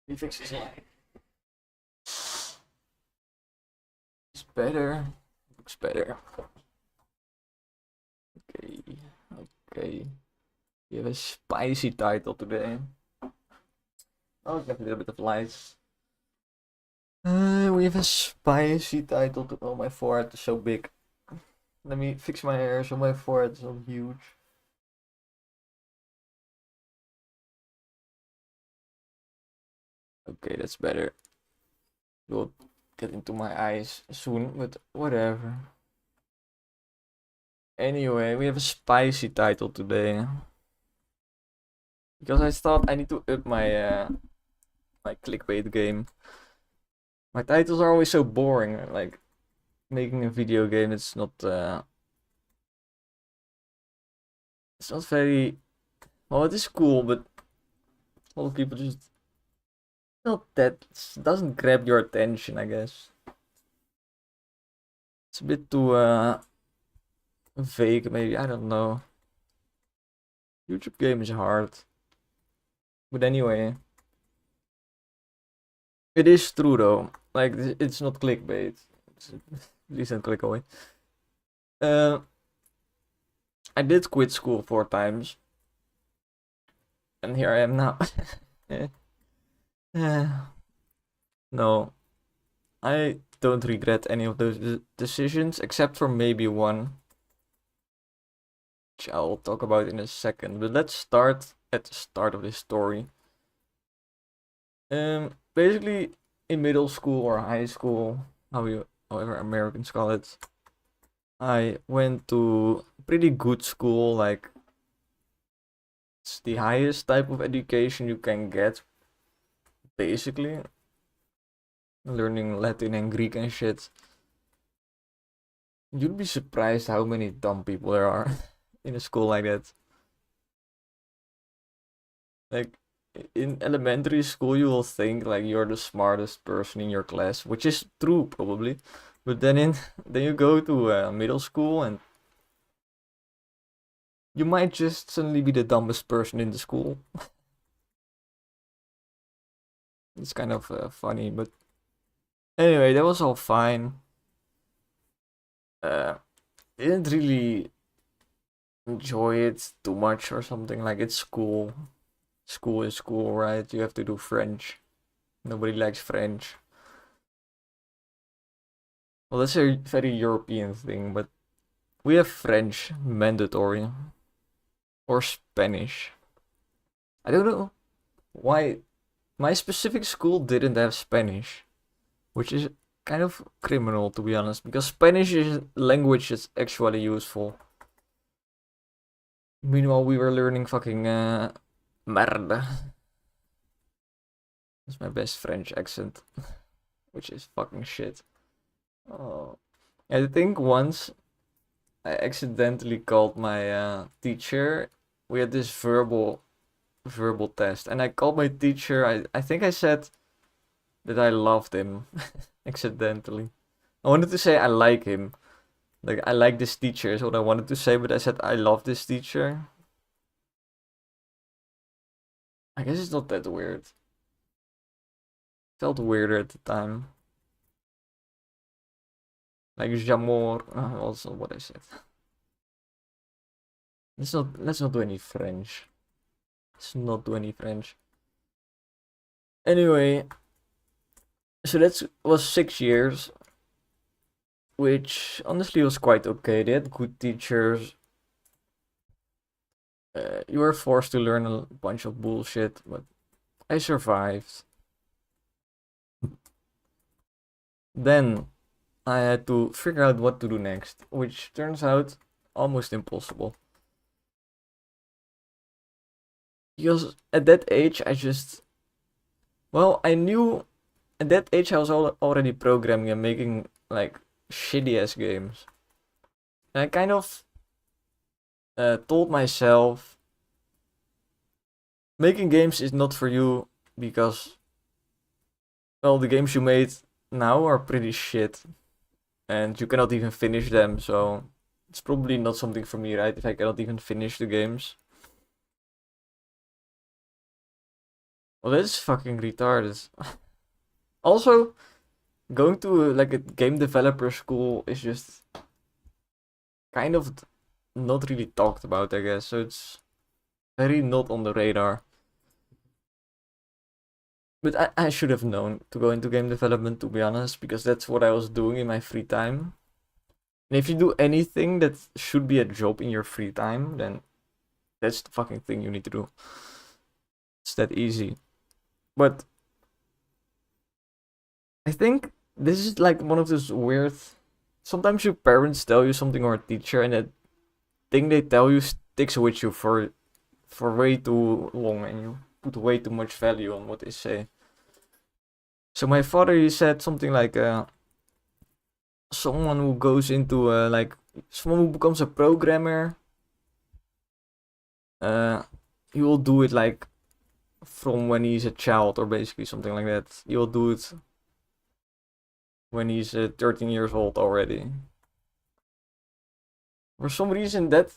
He fixes light. It's better. Looks better. Okay. Okay. We have a spicy title today. Oh, I have a little bit of lights. We have a spicy title to. Oh, my forehead is so big. Let me fix my hair so my forehead is so huge. Okay, that's better. We'll get into my eyes soon, but whatever. Anyway, we have a spicy title today. Because I thought I need to up my clickbait game. My titles are always so boring. Like making a video game, it's not very well. It is cool, but a lot of people just not that doesn't grab your attention. I guess it's a bit too vague. Maybe I don't know. YouTube game is hard, but anyway, it is true though. Like it's not clickbait. Please don't click away. I did quit school 4 times. And here I am now. No. I don't regret any of those decisions, except for maybe one. Which I'll talk about in a second. But let's start at the start of this story. Basically, in middle school or high school, however Americans call it, I went to pretty good school, like it's the highest type of education you can get, basically. Learning Latin and Greek and shit. You'd be surprised how many dumb people there are in a school like that. Like, in elementary school, you will think like you're the smartest person in your class, which is true probably. But then then you go to middle school and you might just suddenly be the dumbest person in the school. It's kind of funny, but anyway, that was all fine. Didn't really enjoy it too much or something. Like it's school. School is school, right? You have to do French. Nobody likes French. Well, that's a very European thing, but we have French mandatory. Or Spanish. I don't know why my specific school didn't have Spanish, which is kind of criminal to be honest, because Spanish is language that's actually useful. Meanwhile, we were learning fucking merda. That's my best French accent, which is fucking shit. Oh, I think once I accidentally called my teacher. We had this verbal test, and I called my teacher. I think I said that I loved him accidentally. I wanted to say I like him. Like I like this teacher is what I wanted to say, but I said I love this teacher. I guess it's not that weird. Felt weirder at the time. Like Jamor, also what I said. Let's not do any French. Let's not do any French. Anyway, so that was 6 years, which honestly was quite okay. They had good teachers. You were forced to learn a bunch of bullshit, but I survived. Then I had to figure out what to do next, which turns out almost impossible. Because at that age, I knew at that age I was already programming and making like shitty ass games. And I kind of told myself making games is not for you because, well, the games you made now are pretty shit and you cannot even finish them, so it's probably not something for me, right? If I cannot even finish the games. Well, that's fucking retarded. Also, going to like a game developer school is just kind of not really talked about, I guess. So it's very not on the radar. But I should have known to go into game development, to be honest, because that's what I was doing in my free time. And if you do anything that should be a job in your free time, then that's the fucking thing you need to do. It's that easy. But I think this is like one of those weird. Sometimes your parents tell you something or a teacher, and that thing they tell you sticks with you for way too long, and you put way too much value on what they say. So my father, he said something like, someone who goes into like someone who becomes a programmer, he will do it like from when he's a child, or basically something like that. He will do it when he's 13 years old already. For some reason, that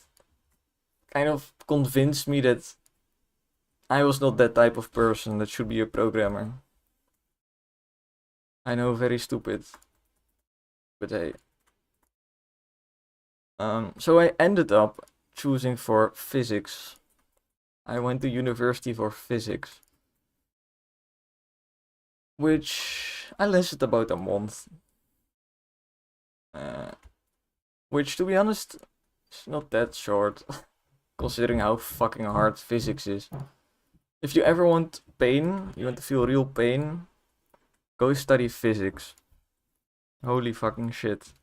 kind of convinced me that I was not that type of person that should be a programmer. I know, very stupid. But hey. So I ended up choosing for physics. I went to university for physics. Which I lasted about a month. Which, to be honest, is not that short, considering how fucking hard physics is. If you ever want pain, you want to feel real pain, go study physics. Holy fucking shit.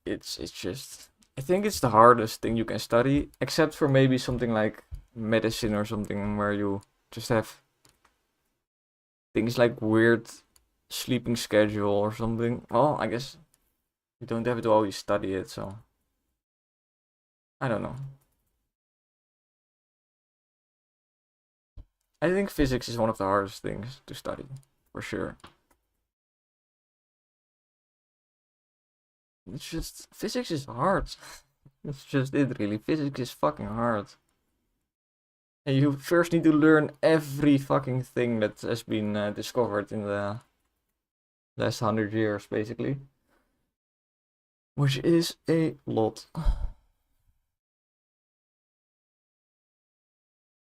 It's just, I think it's the hardest thing you can study, except for maybe something like medicine or something where you just have things like weird sleeping schedule or something. Well, I guess you don't have to always study it, so I don't know. I think physics is one of the hardest things to study, for sure. It's just, physics is hard. That's just it, really. Physics is fucking hard. And you first need to learn every fucking thing that has been discovered in the last 100 years, basically. Which is a lot.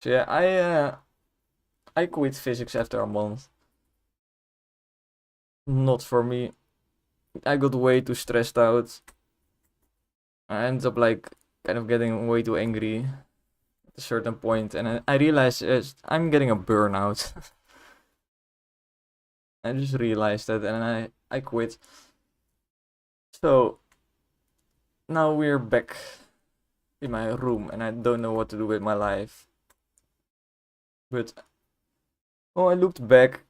So yeah, I quit physics after a month. Not for me. I got way too stressed out. I ended up like kind of getting way too angry at a certain point, and I realized I'm getting a burnout. I just realized that, and I quit. So now we're back in my room, and I don't know what to do with my life. But I looked back,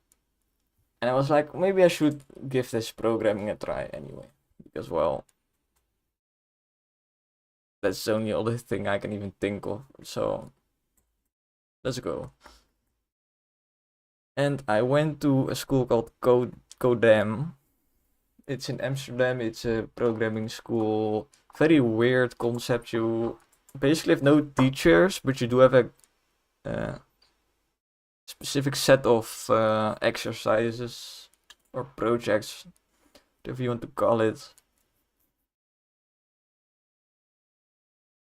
and I was like, maybe I should give this programming a try anyway, because well, that's the only other thing I can even think of. So let's go. And I went to a school called Codem. It's in Amsterdam. It's a programming school. Very weird concept. You basically have no teachers, but you do have a specific set of exercises or projects, whatever you want to call it.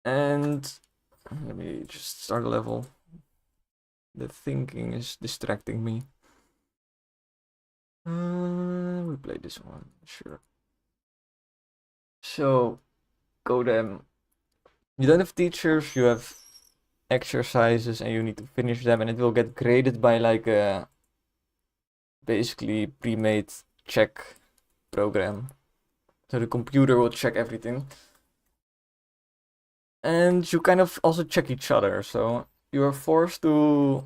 And let me just start a level. The thinking is distracting me. We play this one, sure. So, Codem. You don't have teachers, you have exercises, and you need to finish them, and it will get graded by like a basically pre-made check program. So the computer will check everything. And you kind of also check each other, so you are forced to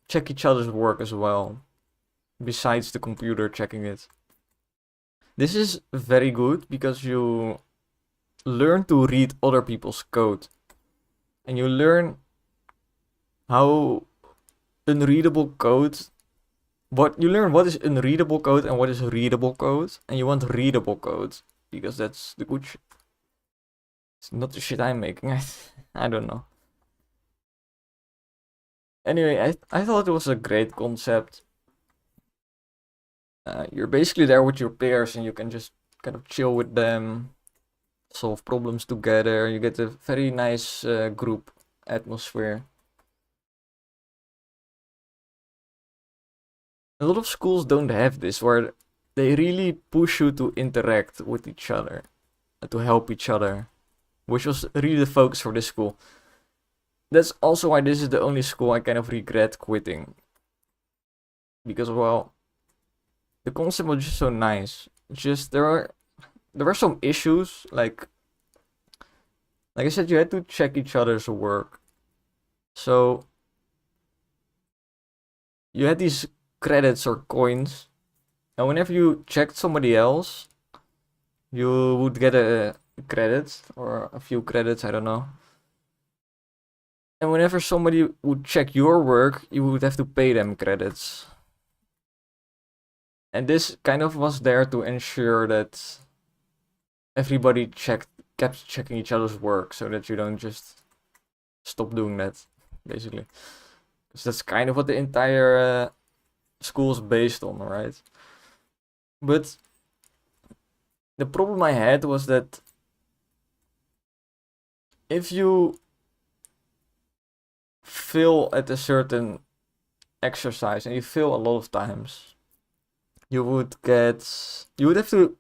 check each other's work as well, besides the computer checking it. This is very good because you learn to read other people's code, and you learn how unreadable code, what is unreadable code and what is readable code, and you want readable code because that's the good shit. It's not the shit I'm making. I don't know. Anyway, I thought it was a great concept. You're basically there with your peers and you can just kind of chill with them, solve problems together. You get a very nice group atmosphere. A lot of schools don't have this, where they really push you to interact with each other, to help each other, which was really the focus for this school. That's also why this is the only school I kind of regret quitting. Because, well, the concept was just so nice. It's just there were some issues, like I said, you had to check each other's work. So you had these credits or coins, and whenever you checked somebody else, you would get a credit or a few credits, I don't know. And whenever somebody would check your work, you would have to pay them credits. And this kind of was there to ensure that everybody kept checking each other's work so that you don't just stop doing that, basically. Because that's kind of what the entire school is based on, right? But the problem I had was that if you fail at a certain exercise and you fail a lot of times, you would have to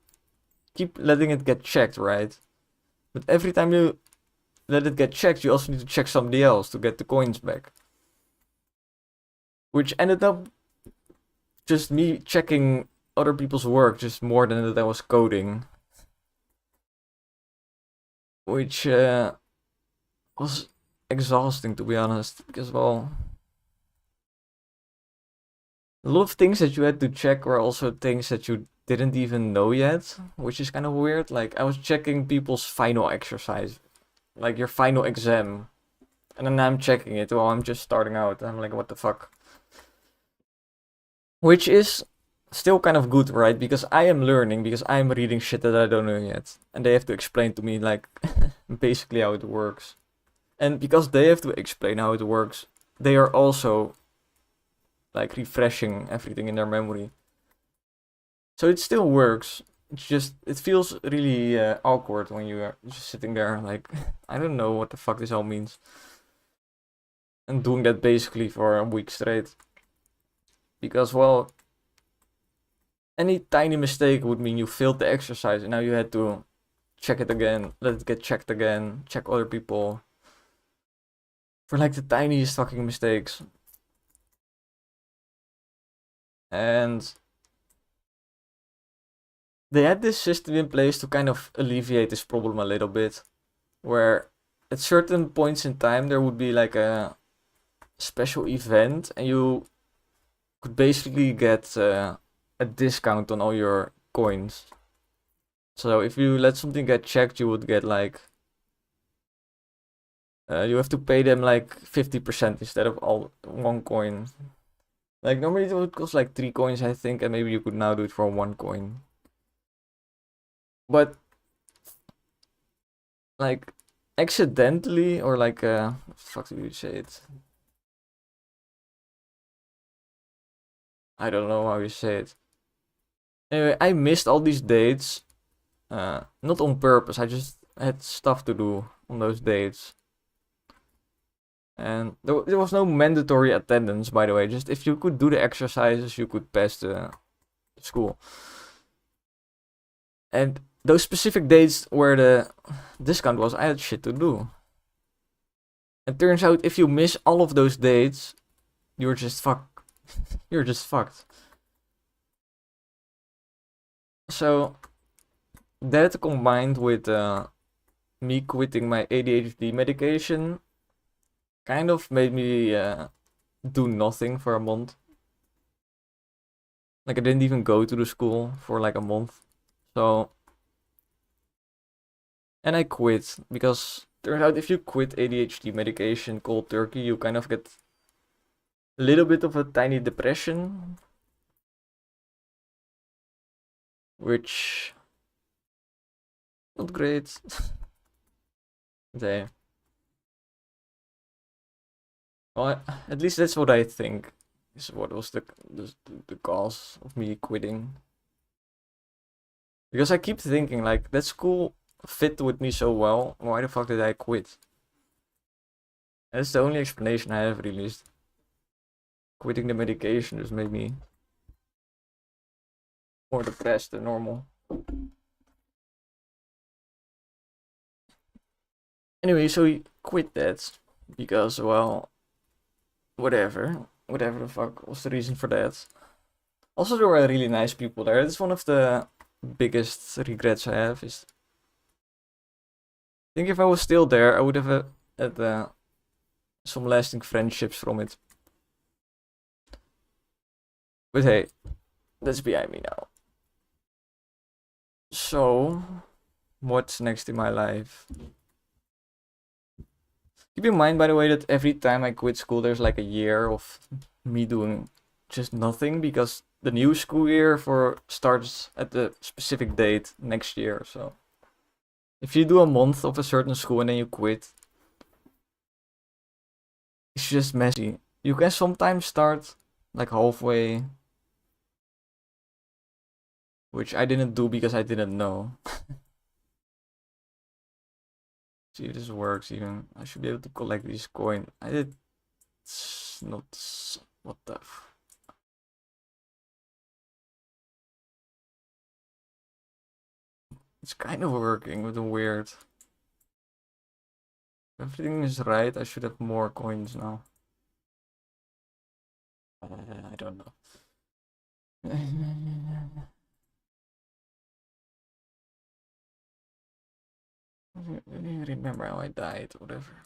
keep letting it get checked, right? But every time you let it get checked, you also need to check somebody else to get the coins back. Which ended up just me checking other people's work just more than that I was coding. Which was exhausting, to be honest, because, well, a lot of things that you had to check were also things that you didn't even know yet, which is kind of weird. Like, I was checking people's final exercise, like your final exam, and then I'm checking it while I'm just starting out. I'm like, what the fuck? Which is still kind of good, right? Because I am learning, because I'm reading shit that I don't know yet, and they have to explain to me, like, basically how it works. And because they have to explain how it works, they are also like refreshing everything in their memory. So it still works. It's just it feels really awkward when you are just sitting there like I don't know what the fuck this all means, and doing that basically for a week straight. Because, well, any tiny mistake would mean you failed the exercise, and now you had to check it again, let it get checked again, check other people for like the tiniest fucking mistakes. And they had this system in place to kind of alleviate this problem a little bit, where at certain points in time there would be like a special event, and you could basically get a discount on all your coins. So if you let something get checked, you would get like you have to pay them like 50% instead of all one coin. Like normally it would cost like 3 coins, I think, and maybe you could now do it for 1 coin. But like accidentally, or like what the fuck do you say it? I don't know how you say it. Anyway, I missed all these dates. Not on purpose. I just had stuff to do on those dates. And there was no mandatory attendance, by the way. Just if you could do the exercises, you could pass the school. And those specific dates where the discount was, I had shit to do. It turns out if you miss all of those dates, you're just fucked. You're just fucked. So that combined with me quitting my ADHD medication kind of made me do nothing for a month. Like I didn't even go to the school for like a month. So, and I quit because turns out if you quit ADHD medication cold turkey, you kind of get a little bit of a tiny depression, which not great. Damn. Well, at least that's what I think is what was the cause of me quitting. Because I keep thinking, like, that school fit with me so well. Why the fuck did I quit? That's the only explanation I have, really. Quitting the medication just made me more depressed than normal. Anyway, so he quit that because, well, whatever. Whatever the fuck was the reason for that. Also, there were really nice people there. That's one of the biggest regrets I have. Is I think if I was still there, I would have had some lasting friendships from it. But hey, that's behind me now. So, what's next in my life? Keep in mind, by the way, that every time I quit school, there's like a year of me doing just nothing because the new school year starts at the specific date next year. So, if you do a month of a certain school and then you quit, it's just messy. You can sometimes start like halfway, which I didn't do because I didn't know. See if this works even. I should be able to collect these coins. I did not. What the It's kind of working with the weird. If everything is right, I should have more coins now. I don't know. I don't even remember how I died, whatever.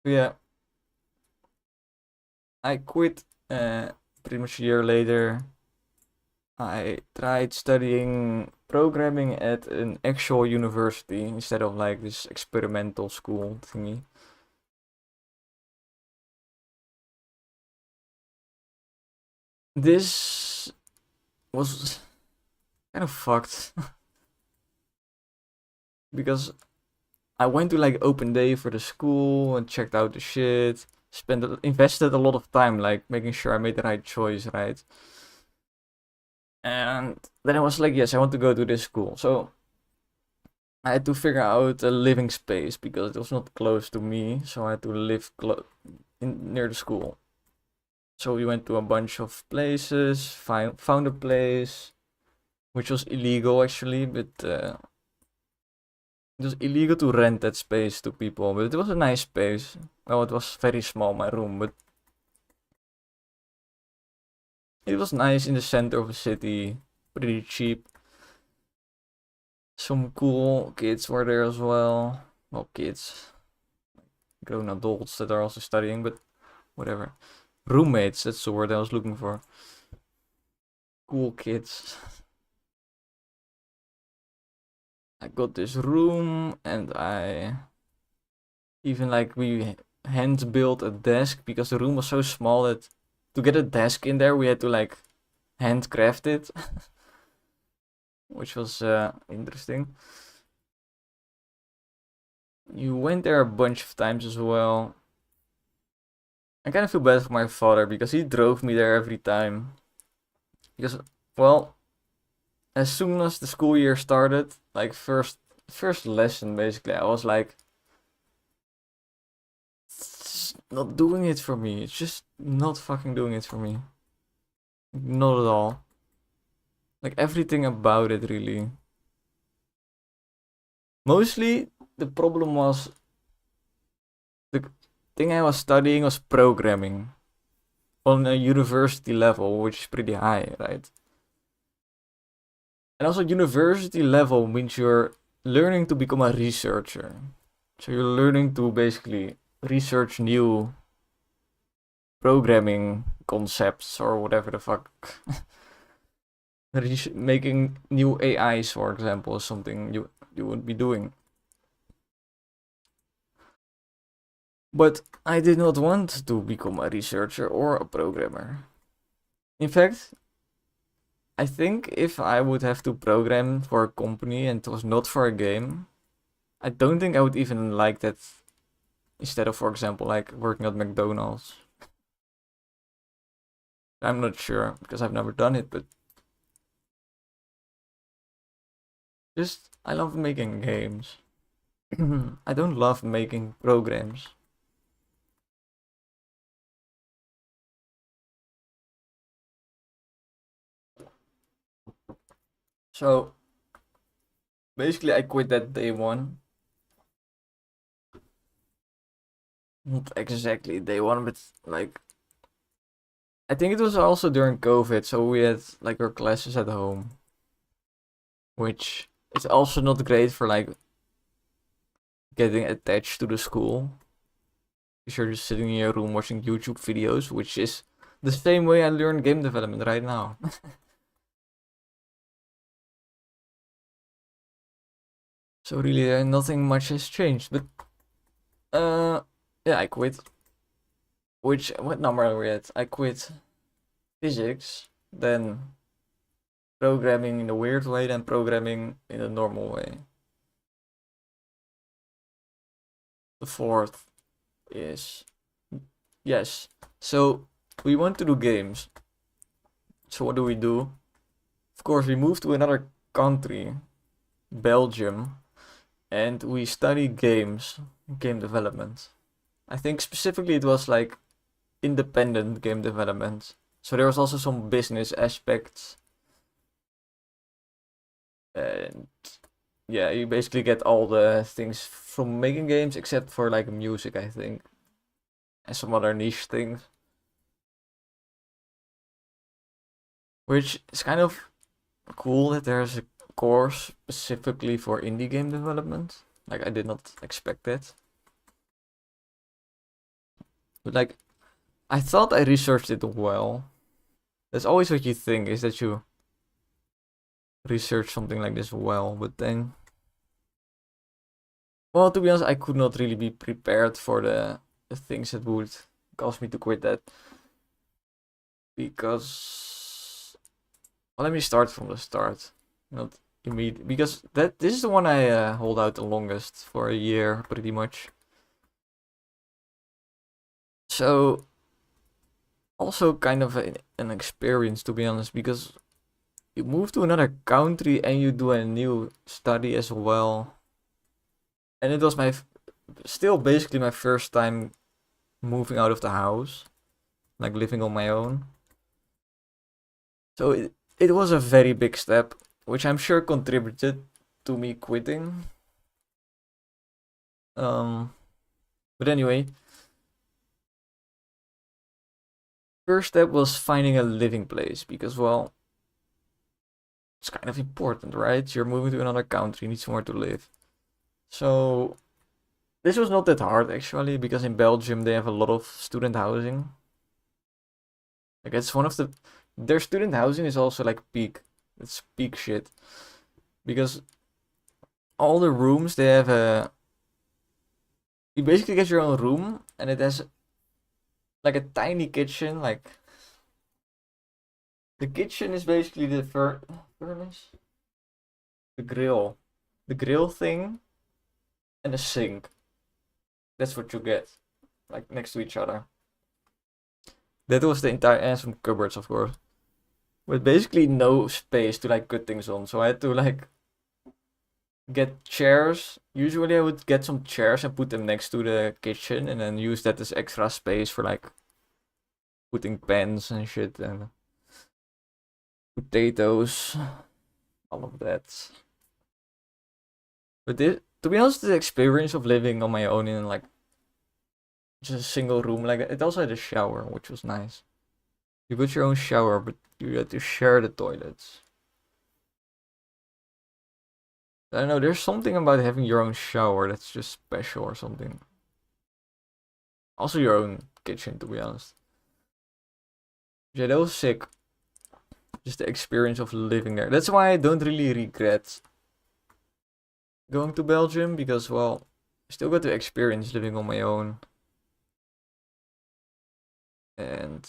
Yeah. I quit pretty much a year later. I tried studying programming at an actual university instead of like this experimental school thingy. This was kind of fucked because I went to like open day for the school and checked out the shit. Invested a lot of time like making sure I made the right choice, right? And then I was like, yes, I want to go to this school. So I had to figure out a living space because it was not close to me. So I had to live near the school. So we went to a bunch of places, found a place, which was illegal actually, but it was illegal to rent that space to people. But it was a nice space. Well, it was very small, my room, but it was nice in the center of a city, pretty cheap. Some cool kids were there as well. Well, kids, grown adults that are also studying, but whatever. Roommates, that's the word I was looking for. Cool kids. I got this room and I even like we hand built a desk because the room was so small that to get a desk in there we had to like handcraft it. Which was interesting. You went there a bunch of times as well. I kind of feel bad for my father because he drove me there every time. Because, well, as soon as the school year started, like first lesson basically, I was like, it's not doing it for me. It's just not fucking doing it for me. Not at all. Like everything about it, really. Mostly, the problem was the thing I was studying was programming on a university level, which is pretty high, right? And also, university level means you're learning to become a researcher. So you're learning to basically research new programming concepts or whatever the fuck. Making new AIs, for example, is something you would be doing. But I did not want to become a researcher or a programmer. In fact, I think if I would have to program for a company and it was not for a game, I don't think I would even like that instead of, for example, like working at McDonald's. I'm not sure because I've never done it, but just I love making games. I don't love making programs. So basically, I quit that day one. Not exactly day one, but like I think it was also during COVID, so we had like our classes at home, which is also not great for like getting attached to the school. Because you're just sitting in your room watching YouTube videos, which is the same way I learn game development right now. So really, nothing much has changed. But yeah, I quit. What number are we at? I quit physics, then programming in a weird way, then programming in a normal way. The fourth is yes. So we want to do games. So what do we do? Of course, we move to another country, Belgium, and we study games, game development. I think specifically it was like independent game development. So there was also some business aspects. And yeah, you basically get all the things from making games except for like music, I think. And some other niche things. Which is kind of cool that there's a course specifically for indie game development. Like I did not expect that. But like I thought I researched it well. That's always what you think, is that you research something like this well, but then well, to be honest, I could not really be prepared for the things that would cause me to quit that. Because well, let me start from the start. Not immediate, because this is the one I hold out the longest, for a year pretty much. So also kind of an experience, to be honest, because you move to another country and you do a new study as well. And it was still basically my first time moving out of the house, like living on my own. So it was a very big step, which I'm sure contributed to me quitting. But anyway, first step was finding a living place, because well, it's kind of important, right? You're moving to another country, you need somewhere to live. So this was not that hard actually, because in Belgium they have a lot of student housing. Like it's one of their student housing is also like peak. It's peak shit. Because all the rooms they have you basically get your own room, and it has like a tiny kitchen. Like the kitchen is basically the furnace, the grill thing, and a sink. That's what you get, like next to each other. That was the entire, and some cupboards, of course, with basically no space to like put things on. So I had to like get chairs. Usually I would get some chairs and put them next to the kitchen, and then use that as extra space for like putting pens and shit and potatoes, all of that. But to be honest, the experience of living on my own in like just a single room, like it also had a shower, which was nice. You got your own shower, but you had to share the toilets. I don't know, there's something about having your own shower that's just special or something. Also your own kitchen, to be honest. Yeah, that was sick. Just the experience of living there. That's why I don't really regret going to Belgium, because well, I still got to experience living on my own. And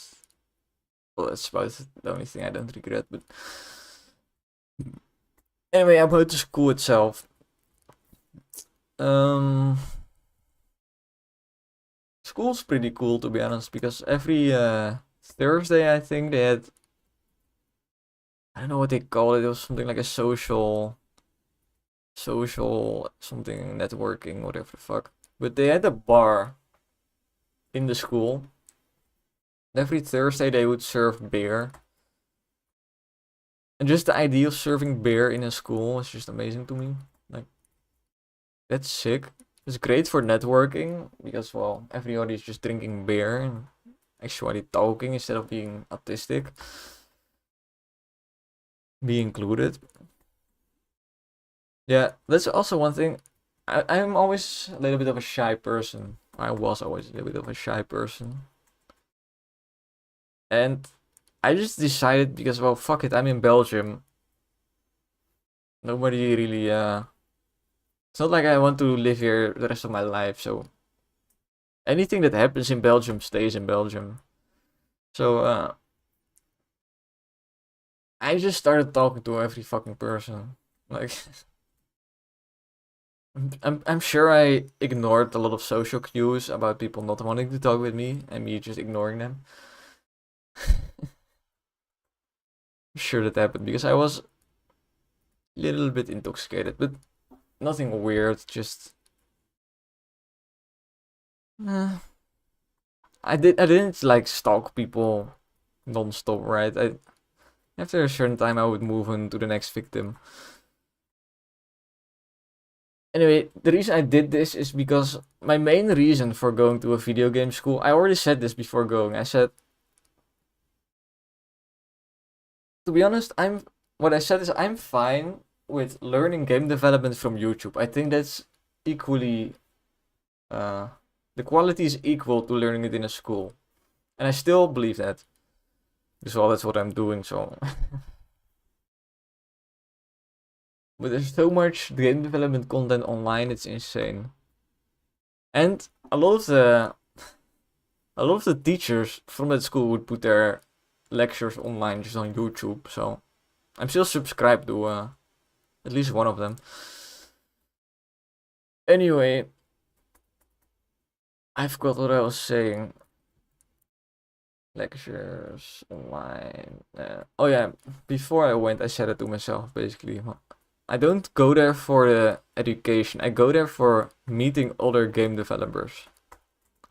well, that's about the only thing I don't regret. But anyway, about the school itself. School's pretty cool, to be honest, because every Thursday, I think, they had, I don't know what they call it. It was something like a social something networking, whatever the fuck. But they had a bar in the school. Every Thursday they would serve beer. And just the idea of serving beer in a school is just amazing to me. Like, that's sick. It's great for networking because, well, everybody's just drinking beer and actually talking instead of being autistic. Be included. Yeah, that's also one thing. I'm always a little bit of a shy person. I was always a little bit of a shy person. And I just decided because, well, fuck it, I'm in Belgium. Nobody really, it's not like I want to live here the rest of my life, so anything that happens in Belgium stays in Belgium. So, I just started talking to every fucking person. Like, I'm sure I ignored a lot of social cues about people not wanting to talk with me and me just ignoring them. I'm sure that happened because I was a little bit intoxicated, but nothing weird, just I didn't like stalk people non-stop, right? After a certain time I would move on to the next victim. Anyway, the reason I did this is because my main reason for going to a video game school, I already said this before going. I said, to be honest, what I said is I'm fine with learning game development from YouTube. I think that's equally, the quality is equal to learning it in a school. And I still believe that. Because, well, that's what I'm doing, so. But there's so much game development content online, it's insane. And a lot of the teachers from that school would put their lectures online just on YouTube, so I'm still subscribed to at least one of them. Anyway, I forgot what I was saying. Lectures online. Oh yeah, before I went, I said it to myself basically. I don't go there for the education. I go there for meeting other game developers.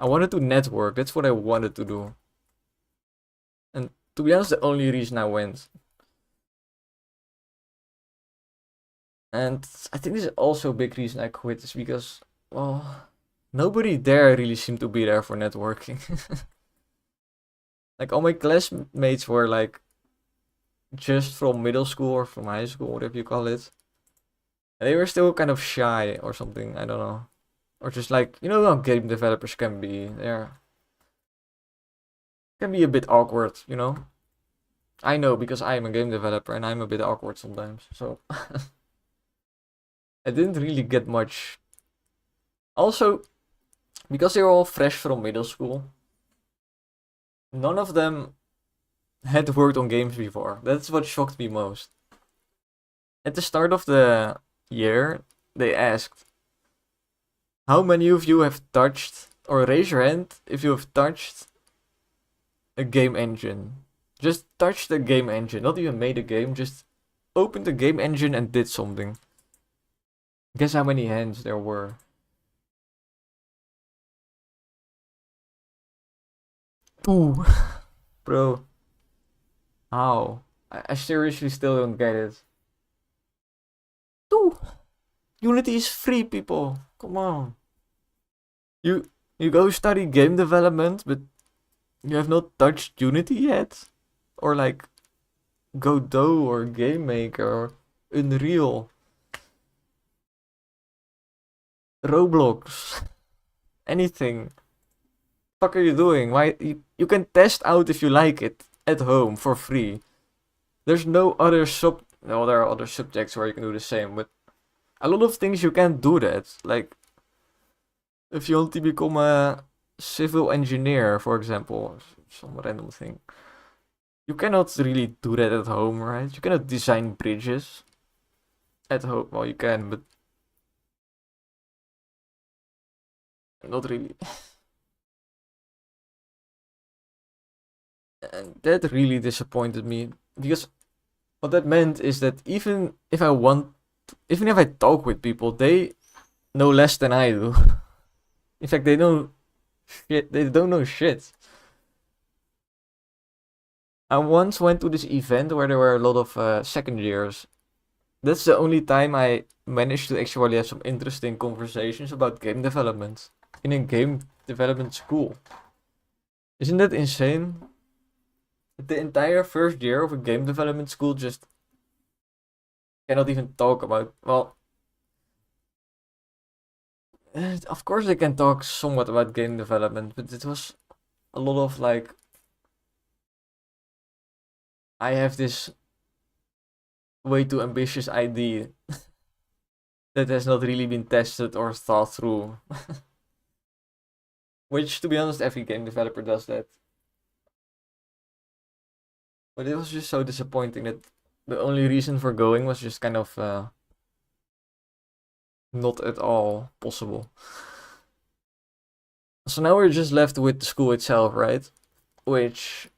I wanted to network. That's what I wanted to do. And to be honest, the only reason I went. And I think this is also a big reason I quit is because, well, nobody there really seemed to be there for networking. Like all my classmates were like just from middle school or from high school, whatever you call it. And they were still kind of shy or something, I don't know. Or just like, you know how game developers can be. They're can be a bit awkward, you know? I know because I am a game developer and I'm a bit awkward sometimes. So I didn't really get much. Also, because they were all fresh from middle school, none of them had worked on games before. That's what shocked me most. At the start of the year, they asked, how many of you have touched, or raise your hand if you have touched a game engine. Just touched the game engine, not even made a game, just opened the game engine and did something. Guess how many hands there were? 2. Bro. How? I seriously still don't get it. 2. Unity is free, people. Come on. You go study game development, but you have not touched Unity yet? Or like Godot or Game Maker or Unreal. Roblox. Anything. Fuck are you doing? Why you can test out if you like it at home for free. There's no other well, there are other subjects where you can do the same, but a lot of things you can't do that. Like if you want to become a civil engineer, for example, some random thing. You cannot really do that at home, right? You cannot design bridges at home. Well, you can, but not really. And that really disappointed me, because what that meant is that even if I talk with people, they know less than I do. In fact, they know shit. They don't know shit. I once went to this event where there were a lot of second years. That's the only time I managed to actually have some interesting conversations about game development in a game development school. Isn't that insane? The entire first year of a game development school just cannot even talk about. Well, of course they can talk somewhat about game development, but it was a lot of like, I have this way too ambitious idea that has not really been tested or thought through. Which, to be honest, every game developer does that. But it was just so disappointing that the only reason for going was just kind of not at all possible. So now we're just left with the school itself, right? Which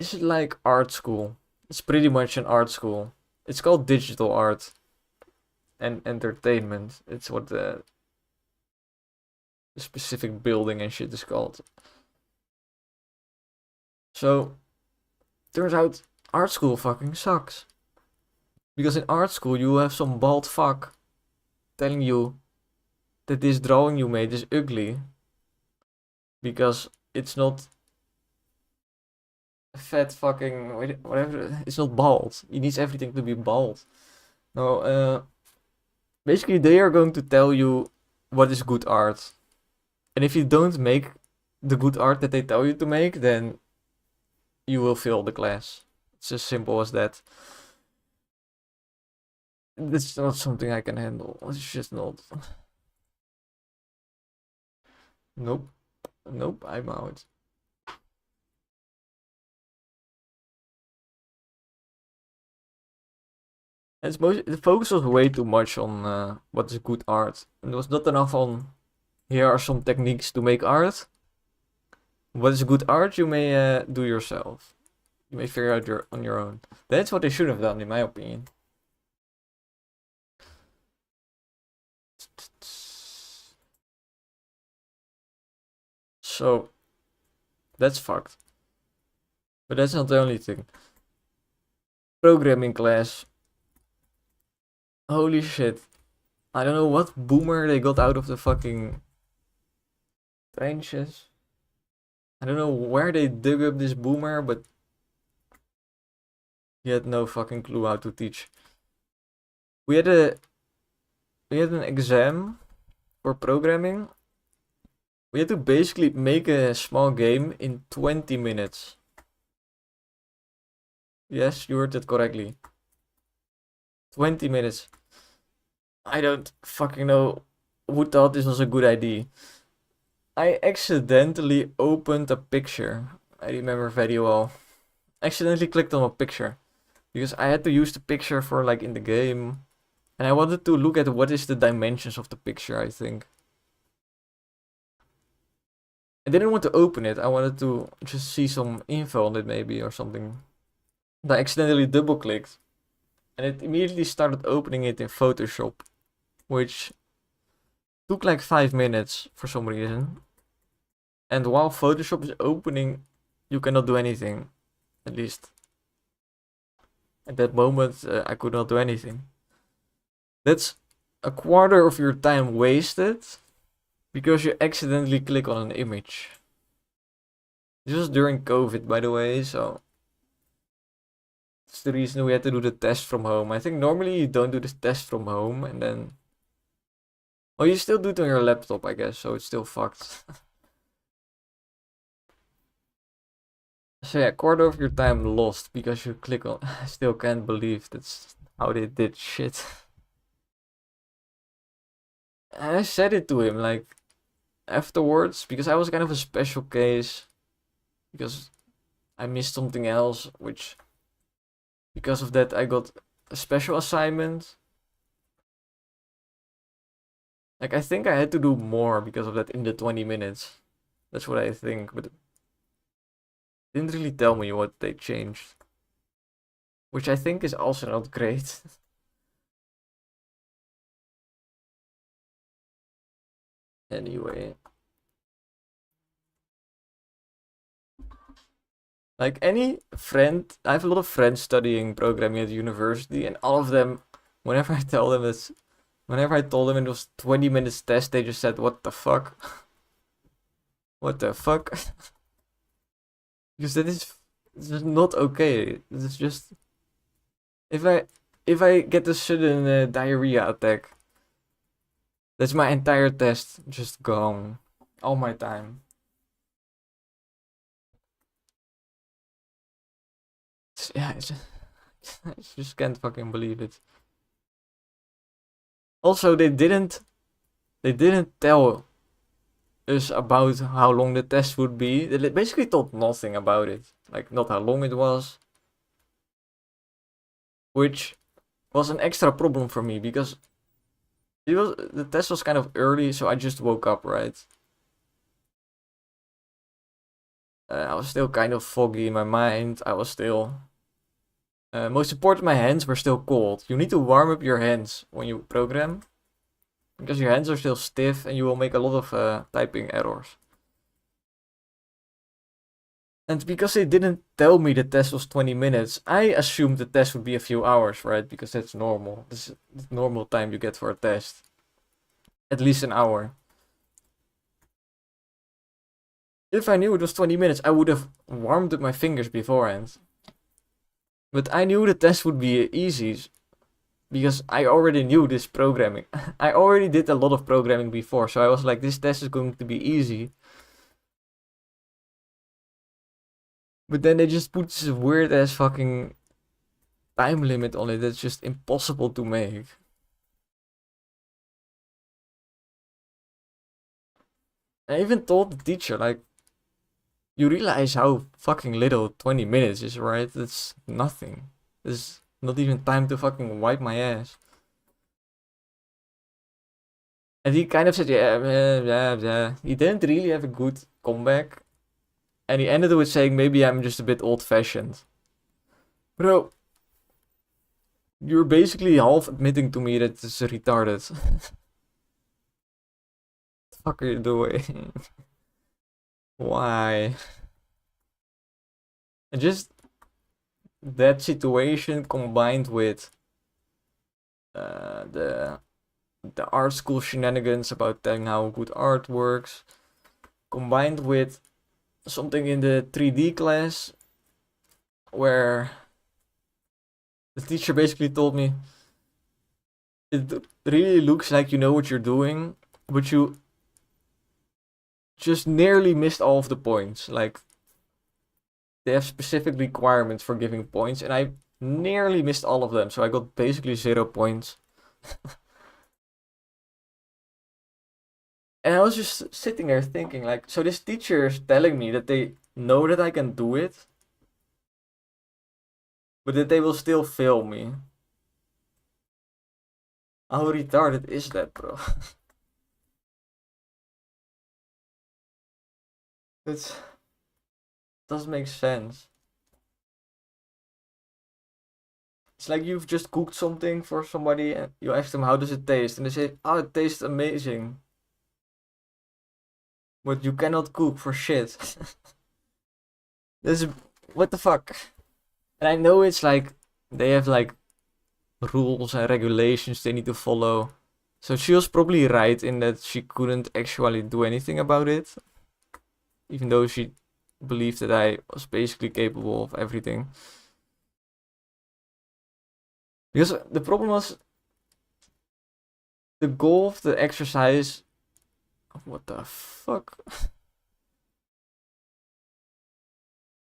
is like art school. It's pretty much an art school. It's called digital art and entertainment. It's what the specific building and shit is called. So, turns out art school fucking sucks. Because in art school you have some bald fuck telling you that this drawing you made is ugly. Because it's not fat fucking whatever. It's not bald. He needs everything to be bald. No, basically they are going to tell you what is good art. And if you don't make the good art that they tell you to make, then you will fail the class. It's as simple as that. This is not something I can handle. It's just not. Nope. Nope, I'm out. The focus was way too much on what is good art. And there was not enough on, here are some techniques to make art. What is good art you may do yourself. You may figure out on your own. That's what they should have done, in my opinion. So, that's fucked. But that's not the only thing. Programming class. Holy shit. I don't know what boomer they got out of the fucking trenches. I don't know where they dug up this boomer, but he had no fucking clue how to teach. We had an exam for programming. We had to basically make a small game in 20 minutes. Yes, you heard that correctly. 20 minutes. I don't fucking know who thought this was a good idea. I accidentally opened a picture. I remember very well. Accidentally clicked on a picture. Because I had to use the picture for like in the game. And I wanted to look at what is the dimensions of the picture, I think. I didn't want to open it. I wanted to just see some info on it maybe or something. And I accidentally double clicked. And it immediately started opening it in Photoshop. Which took like 5 minutes for some reason. And while Photoshop is opening, you cannot do anything. At least at that moment, I could not do anything. That's a quarter of your time wasted because you accidentally click on an image. This was during COVID, by the way, so that's the reason we had to do the test from home. I think normally you don't do the test from home and then... Oh, you still do it on your laptop, I guess, so it's still fucked. So yeah, quarter of your time lost because you click on... I still can't believe that's how they did shit. And I said it to him, like, afterwards, because I was kind of a special case. Because I missed something else, which... Because of that, I got a special assignment. Like, I think I had to do more because of that in the 20 minutes. That's what I think, but Didn't really tell me what they changed. Which I think is also not great. Anyway. Like any friend, I have a lot of friends studying programming at university, and all of them, whenever I tell them it's, whenever I told them it was 20 minutes test, they just said, "What the fuck? What the fuck?" Because that is just not okay. It's just if I get a sudden diarrhea attack, that's my entire test just gone, all my time. Yeah, I just can't fucking believe it. Also, they didn't tell us about how long the test would be. They basically told nothing about it. Like, not how long it was. Which was an extra problem for me because the test was kind of early, so I just woke up, right? I was still kind of foggy in my mind. I was still. Most important, my hands were still cold. You need to warm up your hands when you program because your hands are still stiff and you will make a lot of typing errors. And because they didn't tell me the test was 20 minutes, I assumed the test would be a few hours, right? Because that's normal. This is the normal time you get for a test. At least an hour. If I knew it was 20 minutes, I would have warmed up my fingers beforehand. But I knew the test would be easy because I already knew this programming. I already did a lot of programming before, so I was like, this test is going to be easy. But then they just put this weird ass fucking time limit on it that's just impossible to make. I even told the teacher, like, you realize how fucking little 20 minutes is, right? That's nothing. There's not even time to fucking wipe my ass. And he kind of said, yeah, yeah, yeah. He didn't really have a good comeback. And he ended with saying, maybe I'm just a bit old fashioned. Bro, you're basically half admitting to me that it's retarded. What the fuck are you doing? Why? And just that situation combined with the art school shenanigans about telling how good art works, combined with something in the 3D class where the teacher basically told me it really looks like you know what you're doing, but you just nearly missed all of the points. Like, they have specific requirements for giving points, and I nearly missed all of them, so I got basically 0 points. And I was just sitting there thinking, like, so this teacher is telling me that they know that I can do it, but that they will still fail me. How retarded is that, bro? It doesn't make sense. It's like you've just cooked something for somebody and you ask them how does it taste, and they say, "Oh, it tastes amazing." But you cannot cook for shit. This is what the fuck. And I know it's like they have like rules and regulations they need to follow. So she was probably right in that she couldn't actually do anything about it. Even though she believed that I was basically capable of everything. Because the problem was the goal of the exercise. What the fuck?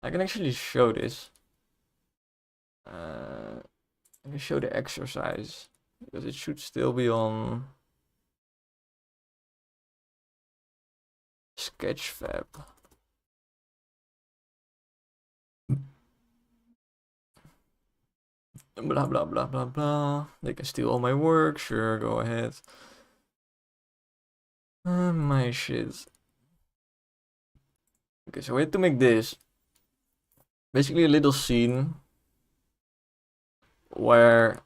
I can actually show this. Let me show the exercise because it should still be on Sketchfab. Blah blah blah blah blah. They can steal all my work. Sure, go ahead. My shit. Okay, so we had to make this. basically a little scene where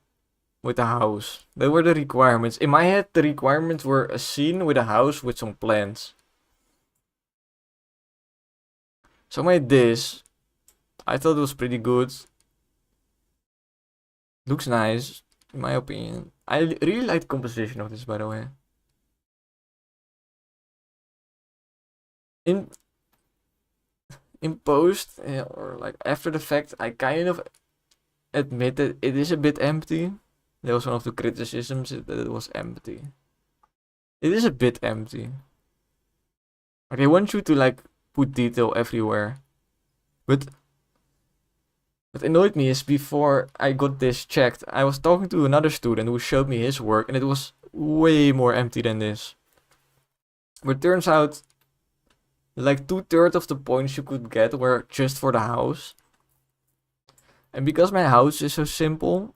with a house. They were the requirements. In my head, the requirements were a scene with a house with some plants. So I made this. I thought it was pretty good. Looks nice, in my opinion. I really like the composition of this, by the way. In post, or like after the fact, I kind of admit that it is a bit empty. That was one of the criticisms, that it was empty. It is a bit empty. Like, I want you to like put detail everywhere. But what annoyed me is before I got this checked, I was talking to another student who showed me his work, and it was way more empty than this. But turns out, like 2/3 of the points you could get were just for the house. And because my house is so simple,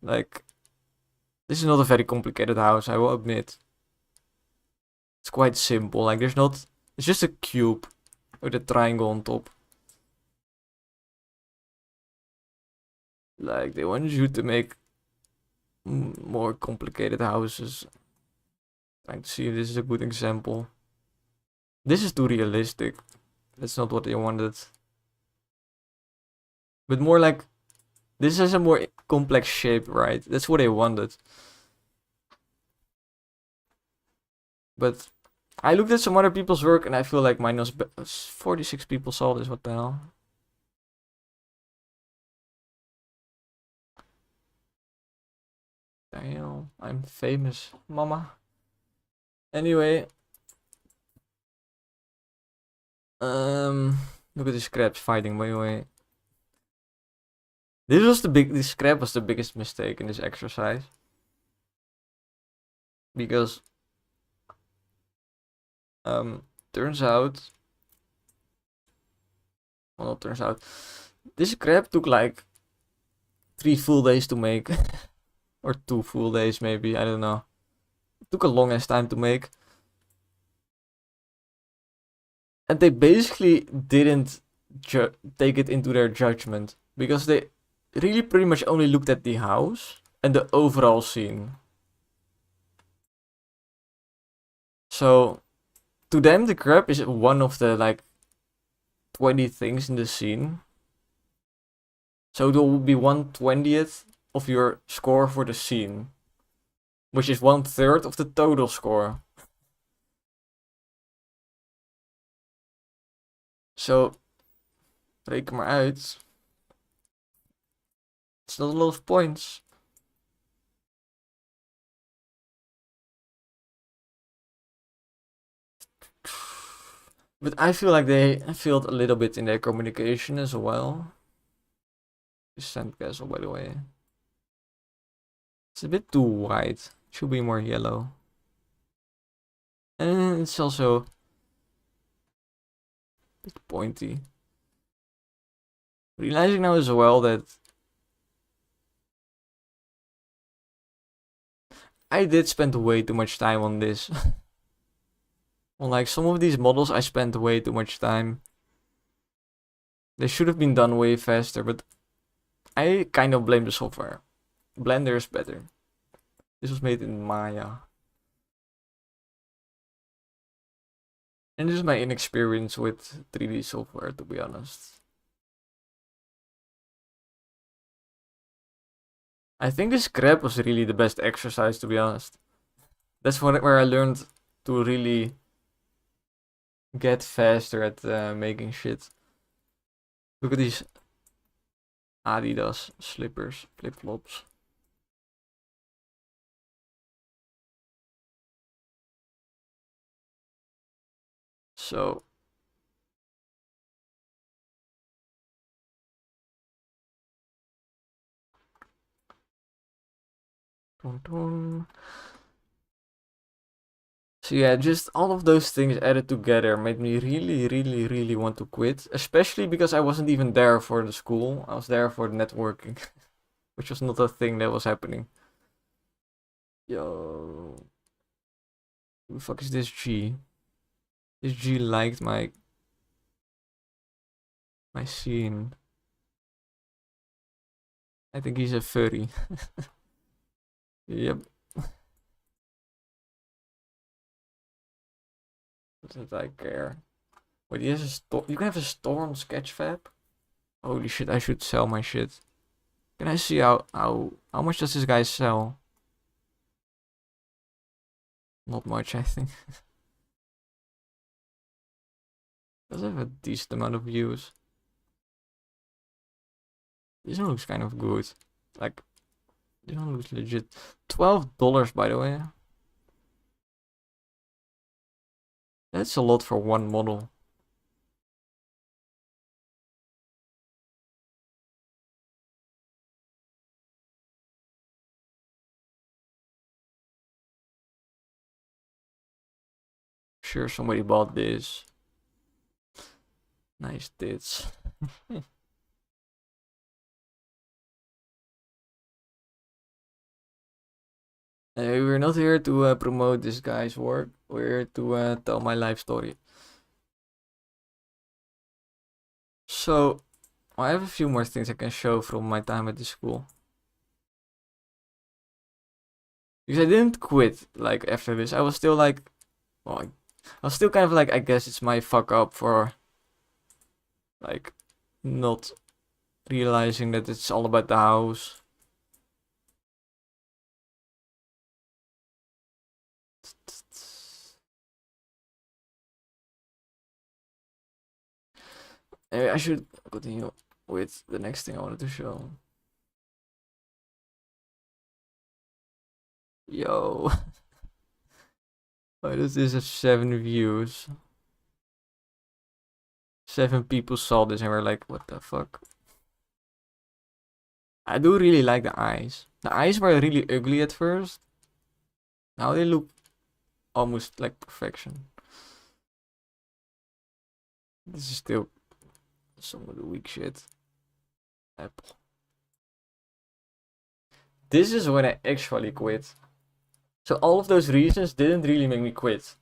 like, this is not a very complicated house, I will admit. It's quite simple, like it's just a cube with a triangle on top. Like, they want you to make more complicated houses. Trying to see if this is a good example. This is too realistic. That's not what they wanted. But more like, this has a more complex shape, right? That's what they wanted. But I looked at some other people's work and I feel like mine was 46 people saw this, what the hell? Damn, I'm famous, mama. Anyway. Look at the scraps fighting, by the way. This scrap was the biggest mistake in this exercise. Because turns out, well, not turns out, this scrap took like 3 full days to make. Or 2 full days maybe, I don't know. It took a long ass time to make. And they basically didn't take it into their judgment. Because they really pretty much only looked at the house and the overall scene. So, to them, the crab is one of the like 20 things in the scene. So it will be 1/20th of your score for the scene, which is 1/3 of the total score. So, reken maar uit. It's not a lot of points. But I feel like they failed a little bit in their communication as well. This sandcastle, by the way. It's a bit too white. It should be more yellow. And it's also a bit pointy. Realizing now as well that I did spend way too much time on this. On like some of these models, I spent way too much time. They should have been done way faster, but I kind of blame the software. Blender is better. This was made in Maya. And this is my inexperience with 3D software, to be honest. I think this scrap was really the best exercise, to be honest. That's where I learned to really get faster at making shit. Look at these Adidas slippers, flip-flops. So so yeah, just all of those things added together made me really, really, really want to quit. Especially because I wasn't even there for the school. I was there for the networking. Which was not a thing that was happening. Yo. Who the fuck is this G? This G liked my scene. I think he's a furry. Yep. Doesn't I care? Wait, he has a store. You can have a store on Sketchfab? Holy shit, I should sell my shit. Can I see how much does this guy sell? Not much, I think. Does have a decent amount of views. This one looks kind of good. Like, this one looks legit. $12, by the way. That's a lot for one model. Sure, somebody bought this. Nice tits. We're not here to promote this guy's work. We're here to tell my life story. So, I have a few more things I can show from my time at the school. Because I didn't quit, like, after this. I was still like, well, I was still kind of like, I guess it's my fuck up for, like, not realizing that it's all about the house. Anyway, I should continue with the next thing I wanted to show. Yo. Why does this have 7 views? 7 people saw this and were like, what the fuck? I do really like the eyes. The eyes were really ugly at first. Now they look almost like perfection. This is still some of the weak shit. Apple. This is when I actually quit. So all of those reasons didn't really make me quit.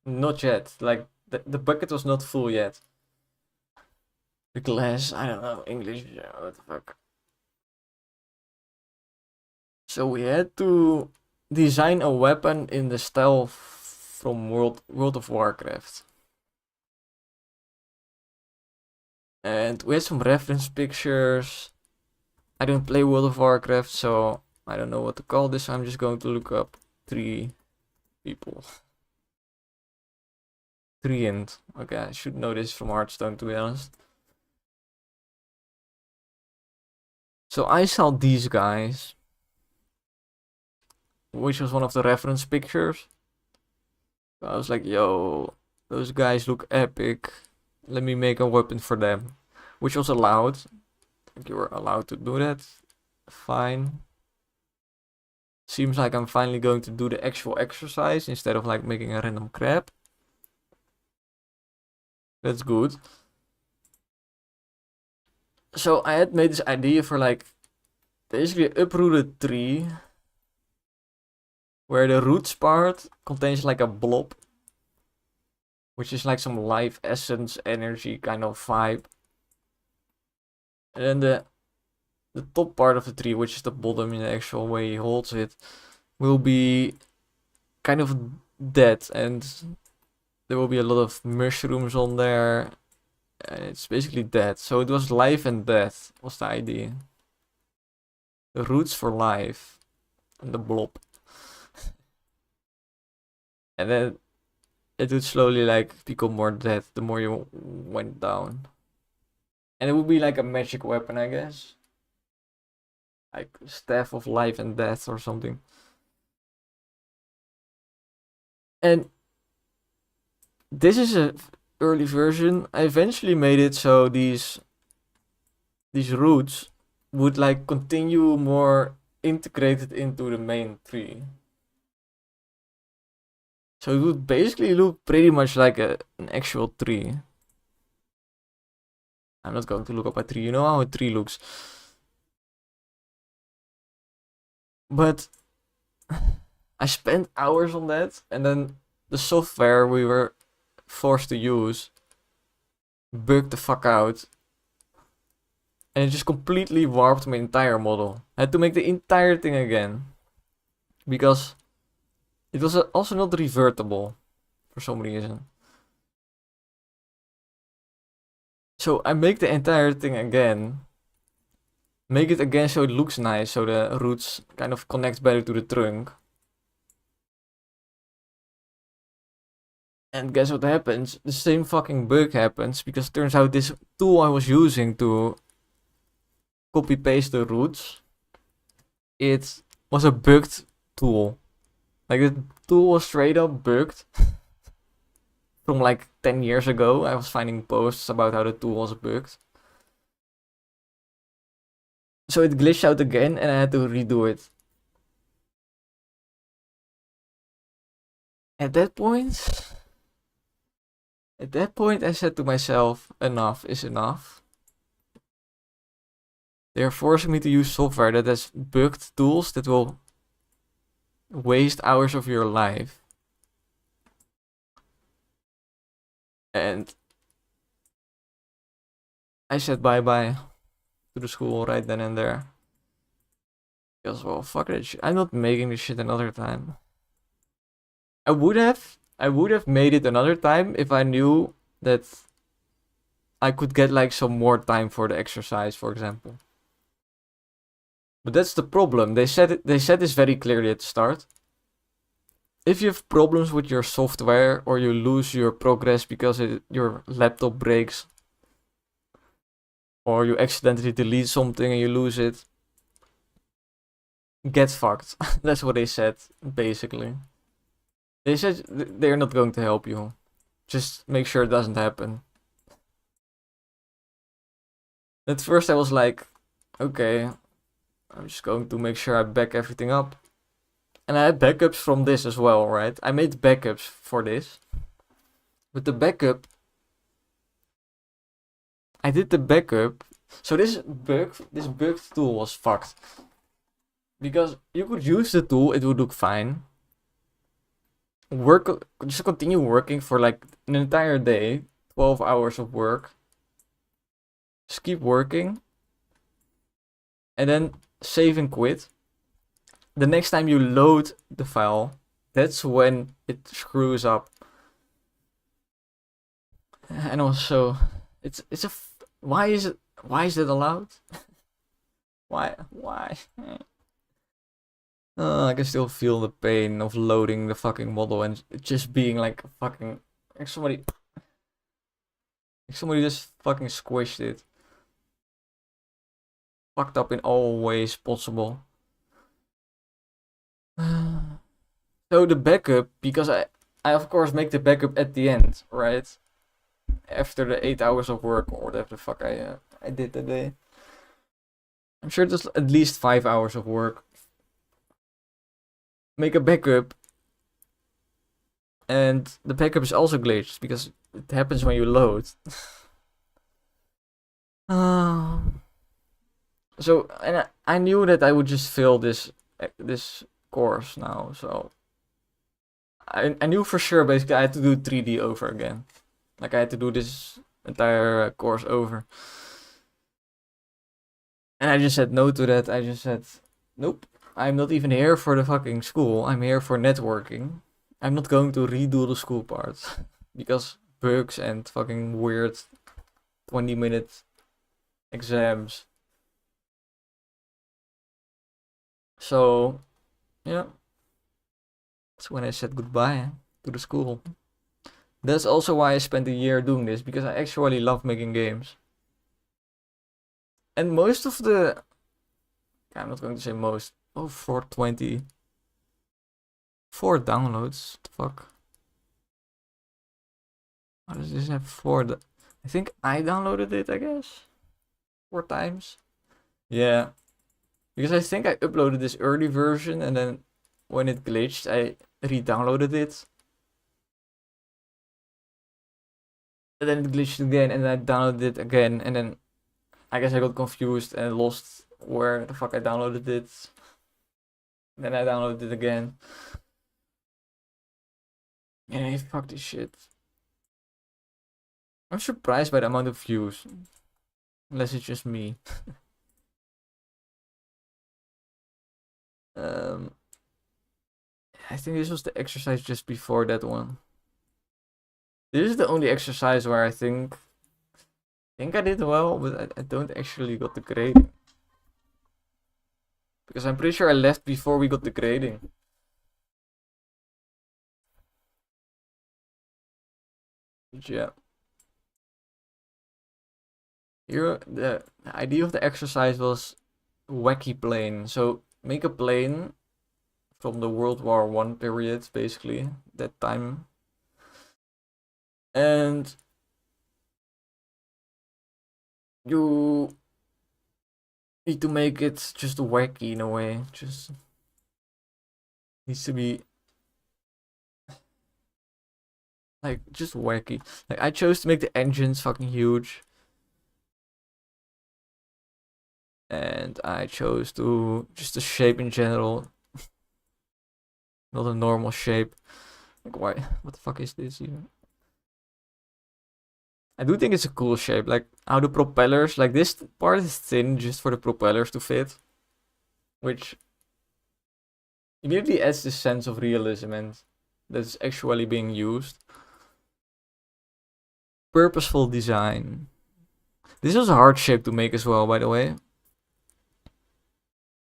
Not yet. Like, the bucket was not full yet. The glass, I don't know, English, what the fuck. So we had to design a weapon in the style from World of Warcraft. And we had some reference pictures. I don't play World of Warcraft, so I don't know what to call this. I'm just going to look up 3 people. 3 int. Okay, I should know this from Hearthstone, to be honest. So I saw these guys, which was one of the reference pictures. So I was like, yo, those guys look epic. Let me make a weapon for them. Which was allowed. I think you were allowed to do that. Fine. Seems like I'm finally going to do the actual exercise instead of like making a random crap. That's good. So I had made this idea for like basically an uprooted tree where the roots part contains like a blob, which is like some life essence energy kind of vibe. And then the top part of the tree, which is the bottom in the actual way he holds it, will be kind of dead, and there will be a lot of mushrooms on there, and it's basically dead. So it was life and death was the idea. The roots for life and the blob. And then it would slowly like become more dead the more you went down. And it would be like a magic weapon, I guess. Like staff of life and death or something. And this is a early version. I eventually made it so these roots would like continue more integrated into the main tree. So it would basically look pretty much like an actual tree. I'm not going to look up a tree. You know how a tree looks. But I spent hours on that, and then the software we were forced to use bugged the fuck out. And it just completely warped my entire model. I had to make the entire thing again. Because it was also not revertible for some reason. So I make the entire thing again. Make it again so it looks nice, so the roots kind of connect better to the trunk. And guess what happens? The same fucking bug happens, because it turns out this tool I was using to copy paste the roots, it was a bugged tool. Like, the tool was straight up bugged. From like 10 years ago, I was finding posts about how the tool was bugged. So it glitched out again and I had to redo it. At that point, I said to myself, enough is enough. They're forcing me to use software that has bugged tools that will waste hours of your life. And I said bye-bye to the school right then and there. Because, well, fuck that shit. I'm not making this shit another time. I would have made it another time if I knew that I could get like some more time for the exercise, for example. But that's the problem. They said this very clearly at the start. If you have problems with your software or you lose your progress because your laptop breaks, or you accidentally delete something and you lose it, get fucked. That's what they said, basically. They said they're not going to help you. Just make sure it doesn't happen. At first I was like, okay, I'm just going to make sure I back everything up. And I had backups from this as well, right? I made backups for this. But the backup, I did the backup. So this bugged tool was fucked. Because you could use the tool, it would look fine. Just continue working for like an entire day, 12 hours of work. Just keep working. And then save and quit. The next time you load the file, that's when it screws up. And also, why is it allowed? Why? I can still feel the pain of loading the fucking model and just being like fucking, like somebody just fucking squished it. Fucked up in all ways possible. So the backup, because I of course make the backup at the end, right? After the 8 hours of work or whatever the fuck I did that day. I'm sure there's at least 5 hours of work. Make a backup, and the backup is also glitched because it happens when you load. So, and I knew that I would just fail this course now, so I knew for sure basically I had to do 3D over again. Like, I had to do this entire course over. And I just said no to that. I just said, nope, I'm not even here for the fucking school. I'm here for networking. I'm not going to redo the school part. Because bugs and fucking weird 20-minute exams. So, yeah. That's when I said goodbye to the school. That's also why I spent a year doing this, because I actually love making games. And most of the... I'm not going to say most. Oh, 420. 4 downloads. What the fuck? How does this have 4? I think I downloaded it, I guess. 4 times. Yeah. Because I think I uploaded this early version, and then when it glitched, I re-downloaded it. And then it glitched again, and I downloaded it again, and then I guess I got confused and lost where the fuck I downloaded it. Then I downloaded it again. Yeah, fuck this shit. I'm surprised by the amount of views. Unless it's just me. I think this was the exercise just before that one. This is the only exercise where I think I did well, but I don't actually got the grading. Because I'm pretty sure I left before we got the grading. Yeah. Here, the idea of the exercise was wacky plane. So make a plane from the World War One period, basically that time, and you need to make it just wacky in a way. Just needs to be like just wacky. Like I chose to make the engines fucking huge. And I chose to just the shape in general. Not a normal shape. Like why what the fuck is this even? I do think it's a cool shape. Like how the propellers, like this part is thin just for the propellers to fit. Which immediately adds this sense of realism and that's actually being used. Purposeful design. This was a hard shape to make as well, by the way.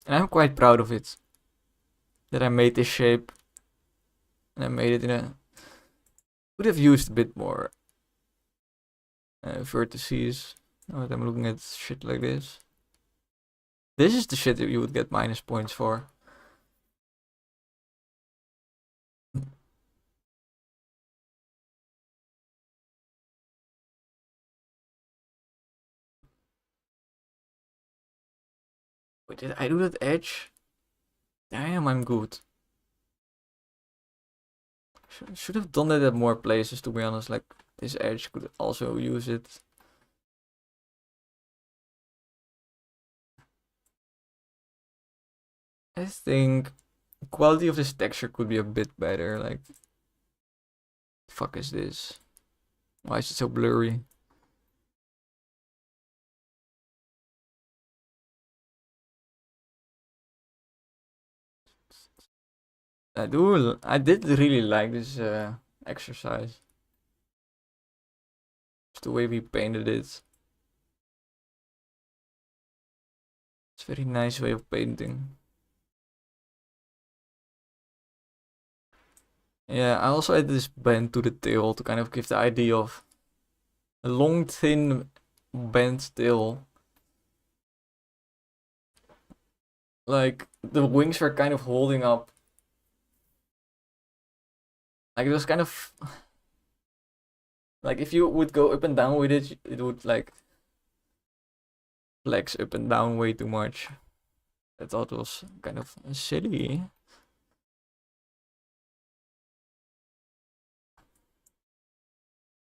And I'm quite proud of it. That I made this shape. And I made it in a... Could have used a bit more vertices. Oh, I'm looking at shit like this. This is the shit that you would get minus points for. Wait, did I do that edge? Damn, I'm good. Should have done that at more places, to be honest. Like, this edge could also use it. I think the quality of this texture could be a bit better. Like, the fuck is this? Why is it so blurry? I did really like this exercise. Just the way we painted it. It's a very nice way of painting. Yeah, I also added this bend to the tail to kind of give the idea of a long, thin, bent tail. Like, the wings were kind of holding up. Like, it was kind of... Like, if you would go up and down with it, it would, like, flex up and down way too much. I thought it was kind of silly.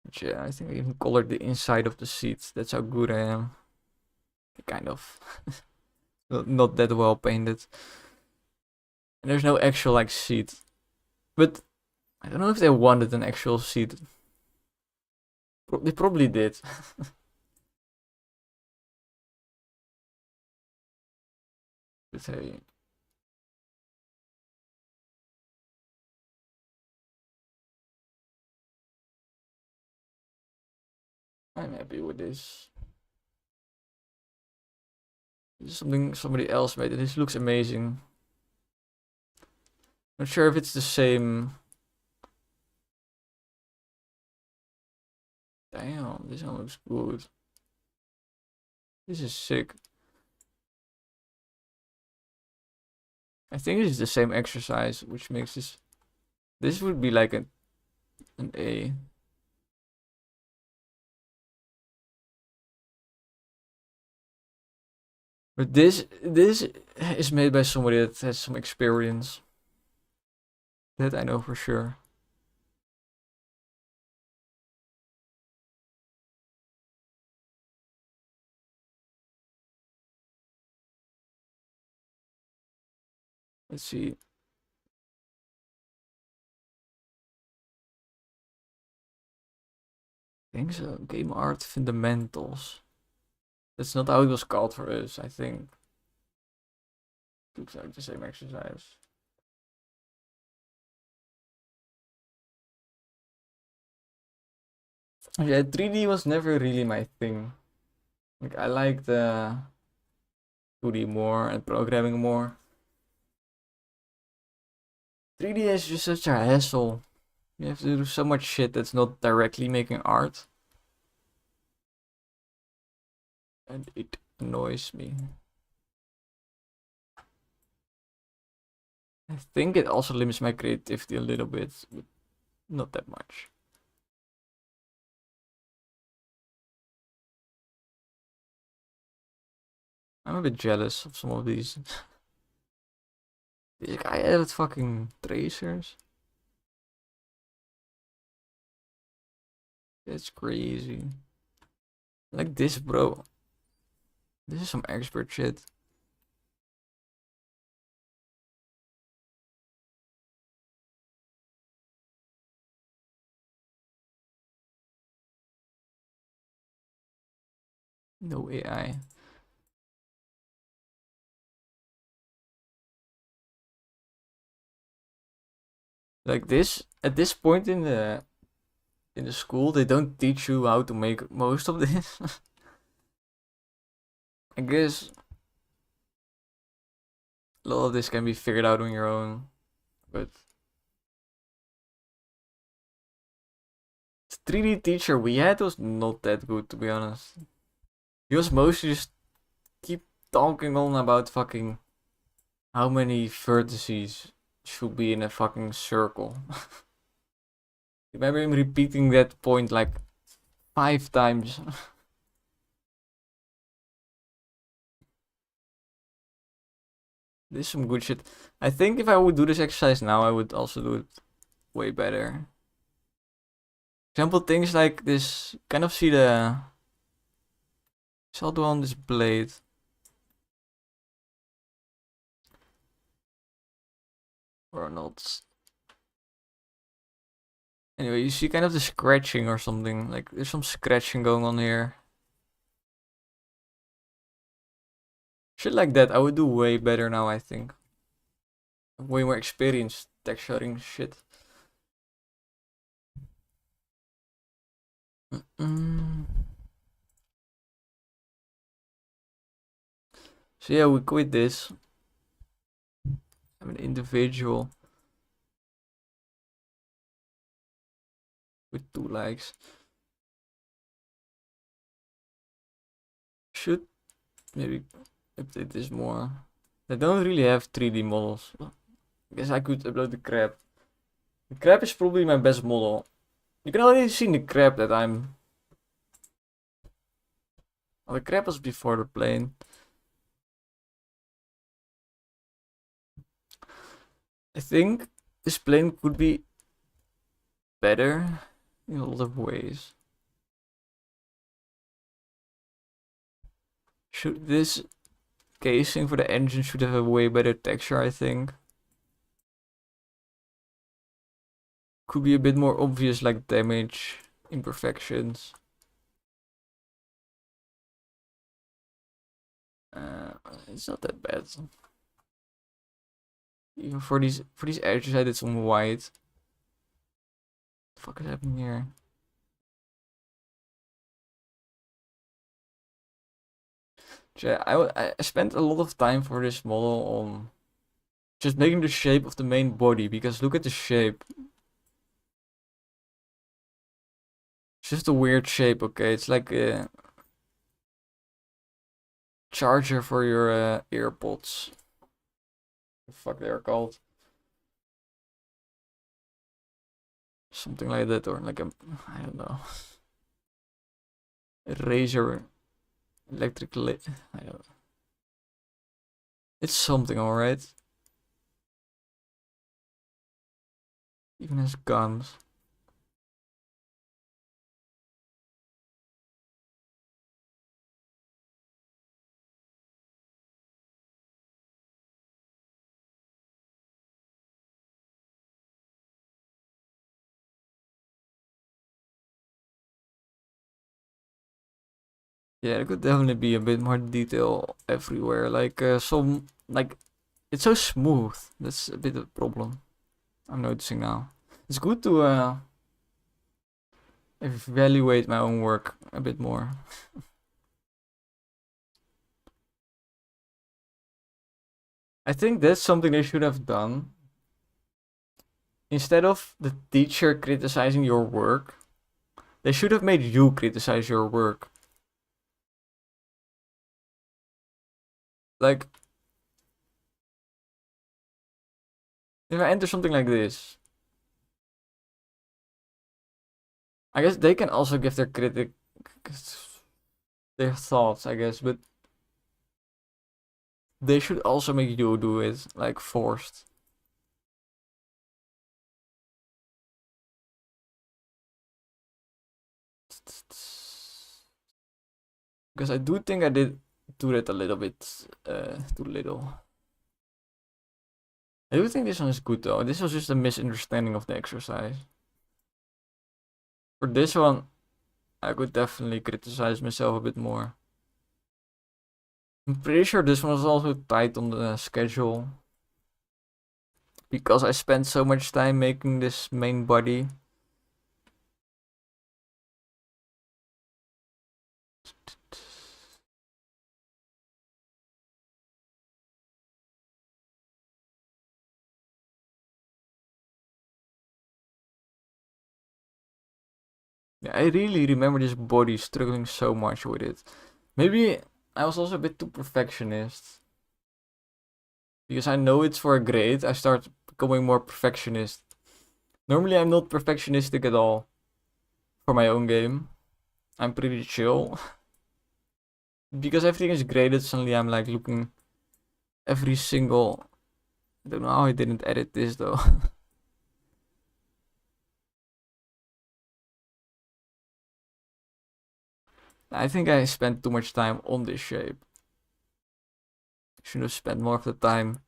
But yeah, I think I even colored the inside of the seats. That's how good I am. Kind of. Not that well painted. And there's no actual, like, seat. But I don't know if they wanted an actual seat. They probably did. But hey. I'm happy with this. This is something somebody else made, and this looks amazing. Not sure if it's the same. Damn, this one looks good. This is sick. I think this is the same exercise, which makes this... This would be like an A. But this is made by somebody that has some experience. That I know for sure. Let's see. I think so. Game art fundamentals. That's not how it was called for us, I think. Looks like the same exercise. Yeah, 3D was never really my thing. Like, I like the 2D more and programming more. 3D is just such a hassle. You have to do so much shit that's not directly making art. And it annoys me. I think it also limits my creativity a little bit, but not that much. I'm a bit jealous of some of these. This guy added fucking tracers. That's crazy. Like this, bro. This is some expert shit. No AI. Like this, at this point in the school, they don't teach you how to make most of this. I guess a lot of this can be figured out on your own, but the 3D teacher we had was not that good, to be honest. He was mostly just keep talking on about fucking how many vertices should be in a fucking circle. Remember him repeating that point like 5 times. This is some good shit. I think if I would do this exercise now, I would also do it way better. Example, things like this. Kind of see the shadow on this blade. Or not. Anyway, you see kind of the scratching or something. Like there's some scratching going on here. Shit like that, I would do way better now, I think. Way more experienced texturing shit. So yeah, we quit this. I'm an individual with 2 likes. Should maybe update this more. They don't really have 3D models. I guess I could upload the crab. The crab is probably my best model. You can already see in the crab that I'm... Oh, the crab was before the plane. I think this plane could be better in a lot of ways. Should this casing for the engine should have a way better texture, I think. Could be a bit more obvious, like damage, imperfections. It's not that bad. Even for these edges, I did some white. What the fuck is happening here? Yeah, I spent a lot of time for this model on just making the shape of the main body, because look at the shape. It's just a weird shape, okay? It's like a charger for your earpods. The fuck they are called. Something like that, or like a, I don't know. A razor, electric lit. I don't know. It's something, alright. Even has guns. Yeah, there could definitely be a bit more detail everywhere. Like it's so smooth. That's a bit of a problem I'm noticing now. It's good to evaluate my own work a bit more. I think that's something they should have done. Instead of the teacher criticizing your work, they should have made you criticize your work. Like, if I enter something like this, I guess they can also give their their thoughts, I guess, but they should also make you do it, like forced. Because I do think I did do that a little bit too little. I do think this one is good though. This was just a misunderstanding of the exercise. For this one, I could definitely criticize myself a bit more. I'm pretty sure this one was also tight on the schedule. Because I spent so much time making this main body. Yeah, I really remember this body struggling so much with it. Maybe I was also a bit too perfectionist. Because I know it's for a grade, I start becoming more perfectionist. Normally I'm not perfectionistic at all. For my own game. I'm pretty chill. Because everything is graded, suddenly I'm like looking every single... I don't know how I didn't edit this though. I think I spent too much time on this shape. Should have spent more of the time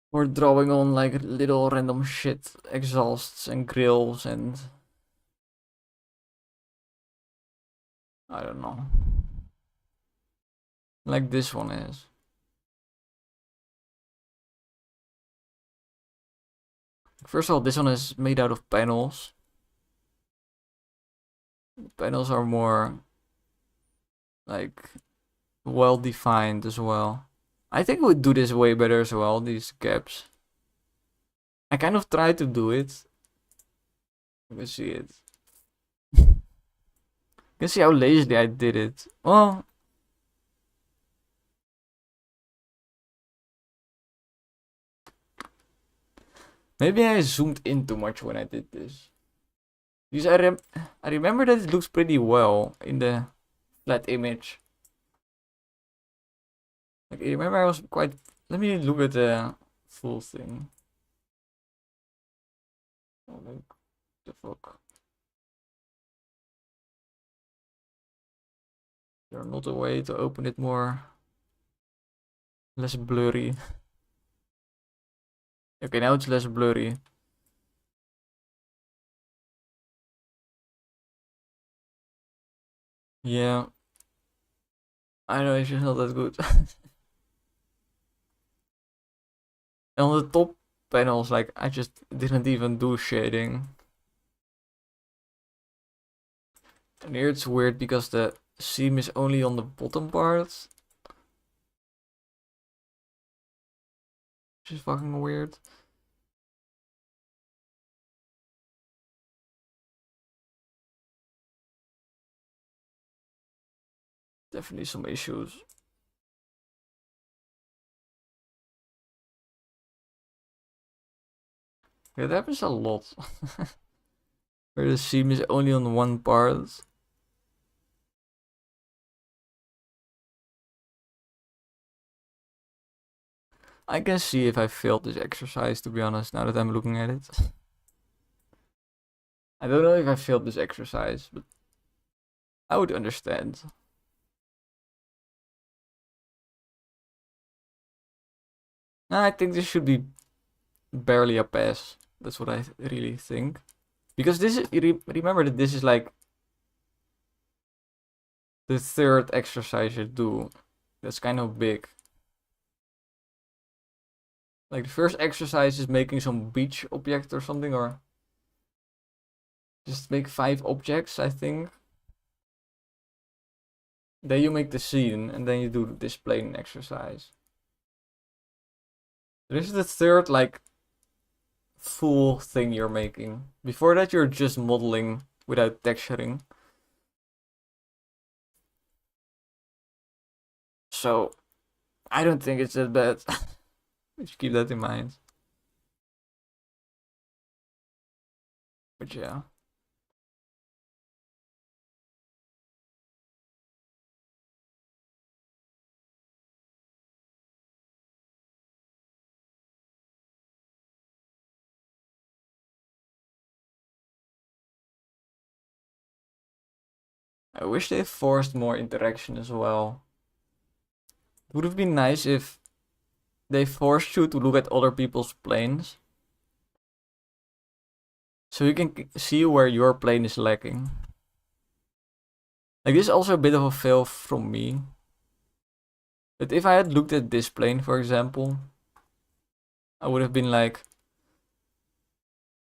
for drawing on like little random shit, exhausts and grills and... I don't know. Like this one is. First of all, this one is made out of panels. Panels are more like well defined as well. I think we would do this way better as well, these gaps. I kind of tried to do it. You can see it. You can see how lazily I did it. Well, maybe I zoomed in too much when I did this. Because I remember that it looks pretty well in the flat image. Like, I remember I was quite... Let me look at the full thing. Oh, like, the fuck. There's not a way to open it more... less blurry. Okay, now it's less blurry. Yeah. I know it's just not that good. And on the top panels, like, I just didn't even do shading. And here it's weird because the seam is only on the bottom part. Which is fucking weird. Definitely some issues. Yeah, that happens a lot. Where the seam is only on one part. I can see if I failed this exercise, to be honest, now that I'm looking at it. I don't know if I failed this exercise, but I would understand. I think this should be barely a pass. That's what I really think. Because this is, remember that this is like the third exercise you do. That's kind of big. Like the first exercise is making some beach object or something, or just make 5 objects, I think. Then you make the scene, and then you do this plane exercise. This is the third, like, full thing you're making. Before that, you're just modeling without texturing. So, I don't think it's that bad. Just keep that in mind. But yeah. I wish they forced more interaction as well. It would have been nice if they forced you to look at other people's planes. So you can see where your plane is lacking. Like, this is also a bit of a fail from me. But if I had looked at this plane, for example, I would have been like,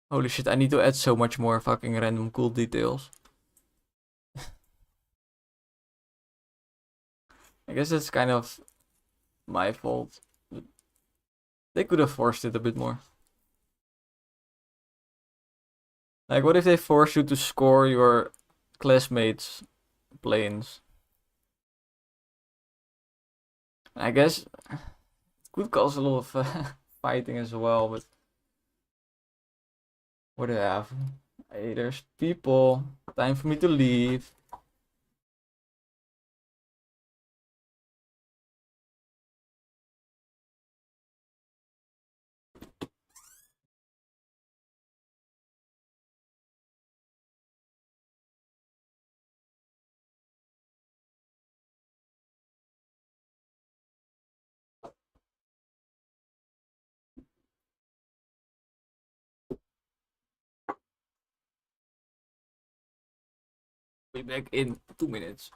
holy shit, I need to add so much more fucking random cool details. I guess that's kind of my fault. They could have forced it a bit more. Like, what if they force you to score your classmates' planes? I guess it could cause a lot of fighting as well, but what do I have? Hey, there's people. Time for me to leave. Be back in 2 minutes.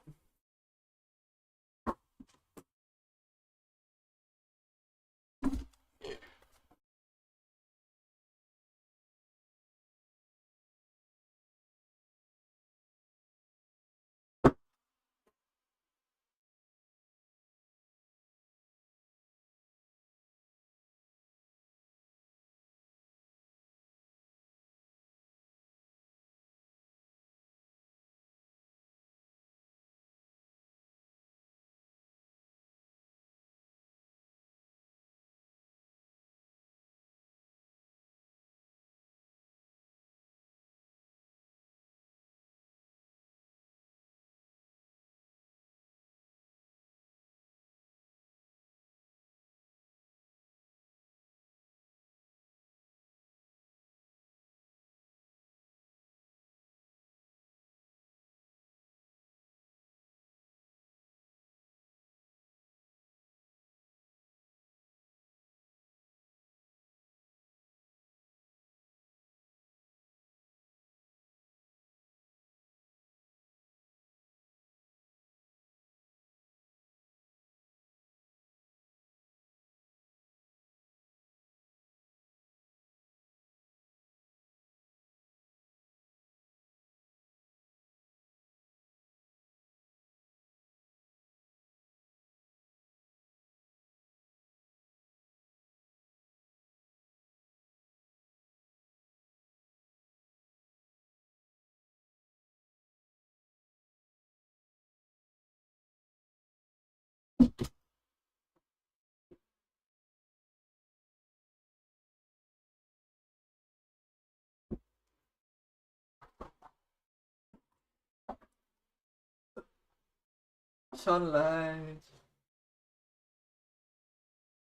Sunlight.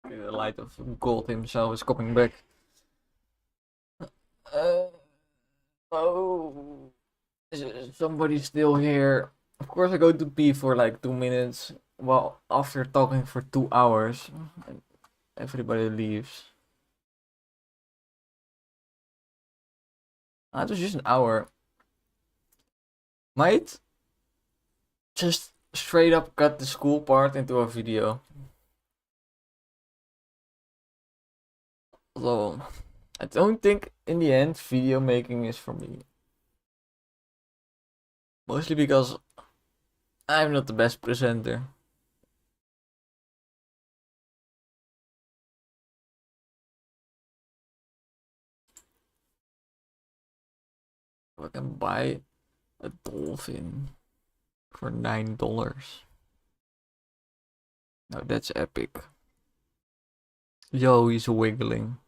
Okay, the light of God himself is coming back. Uh, oh, is somebody still here? Of course, I go to pee for like 2 minutes. Well, after talking for 2 hours, and everybody leaves. It was just an hour. Might just straight up cut the school part into a video. Although, I don't think in the end video making is for me. Mostly because I'm not the best presenter. I can buy a dolphin for $9. Now that's epic. Yo, he's wiggling.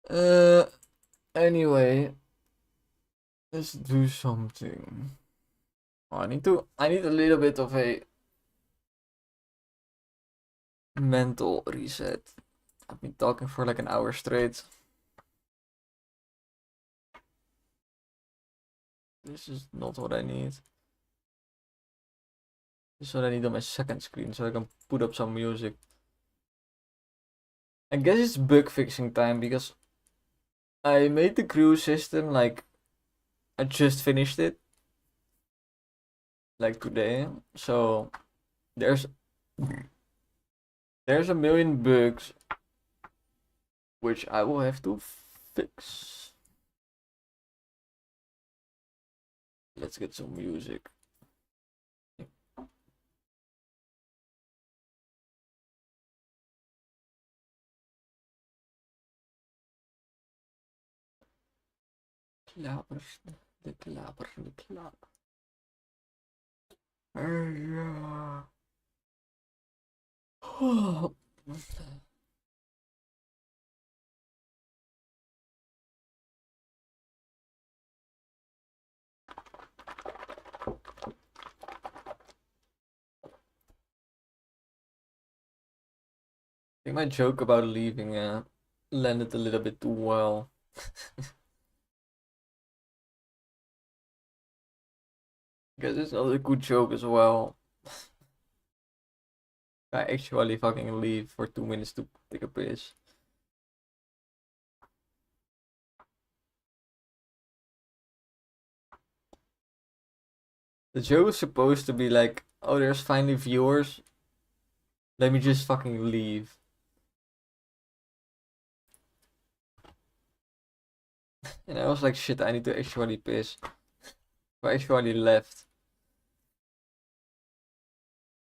Uh, anyway, let's do something. Oh, I need a little bit of a mental reset. I've been talking for like an hour straight. This is not what I need. This is what I need on my second screen so I can put up some music. I guess it's bug fixing time because I made the crew system like I just finished it like today. So there's a million bugs which I will have to fix. Let's get some music. Klappers, de klapper, de klapper. Ja. Oh. I think my joke about leaving landed a little bit too well. Because it's not a good joke as well. I actually fucking leave for 2 minutes to take a piss. The joke is supposed to be like, oh, there's finally viewers. Let me just fucking leave. And I was like, shit, I need to actually piss. So I actually left.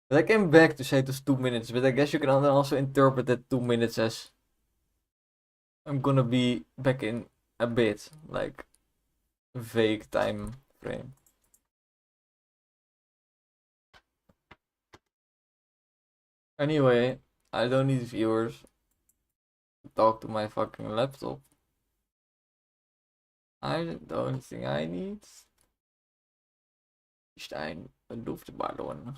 But I came back to say it was 2 minutes, but I guess you can also interpret that 2 minutes as I'm gonna be back in a bit, like vague time frame. Anyway, I don't need viewers to talk to my fucking laptop. The only thing I need is een luchtballon.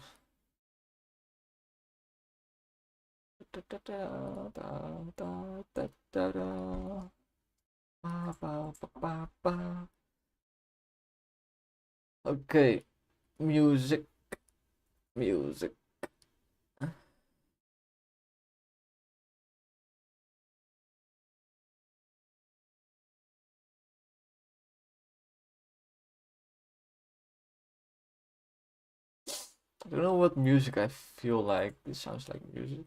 Okay, music. I don't know what music I feel like. This sounds like music.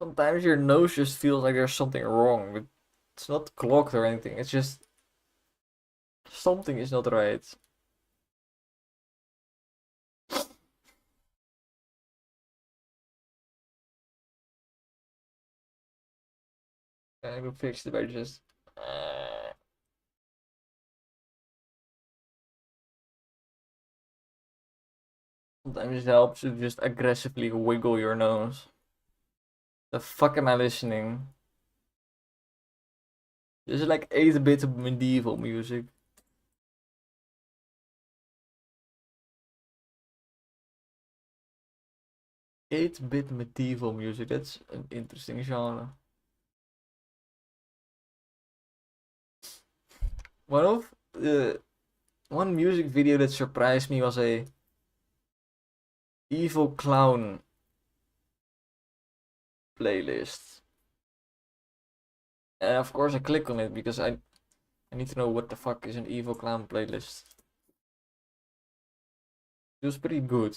Sometimes your nose just feels like there's something wrong, but it's not clogged or anything. It's just something is not right. And I could fix it by just Sometimes it helps to just aggressively wiggle your nose. The fuck am I listening? This is like 8-bit medieval music. 8-bit medieval music, that's an interesting genre. One of the one music video that surprised me was a evil clown playlist. And of course I click on it because I need to know what the fuck is an evil clown playlist. It was pretty good.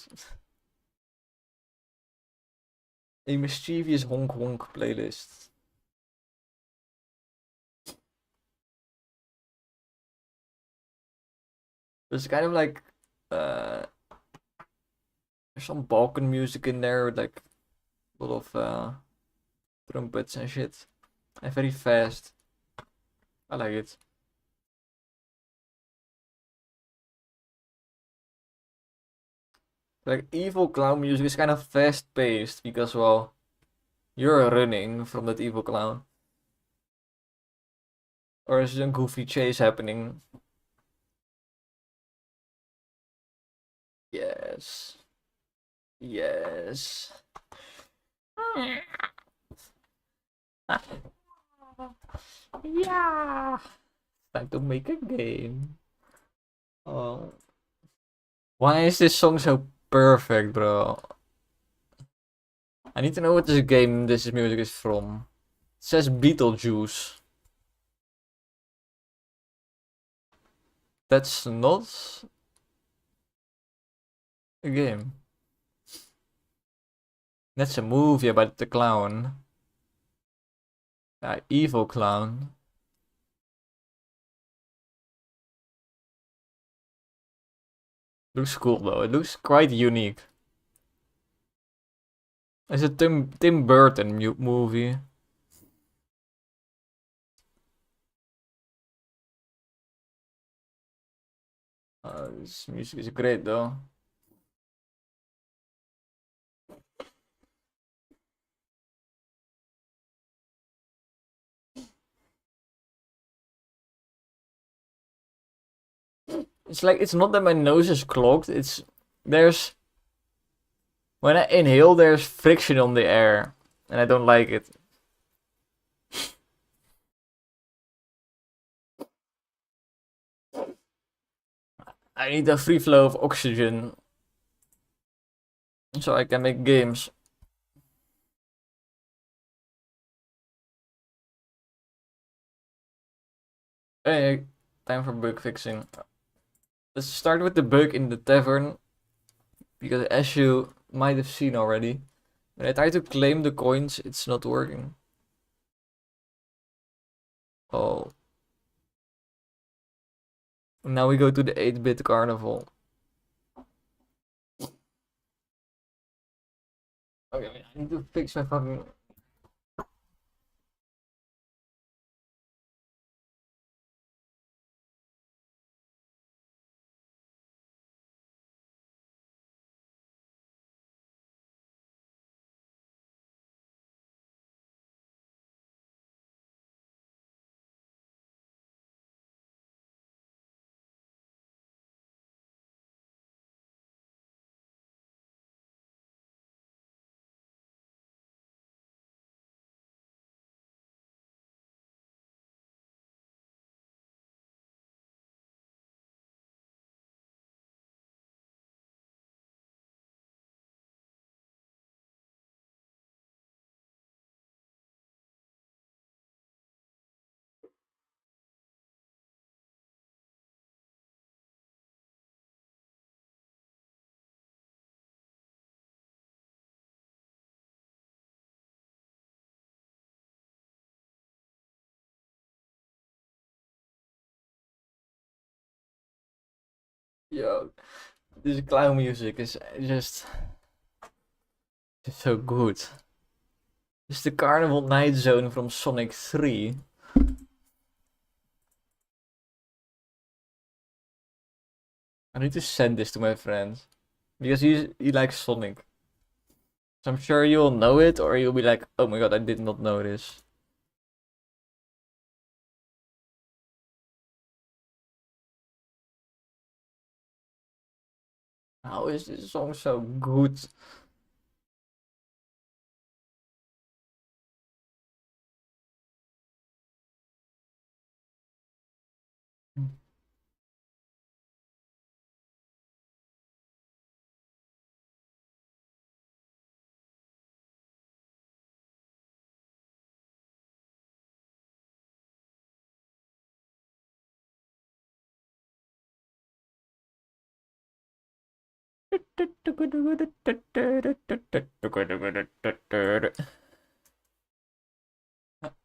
A mischievous honk honk playlist. There's kind of like there's some Balkan music in there with like a lot of trumpets and shit. And very fast. I like it. Like evil clown music is kind of fast paced because well you're running from that evil clown. Or is a goofy chase happening? Yes. Yes. Yeah. Time to make a game. Oh. Why is this song so perfect, bro? I need to know what this game, this music is from. It says Beetlejuice. That's not a game. That's a movie about the clown. Evil clown. Looks cool though. It looks quite unique. It's a Tim Burton movie. This music is great though. It's like it's not that my nose is clogged. There's when I inhale, there's friction on the air, and I don't like it. I need a free flow of oxygen so I can make games. Hey, time for bug fixing. Let's start with the bug in the tavern, because as you might have seen already, when I try to claim the coins, it's not working. Oh. Now we go to the 8-bit carnival. Okay, I need to fix my fucking... Yo, this clown music is just so good. It's the Carnival Night Zone from Sonic 3. I need to send this to my friends. Because he likes Sonic. So I'm sure you'll know it, or you'll be like, oh my god, I did not know this. How is this song so good?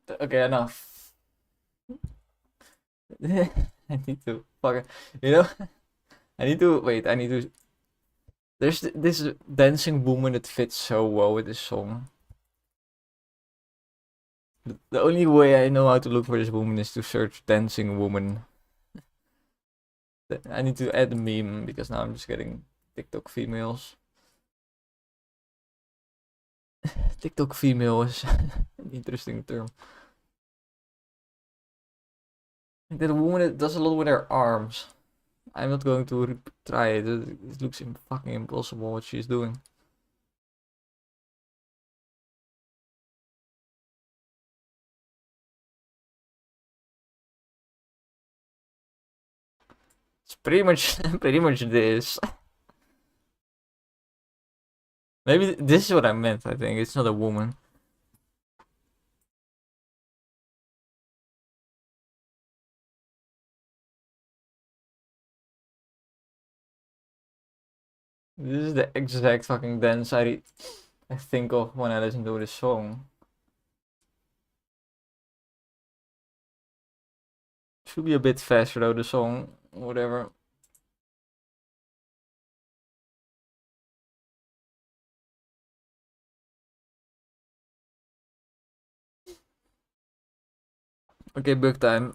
Okay, enough. I need to fucking, you know, I need to wait. I need to. There's this dancing woman that fits so well with this song. The only way I know how to look for this woman is to search dancing woman. I need to add a meme because now I'm just getting TikTok females. TikTok female is an interesting term. That woman that does a lot with her arms. I'm not going to try it. It looks fucking impossible what she's doing. It's pretty much pretty much this. Maybe this is what I meant. I think it's not a woman. This is the exact fucking dance I think of when I listen to this song. Should be a bit faster though, the song. Whatever. Okay, bug time.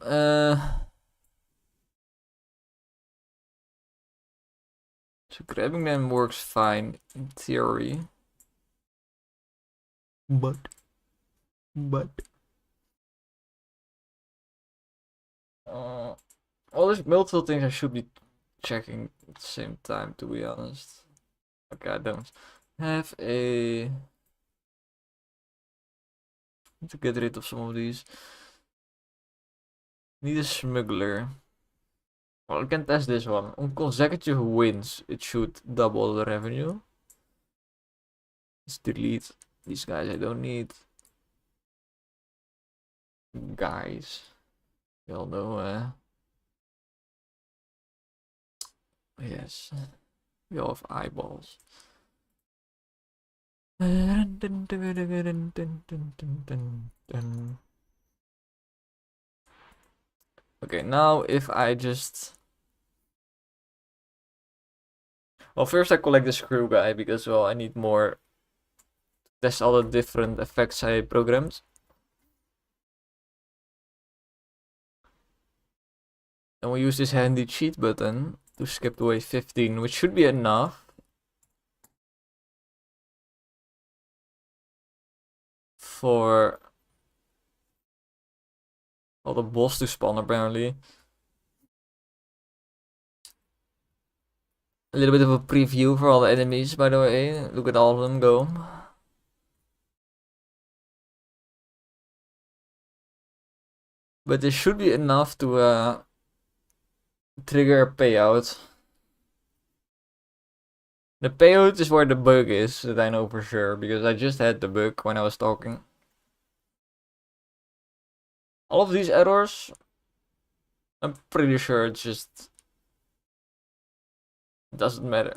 So grabbing them works fine in theory. But. Well, there's multiple things I should be checking at the same time, to be honest. Okay, I don't have a. Need to get rid of some of these. Need a smuggler. Well, I can test this one. On consecutive wins, it should double the revenue. Let's delete these guys I don't need. Guys. You all know, yes. We all have eyeballs. Okay, now if I just... Well, first I collect the screw guy because, well, I need more... Test all the different effects I programmed. And we use this handy cheat button to skip to wave 15, which should be enough for all the boss to spawn, apparently. A little bit of a preview for all the enemies, by the way. Look at all of them go. But this should be enough to trigger a payout. The payout is where the bug is, that I know for sure, because I just had the bug when I was talking. All of these errors, I'm pretty sure it just doesn't matter.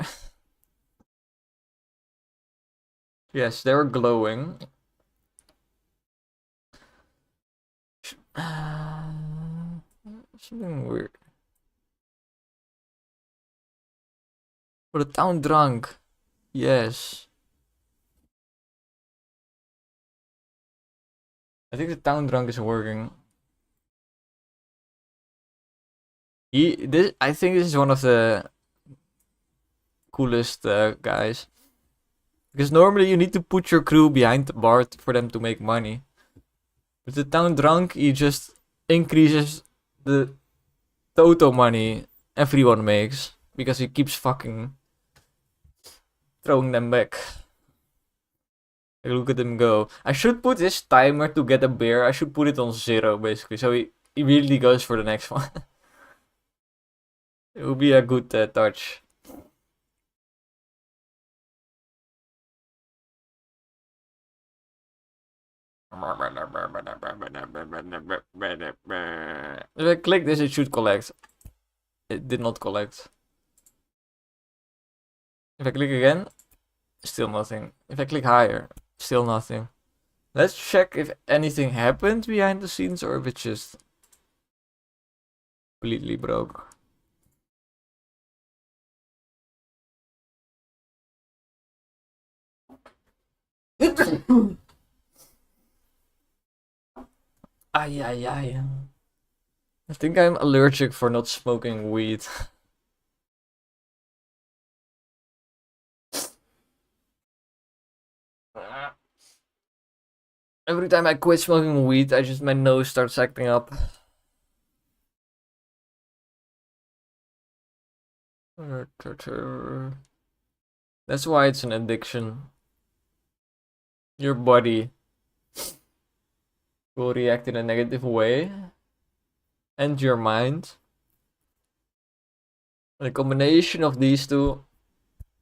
Yes, they were glowing. Something weird. For the town drunk. Yes. I think the town drunk is working. I think this is one of the coolest guys. Because normally you need to put your crew behind the bar for them to make money. With the town drunk, he just increases the total money everyone makes. Because he keeps fucking throwing them back. Like, look at him go. I should put his timer to get a beer. I should put it on 0 basically. So he immediately goes for the next one. It would be a good touch. If I click this, it should collect. It did not collect. If I click again, still nothing. If I click higher, still nothing. Let's check if anything happened behind the scenes or if it's just completely broke. Ay, ay, ay. I think I'm allergic for not smoking weed. Every time I quit smoking weed, my nose starts acting up. That's why it's an addiction. Your body will react in a negative way. And your mind. The combination of these two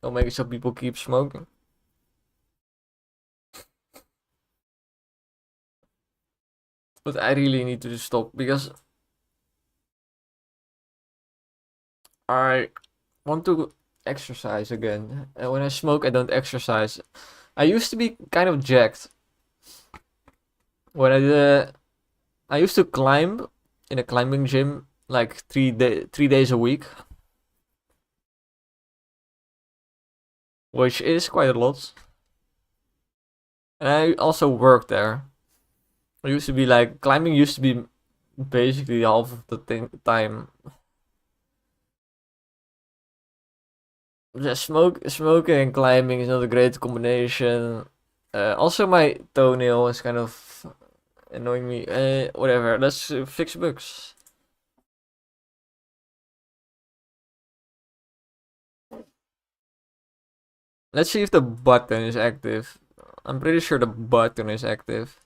will make it so people keep smoking. But I really need to stop because I want to exercise again. And when I smoke, I don't exercise. I used to be kind of jacked. When I used to climb in a climbing gym like 3 days a week. Which is quite a lot. And I also worked there. I used to be like, climbing used to be basically half of the time. Just smoking and climbing is not a great combination. Also, my toenail is kind of annoying me. Whatever, let's fix bugs. Let's see if the button is active. I'm pretty sure the button is active.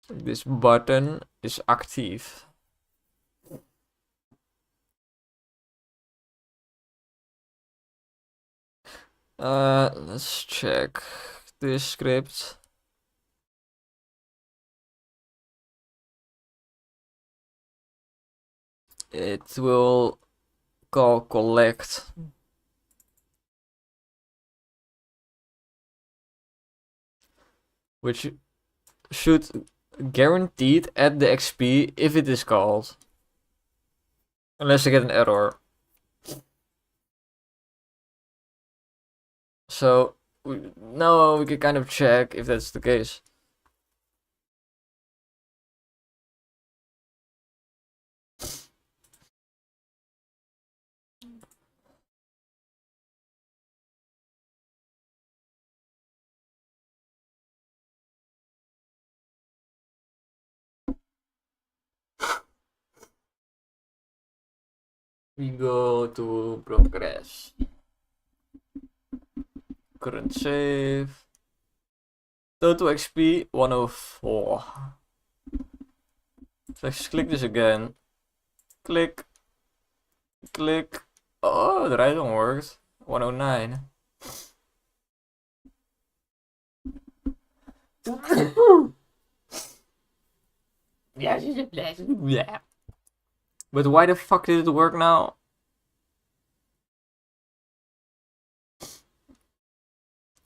This button is active. Let's check this script. It will call collect. Which should guaranteed add the XP if it is called. Unless I get an error. So now we can kind of check if that's the case. We go to progress. Current save. Total XP 104. So let's click this again. Click. Click. Oh, the right one worked. 109. Yeah. But why the fuck did it work now?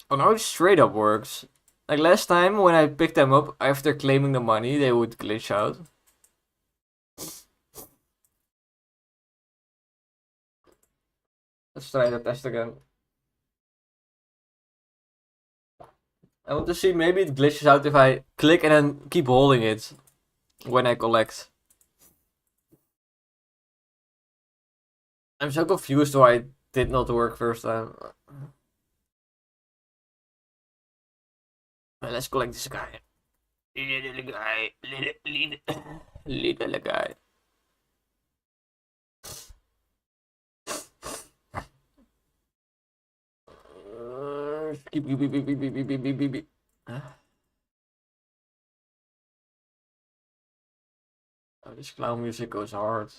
Oh, now it straight up works. Like last time when I picked them up after claiming the money, they would glitch out. Let's try the test again. I want to see, maybe it glitches out if I click and then keep holding it when I collect. I'm so confused why it did not work first time. Let's collect this guy. Little guy. Little guy. Beep, beep, beep, beep, beep, beep, beep, beep, beep, beep. Oh, this clown music goes hard.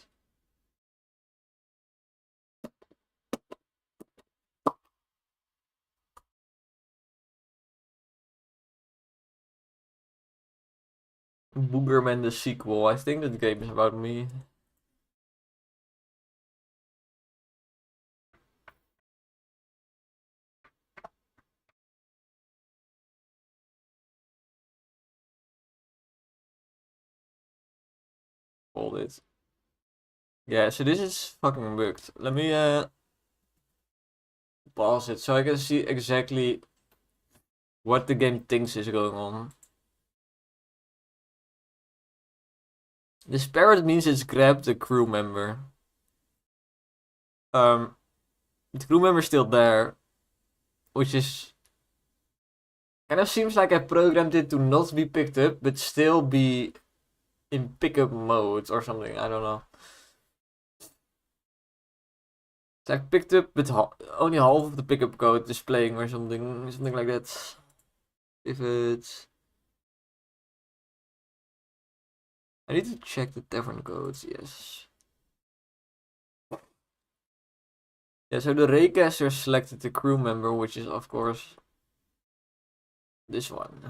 Boogerman the sequel. I think that game is about me. Hold it. Yeah, so this is fucking bugged. Let me pause it so I can see exactly what the game thinks is going on. This parrot means it's grabbed a crew member. The crew member's still there, which is kind of seems like I programmed it to not be picked up, but still be in pickup mode or something. I don't know. It's like picked up, but only half of the pickup code is playing or something like that. If it's, I need to check the tavern codes. Yes. Yeah, so the Raycaster selected the crew member, which is of course this one.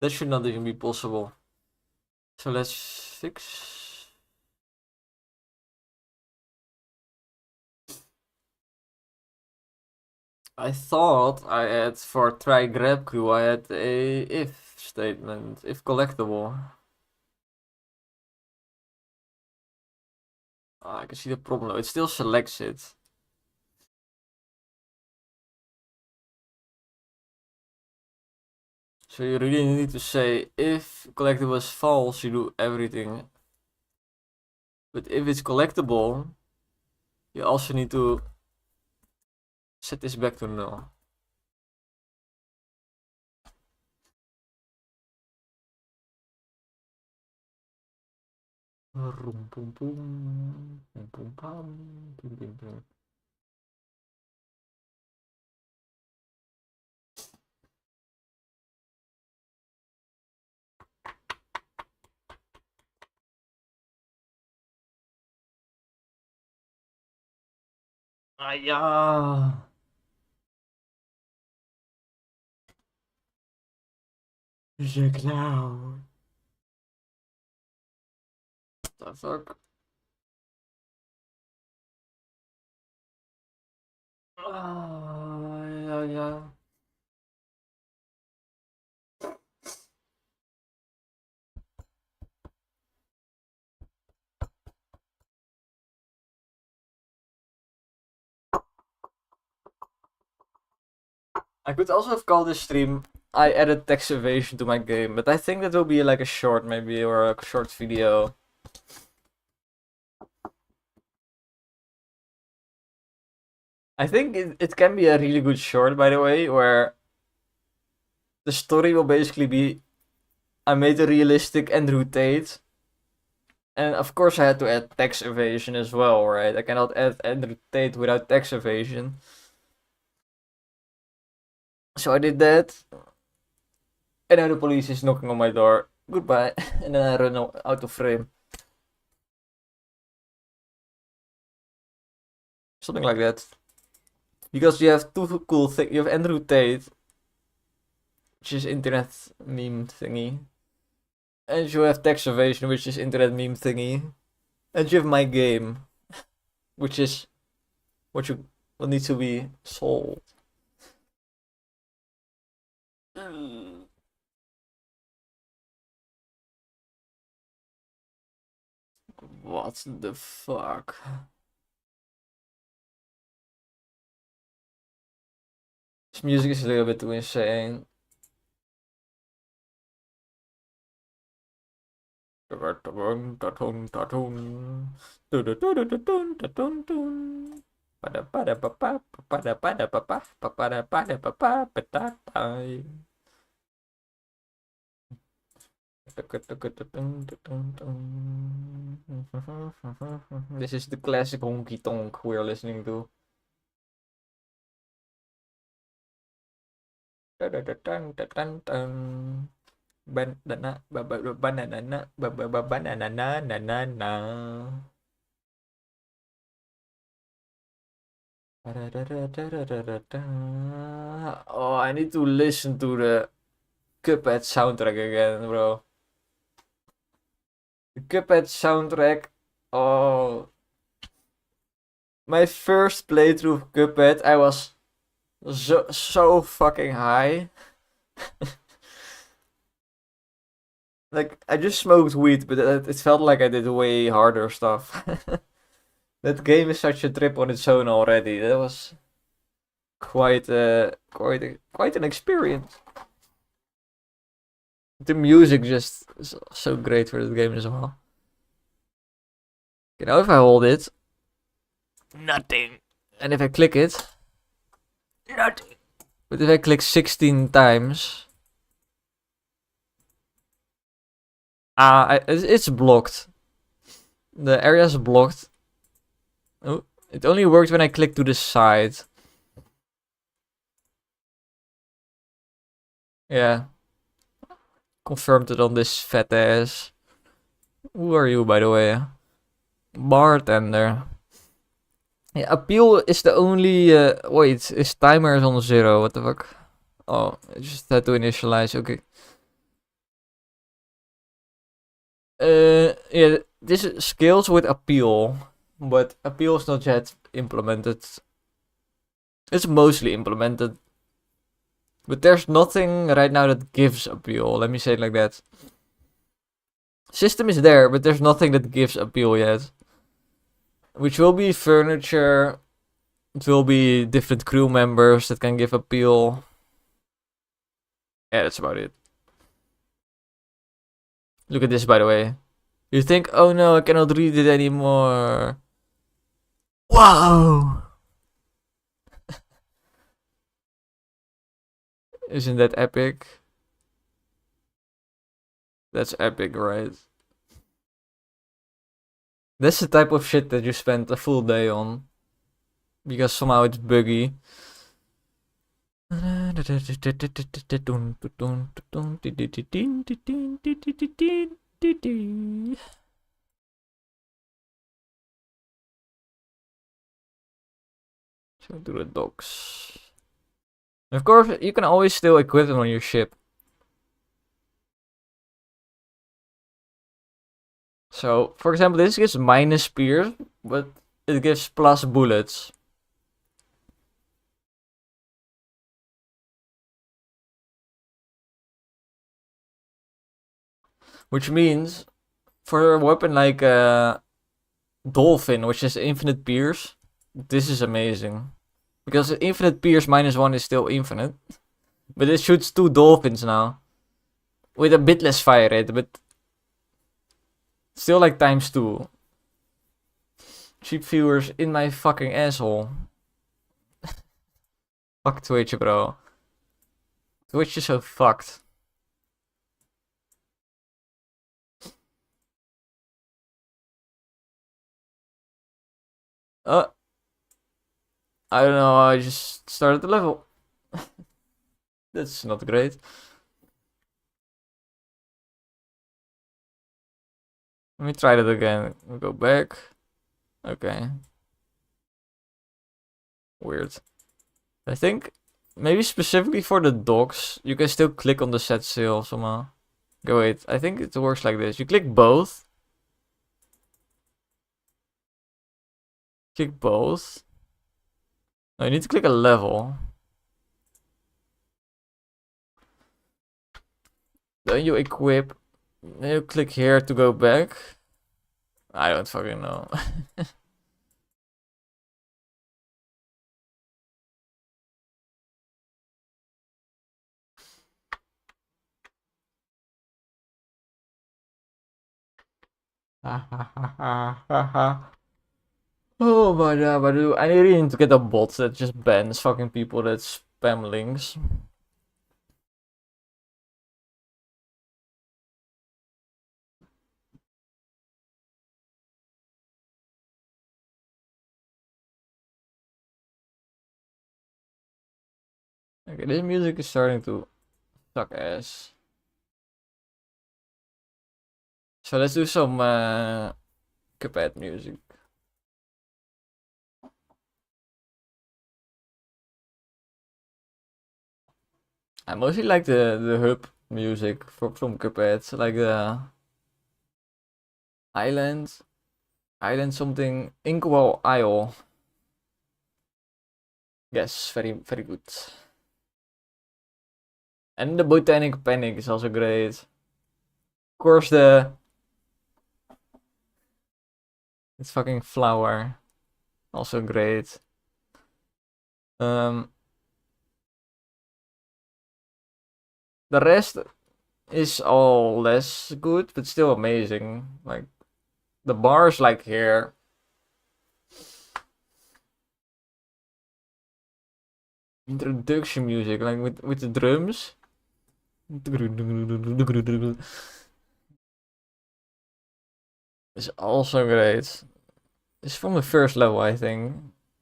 That should not even be possible. So let's fix. I thought I had for try grab crew I had a if statement, if collectible. I can see the problem though. It still selects it. So you really need to say if collectible is false, you do everything. But if it's collectible, you also need to set this back to null. Ah ja. The clown. The fuck? Ah, ja, ja. I could also have called this stream I added text evasion to my game, but I think that will be like a short maybe or a short video. I think it can be a really good short, by the way, where the story will basically be I made a realistic Andrew Tate. And of course I had to add text evasion as well, right? I cannot add Andrew Tate without text evasion. So I did that. And now the police is knocking on my door. Goodbye. And then I run out of frame. Something like that. Because you have two cool things. You have Andrew Tate, which is internet meme thingy. And you have text evasion, which is internet meme thingy. And you have my game, which is what needs to be solved. What the fuck? This music is a little bit too insane. This is the classic honky tonk we're listening to. Banana, banana, banana. Oh, I need to listen to the Cuphead soundtrack again, bro. The Cuphead soundtrack. Oh, my first playthrough of Cuphead, I was so fucking high. Like, I just smoked weed, but it felt like I did way harder stuff. That game is such a trip on its own already. That was quite an experience. The music just is so great for the game as well. Okay, now if I hold it, nothing. And if I click it, nothing. But if I click 16 times, it's blocked. The area is blocked. Oh, it only works when I click to the side. Yeah. Confirmed it on this fat ass. Who are you, by the way? Bartender. Yeah, appeal is the only. Wait, his timer is on 0. What the fuck? Oh, I just had to initialize. Okay. Yeah, this scales with appeal, but appeal is not yet implemented. It's mostly implemented, but there's nothing right now that gives appeal. Let me say it like that. System is there, but there's nothing that gives appeal yet. Which will be furniture. It will be different crew members that can give appeal. Yeah, that's about it. Look at this, by the way. You think, oh no, I cannot read it anymore. Wow! Isn't that epic? That's epic, right? That's the type of shit that you spend a full day on. Because somehow it's buggy. So do the docks. Of course, you can always still equip them on your ship. So, for example, this gives minus spears, but it gives plus bullets. Which means, for a weapon like Dolphin, which is infinite pierce, this is amazing. Because infinite pierce minus 1 is still infinite. But it shoots 2 dolphins now. With a bit less fire rate, but still like times 2. Cheap viewers in my fucking asshole. Fuck Twitch, bro. Twitch is so fucked. I don't know, I just started the level. That's not great. Let me try that again. We'll go back. Okay. Weird. I think maybe specifically for the dogs, you can still click on the set sail somehow. Go wait, I think it works like this. You click both. Click both. No, you need to click a level. Then you equip. Then you click here to go back. I don't fucking know. Oh my god, but I really need to get a bot that just bans fucking people that spam links. Okay, this music is starting to suck ass. So let's do some Cuphead music. I mostly like the hub music from Cuphead, like the island something, Inkwell Isle. Yes, very good. And the Botanic Panic is also great. Of course, it's fucking flower, also great. Um, the rest is all less good, but still amazing. Like the bars, like here. Introduction music, like with the drums. It's also great. It's from the first level, I think.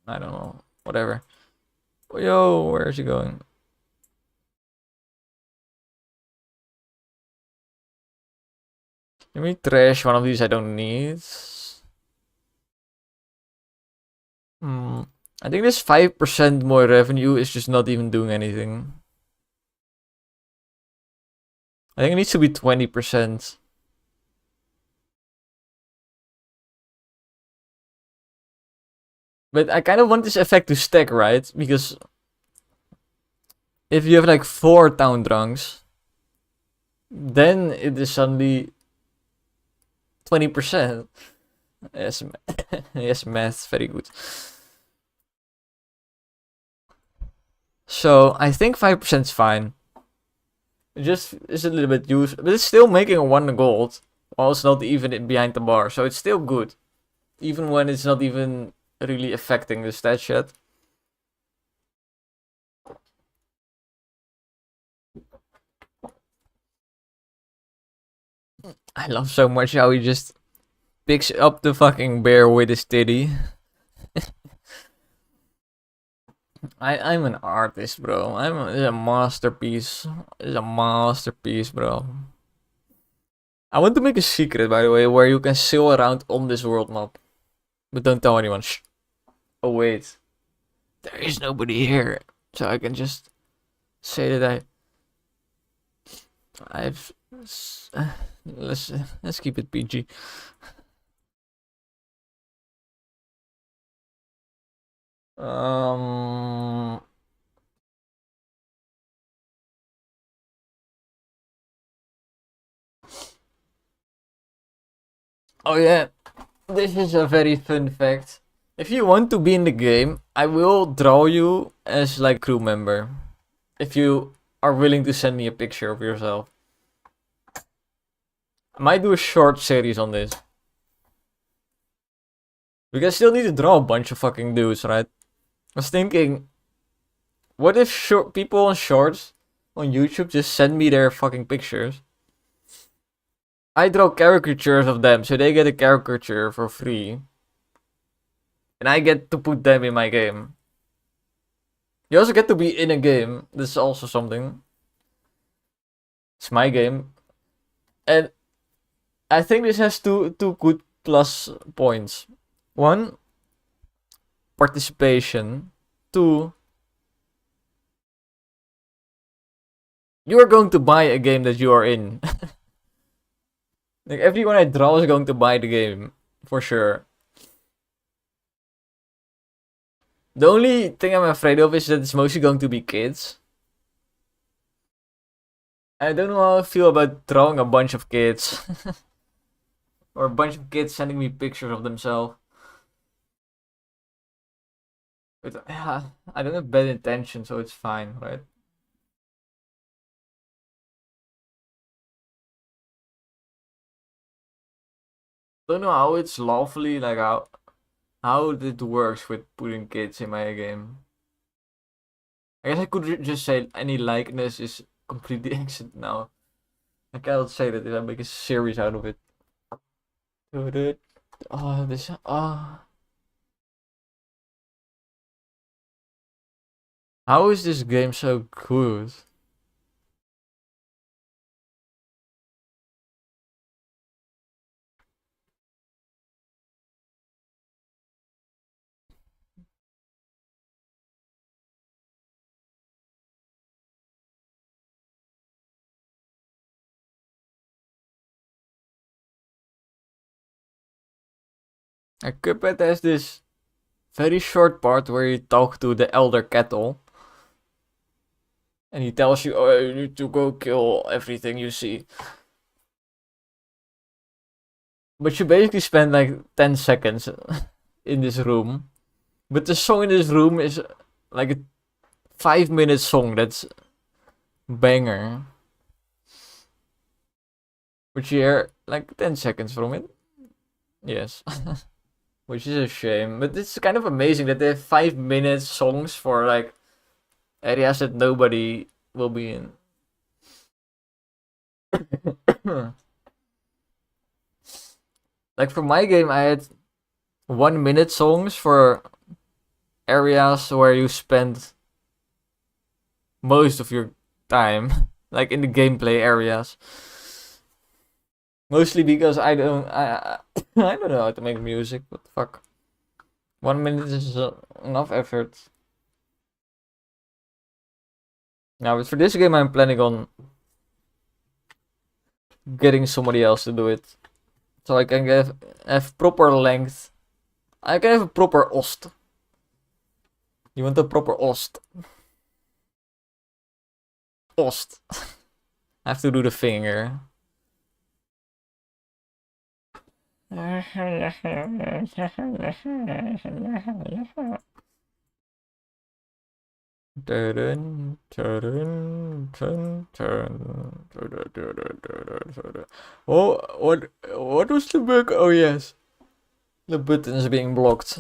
I don't know. Whatever. Yo, where is he going? Let me trash one of these I don't need. I think this 5% more revenue is just not even doing anything. I think it needs to be 20%. But I kind of want this effect to stack, right? Because if you have like 4 town drunks, then it is suddenly 20%. Yes, yes, math, very good. So I think 5% is fine. It just is a little bit used, but it's still making a 1 gold, while it's not even behind the bar. So it's still good, even when it's not even really affecting the stats yet. I love so much how he just picks up the fucking bear with his titty. I'm an artist, bro. It's a masterpiece. It's a masterpiece, bro. I want to make a secret, by the way, where you can sail around on this world map. But don't tell anyone. Shh. Oh, wait. There is nobody here. So I can just say that I've... let's keep it PG. Um... Oh yeah, this is a very fun fact. If you want to be in the game, I will draw you as like crew member. If you are willing to send me a picture of yourself. I might do a short series on this. Because I still need to draw a bunch of fucking dudes, right? I was thinking, what if people on shorts on YouTube just send me their fucking pictures? I draw caricatures of them, so they get a caricature for free. And I get to put them in my game. You also get to be in a game. This is also something. It's my game. And I think this has two good plus points. One, participation. Two, you are going to buy a game that you are in. Like everyone I draw is going to buy the game. For sure. The only thing I'm afraid of is that it's mostly going to be kids. I don't know how I feel about drawing a bunch of kids. Or a bunch of kids sending me pictures of themselves. But yeah, I don't have bad intentions, so it's fine, right? Don't know how it's lawfully like how it works with putting kids in my game. I guess I could just say any likeness is completely exit now. I cannot say that if I make a series out of it. Oh, this. How is this game so good? Cuphead has this very short part where you talk to the elder cattle. And he tells you, oh, you need to go kill everything you see. But you basically spend like 10 seconds in this room. But the song in this room is like a 5-minute song that's banger. But you hear like 10 seconds from it. Yes. Which is a shame. But it's kind of amazing that they have 5-minute songs for like areas that nobody will be in. Like for my game, I had 1-minute songs for areas where you spend most of your time, like in the gameplay areas. Mostly because I don't know how to make music. What the fuck? 1 minute is enough effort. Now, but for this game, I'm planning on getting somebody else to do it, so I can have proper length. I can have a proper ost. You want a proper ost? Ost. I have to do the finger. Oh, what was the bug? Oh yes, the button is being blocked.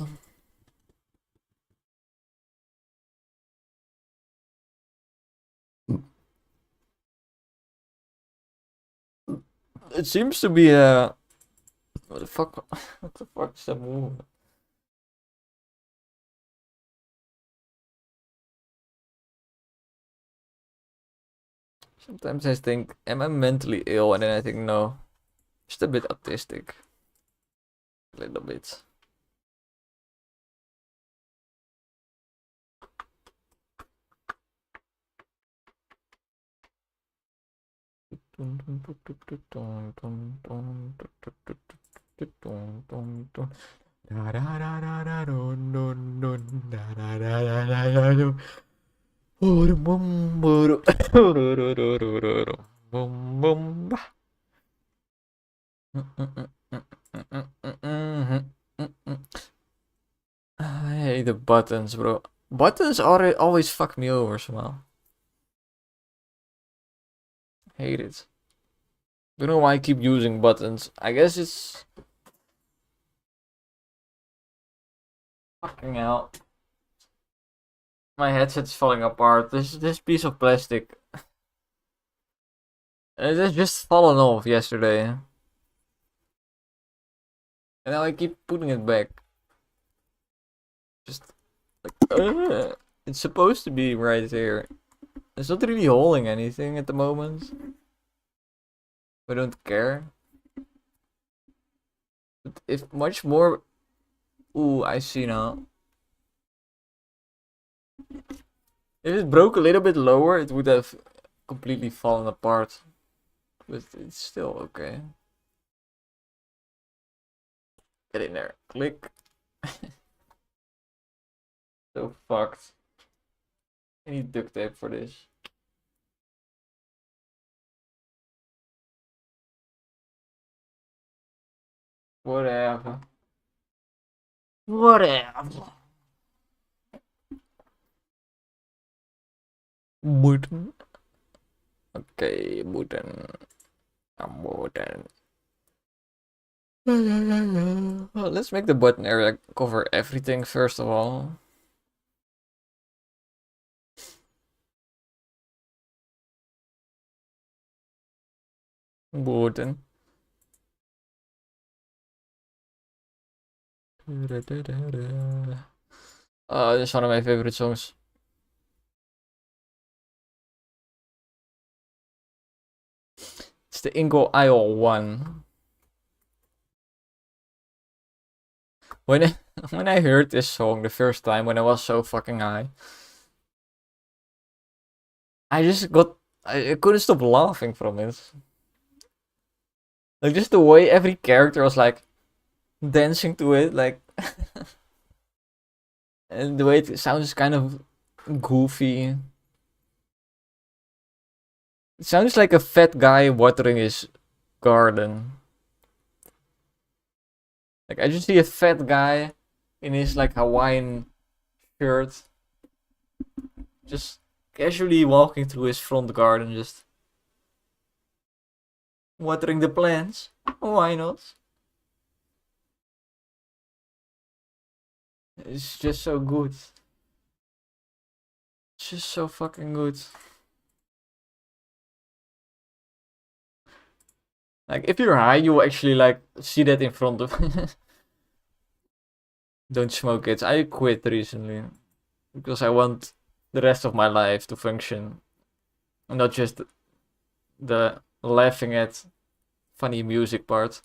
It seems to be a what the fuck? What the fuck is that move? Sometimes I think, am I mentally ill? And then I think, no, just a bit autistic. A little bit. I hate the buttons, bro. Buttons always fuck me over somehow. Hate it. Don't know why I keep using buttons. I guess it's fucking hell. My headset's falling apart. This piece of plastic. It has just fallen off yesterday. And now I keep putting it back. Just like it's supposed to be right there. It's not really holding anything at the moment. I don't care. But if much more. Ooh, I see now. If it broke a little bit lower, it would have completely fallen apart. But it's still okay. Get in there. Click. So fucked. I need duct tape for this. Whatever. Whatever. Button. Okay, button. A button. Well, let's make the button area cover everything first of all. Button. This is one of my favorite songs. It's the Ingo Isle one. When I, when I heard this song the first time when I was so fucking high, I just got I couldn't stop laughing from it. Like just the way every character was like dancing to it, like and the way it sounds kind of goofy. It sounds like a fat guy watering his garden. Like I just see a fat guy in his like Hawaiian shirt, just casually walking through his front garden, just watering the plants. Why not? It's just so good. It's just so fucking good. Like if you're high, you will actually like see that in front of. Don't smoke it. I quit recently because I want the rest of my life to function, and not just the laughing at funny music part.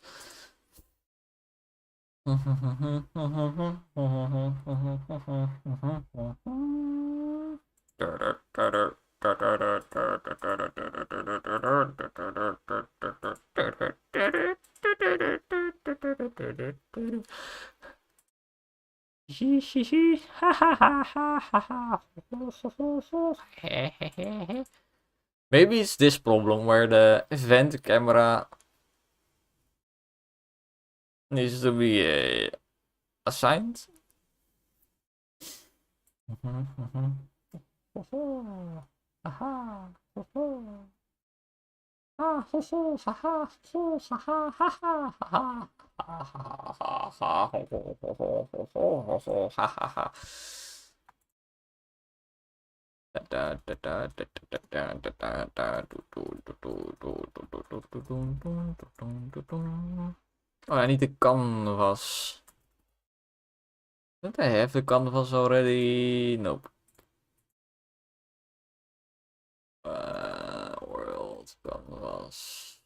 Maybe it's this problem where the event camera needs to be assigned. Oh, I need the canvas. Don't I have the canvas already? Nope. World canvas.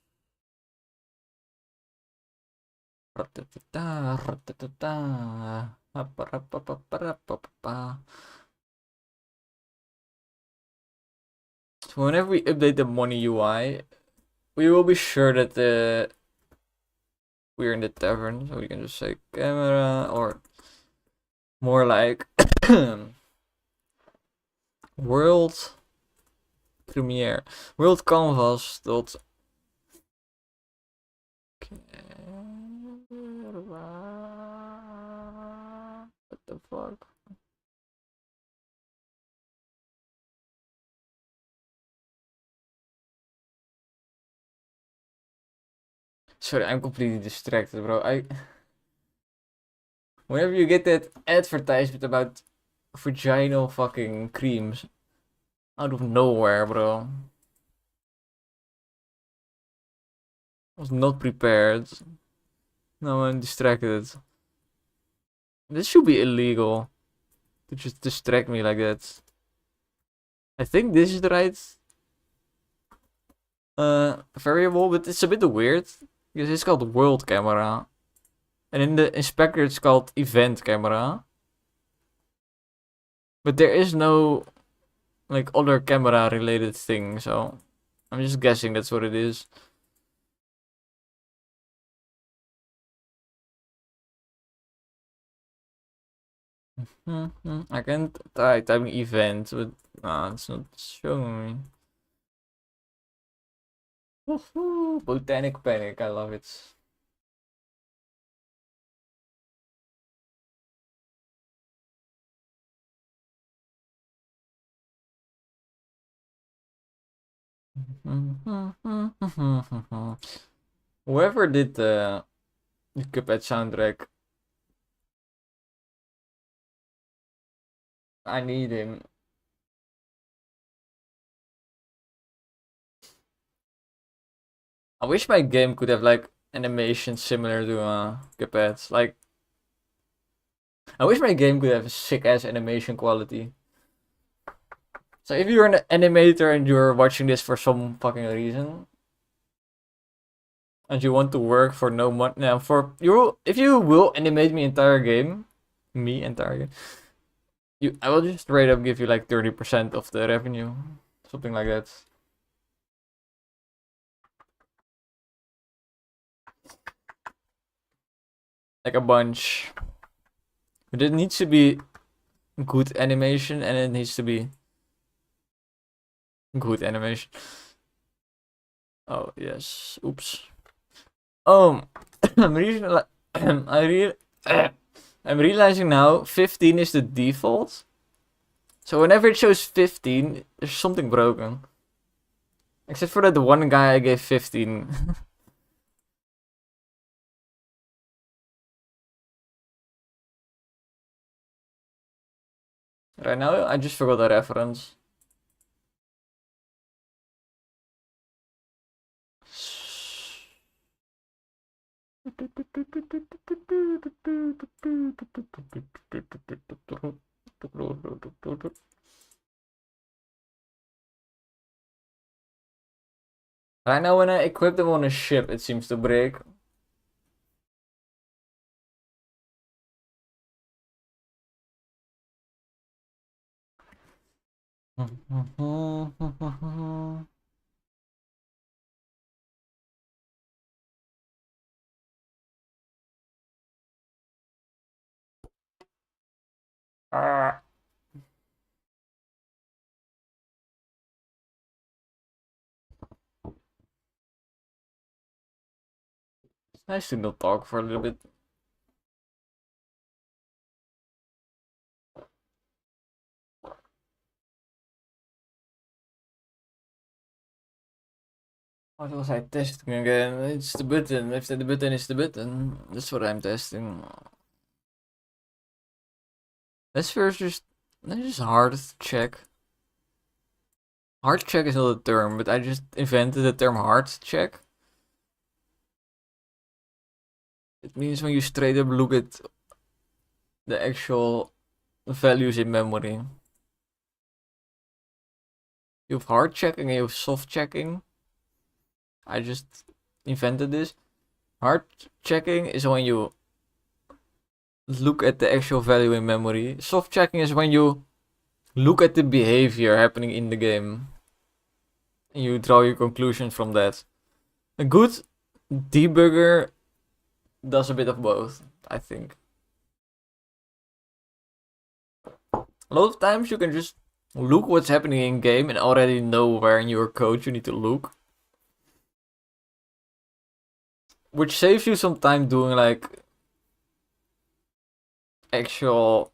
So whenever we update the money UI, we will be sure that we're in the tavern, so we can just say camera or more like world premiere world canvas dot what the fuck. Sorry, I'm completely distracted, bro. Whenever you get that advertisement about vaginal fucking creams out of nowhere, bro. I was not prepared. Now I'm distracted. This should be illegal to just distract me like that. I think this is the right variable, but it's a bit weird because it's called world camera, and in the inspector it's called event camera. But there is no like other camera related thing, so I'm just guessing that's what it is. I can't type event, but it's not showing me. Woohoo! Botanic Panic, I love it. Whoever did the The Cuphead soundtrack. I need him. I wish my game could have like animation similar to Cuphead's. Like, I wish my game could have a sick ass animation quality. So if you're an animator and you're watching this for some fucking reason, and you want to work for no money, now for you, if you will animate me entire game, I will just straight up give you like 30% of the revenue, something like that. Like a bunch. But it needs to be good animation, and it needs to be good animation. Oh yes, oops. I'm I'm realizing now 15 is the default. So whenever it shows 15, there's something broken. Except for that one guy I gave 15. Right now, I just forgot the reference. Right now, when I equip them on a ship, it seems to break. Ah. It's nice to not talk for a little bit. What was I testing again? It's the button. If the button is the button, that's what I'm testing. Let's just hard check. Hard check is not a term, but I just invented the term hard check. It means when you straight up look at the actual values in memory. You have hard checking and you have soft checking. I just invented this. Hard checking is when you look at the actual value in memory. Soft checking is when you look at the behavior happening in the game. And you draw your conclusions from that. A good debugger does a bit of both, I think. A lot of times you can just look what's happening in game and already know where in your code you need to look. Which saves you some time doing like actual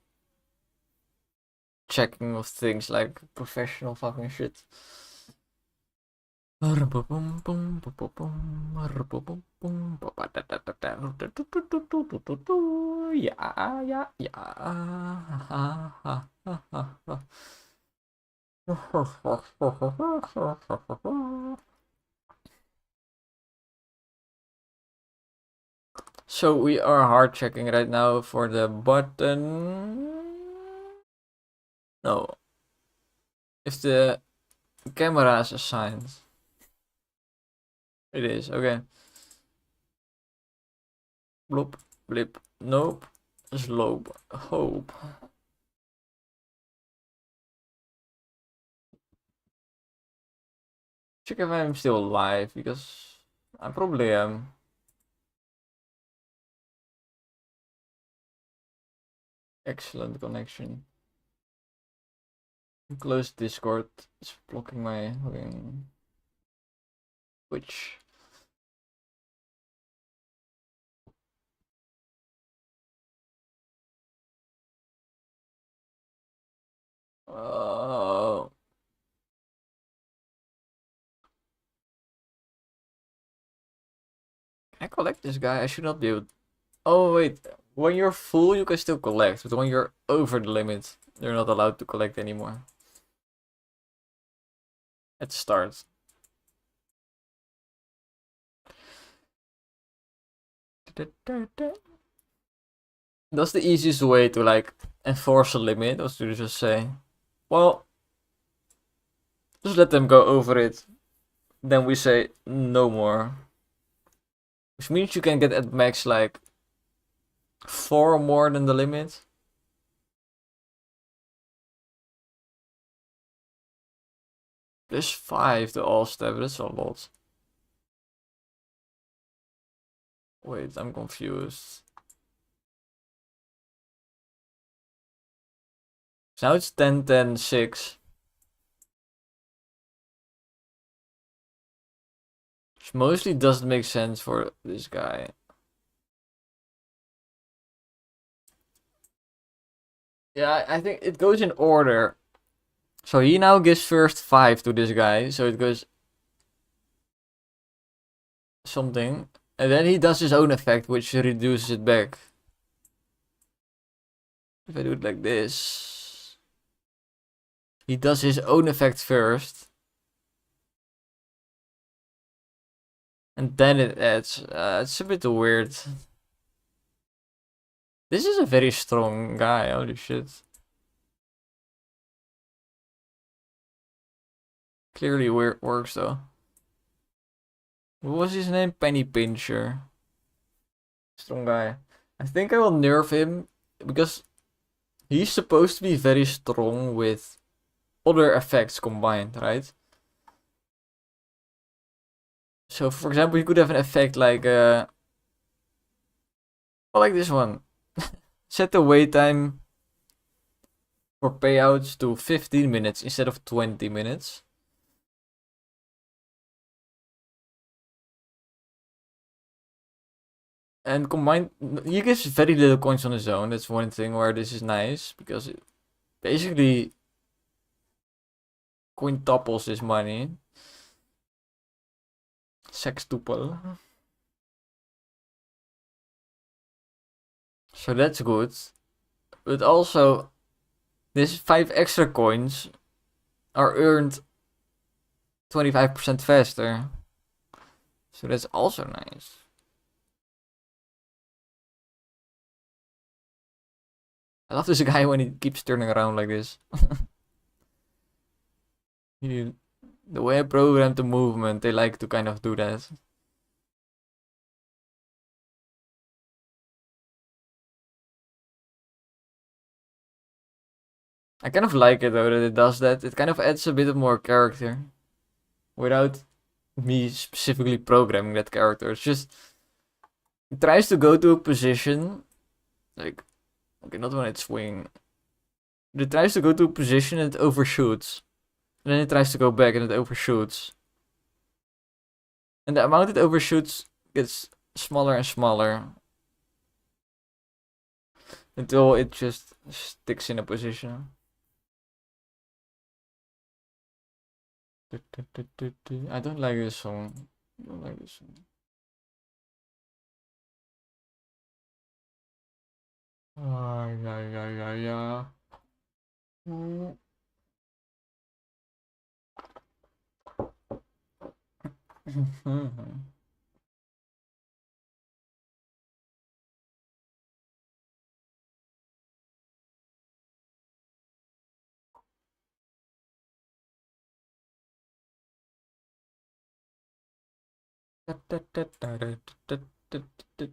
checking of things like professional fucking shit. Yeah, yeah. So we are hard checking right now for the button. No. If the camera is assigned. It is, okay. Bloop, blip, nope. Slope, hope. Check if I'm still alive, because I probably am. Excellent connection. Close Discord. It's blocking my fucking Twitch. Oh. Can I collect this guy? I should not be able Oh wait, when you're full you can still collect, but when you're over the limit, you're not allowed to collect anymore. At the start. That's the easiest way to like enforce a limit, was to just say, well, just let them go over it. Then we say no more. Which means you can get at max like 4 more than the limit. Plus 5 to all step, that's a lot. Wait, I'm confused. So now it's 10, 10, 6. Which mostly doesn't make sense for this guy. Yeah, I think it goes in order. So he now gives first 5 to this guy. So it goes something. And then he does his own effect, which reduces it back. If I do it like this. He does his own effect first. And then it adds. It's a bit weird. This is a very strong guy, holy shit. Clearly works though. What was his name? Penny Pincher. Strong guy. I think I will nerf him because he's supposed to be very strong with other effects combined, right? So for example, you could have an effect like like this one. Set the wait time for payouts to 15 minutes instead of 20 minutes. And combined, he gives very little coins on his own. That's one thing where this is nice, because it basically quintuples his money. Sextuple. So that's good. But also, these 5 extra coins are earned 25% faster. So that's also nice. I love this guy when he keeps turning around like this. The way I programmed the movement, they like to kind of do that. I kind of like it though that it does that. It kind of adds a bit of more character. Without me specifically programming that character. It's just, it tries to go to a position. Like, okay, not when it's swinging. It tries to go to a position and it overshoots. And then it tries to go back and it overshoots. And the amount it overshoots gets smaller and smaller. Until it just sticks in a position. I don't like this song. I don't like this song. Yeah.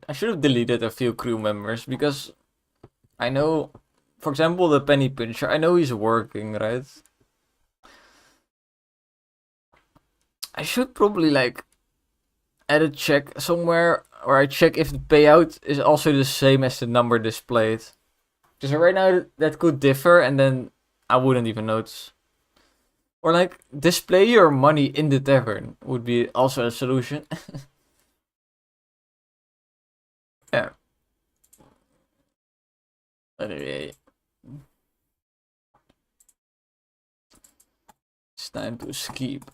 I should have deleted a few crew members because I know, for example, the Penny Pincher, I know he's working, right? I should probably like add a check somewhere where I check if the payout is also the same as the number displayed. Because right now that could differ and then I wouldn't even notice. Or like display your money in the tavern would be also a solution. Yeah. Anyway. It's time to skip.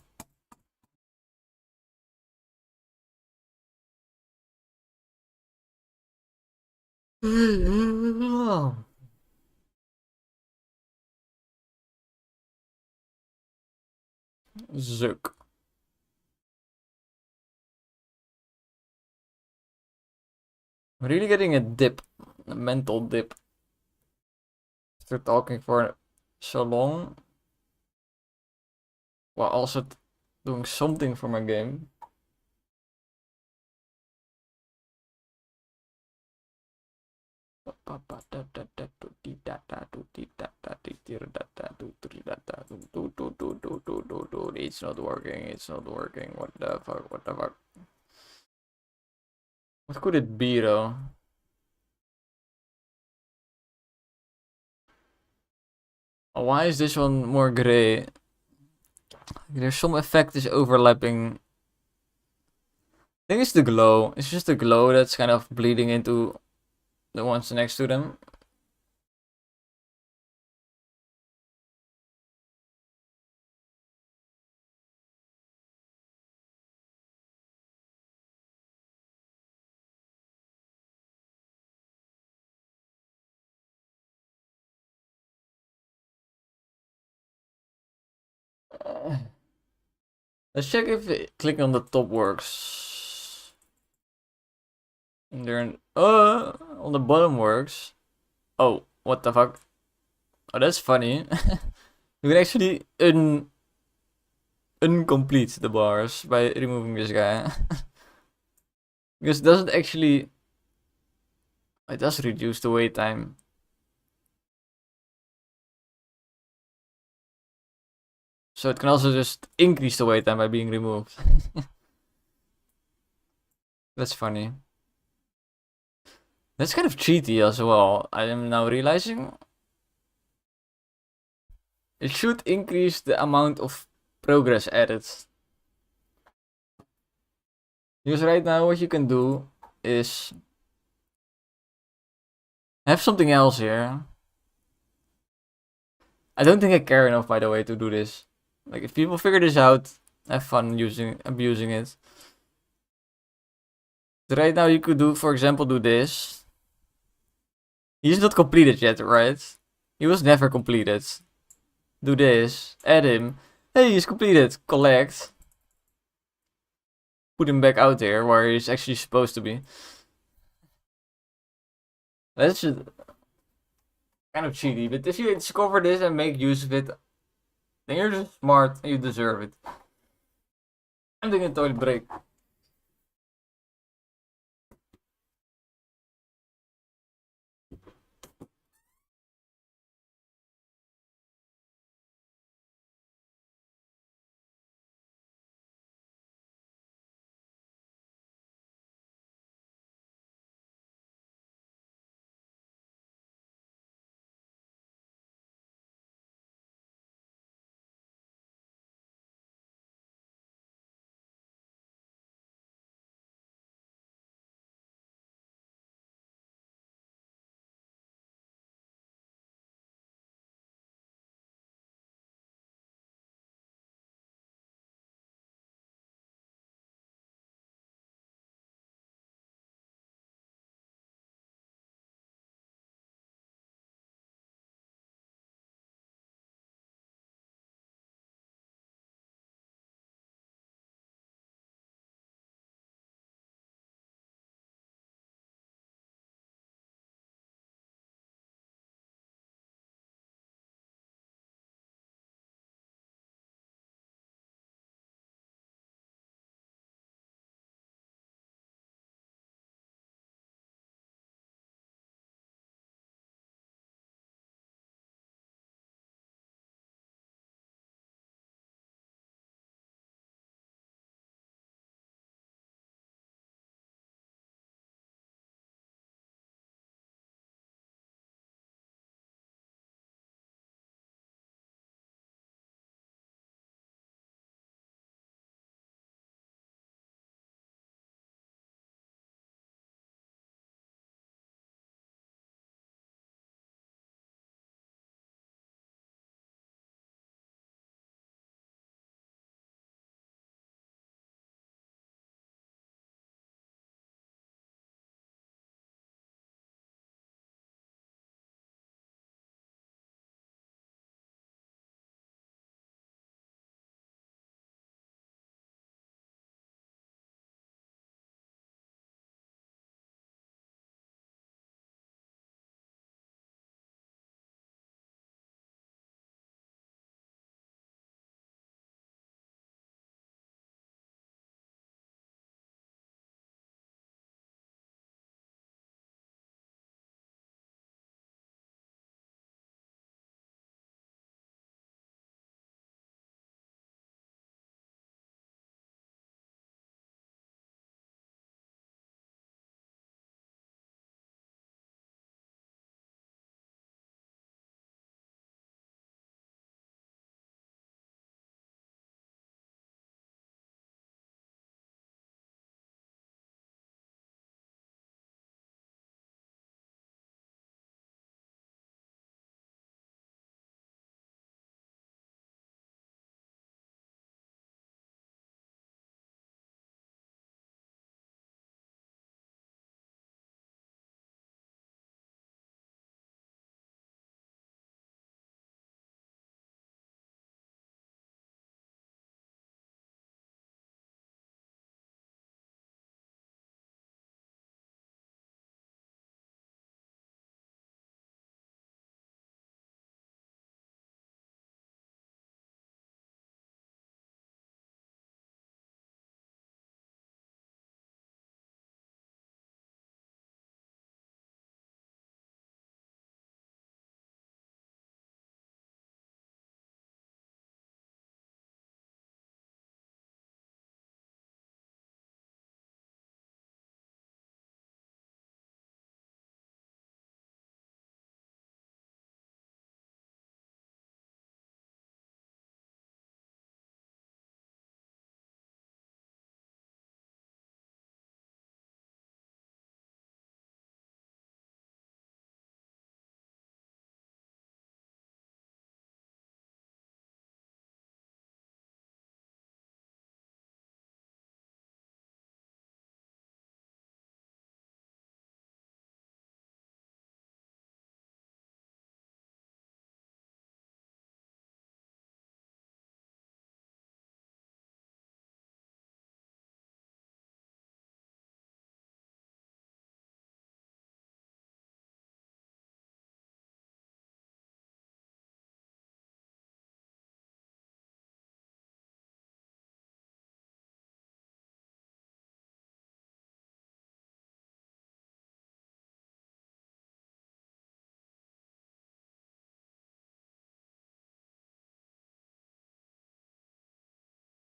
Zook. I'm really getting a dip, a mental dip. After talking for so long, while also doing something for my game. It's not working, it's not working. What the fuck, what the fuck? What could it be though? Why is this one more gray? There's some effect is overlapping. I think it's the glow. It's just the glow that's kind of bleeding into the ones next to them. Let's check if clicking on the top works. And then, on the bottom works. Oh, what the fuck? Oh, that's funny. You can actually uncomplete the bars by removing this guy. Because it doesn't actually... It does reduce the wait time. So it can also just increase the wait time by being removed. That's funny. That's kind of cheaty as well. I am now realizing it should increase the amount of progress added. Because right now what you can do is have something else here. I don't think I care enough, by the way, to do this. Like, if people figure this out, have fun abusing it. So right now you could do, for example, do this. He's not completed yet, right? He was never completed. Do this, add him. Hey, he's completed. Collect. Put him back out there where he's actually supposed to be. That's just kind of cheaty, but if you discover this and make use of it, then you're just smart and you deserve it. I'm doing a toilet break.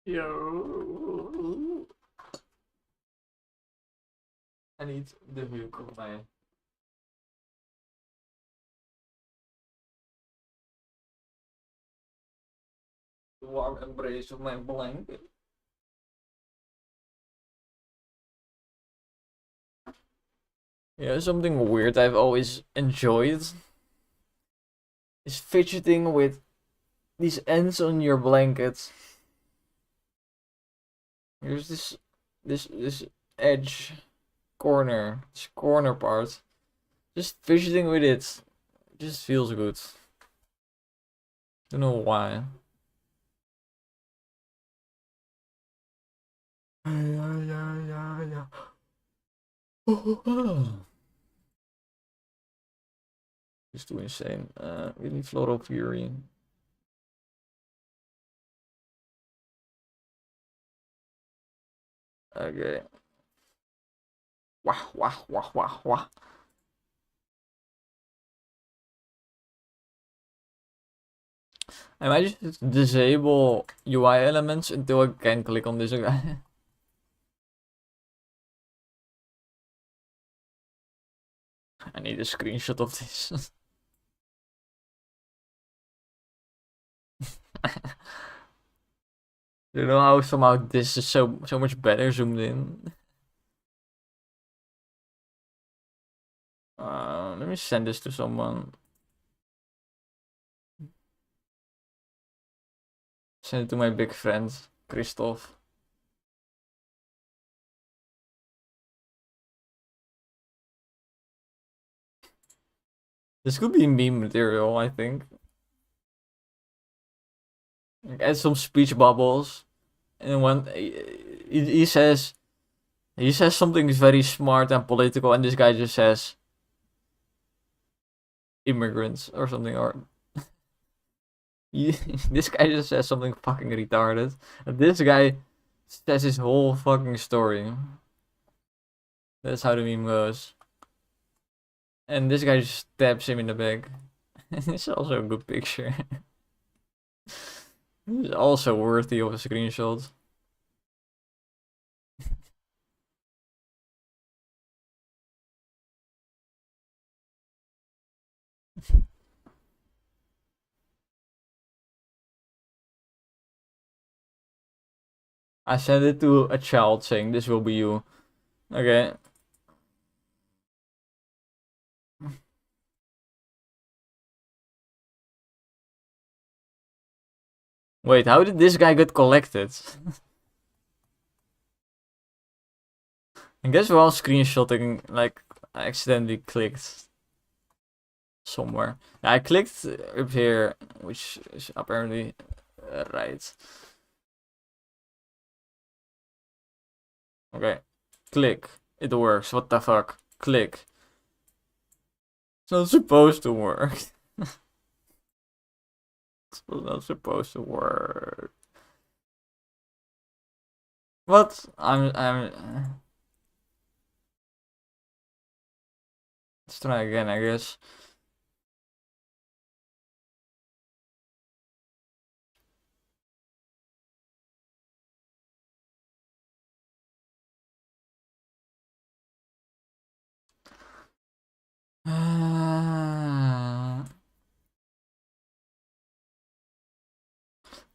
Yo. I need the milk of my. The warm embrace of my blanket. Yeah, something weird I've always enjoyed is fidgeting with these ends on your blanket. There's this edge corner, this corner part. Just fidgeting with it just feels good. Don't know why. Yeah. Just too insane. Really floral fury. Okay. Wah wah wah wah wah. I might just disable UI elements until I can click on this guy. I need a screenshot of this. You know how somehow this is so much better zoomed in? Let me send this to someone. Send it to my big friend, Christoph. This could be meme material, I think. Like, add some speech bubbles, and when he says something very smart and political, and this guy just says immigrants or something, or this guy just says something fucking retarded. And this guy says his whole fucking story. That's how the meme goes. And this guy just stabs him in the back. It's also a good picture. It's also worthy of a screenshot. I sent it to a child saying this will be you. Okay. Wait, how did this guy get collected? I guess while screenshotting, like, I accidentally clicked somewhere. I clicked up here, which is apparently right. Okay, click. It works. What the fuck? Click. It's not supposed to work. It's not supposed to work. What? Let's try again, I guess.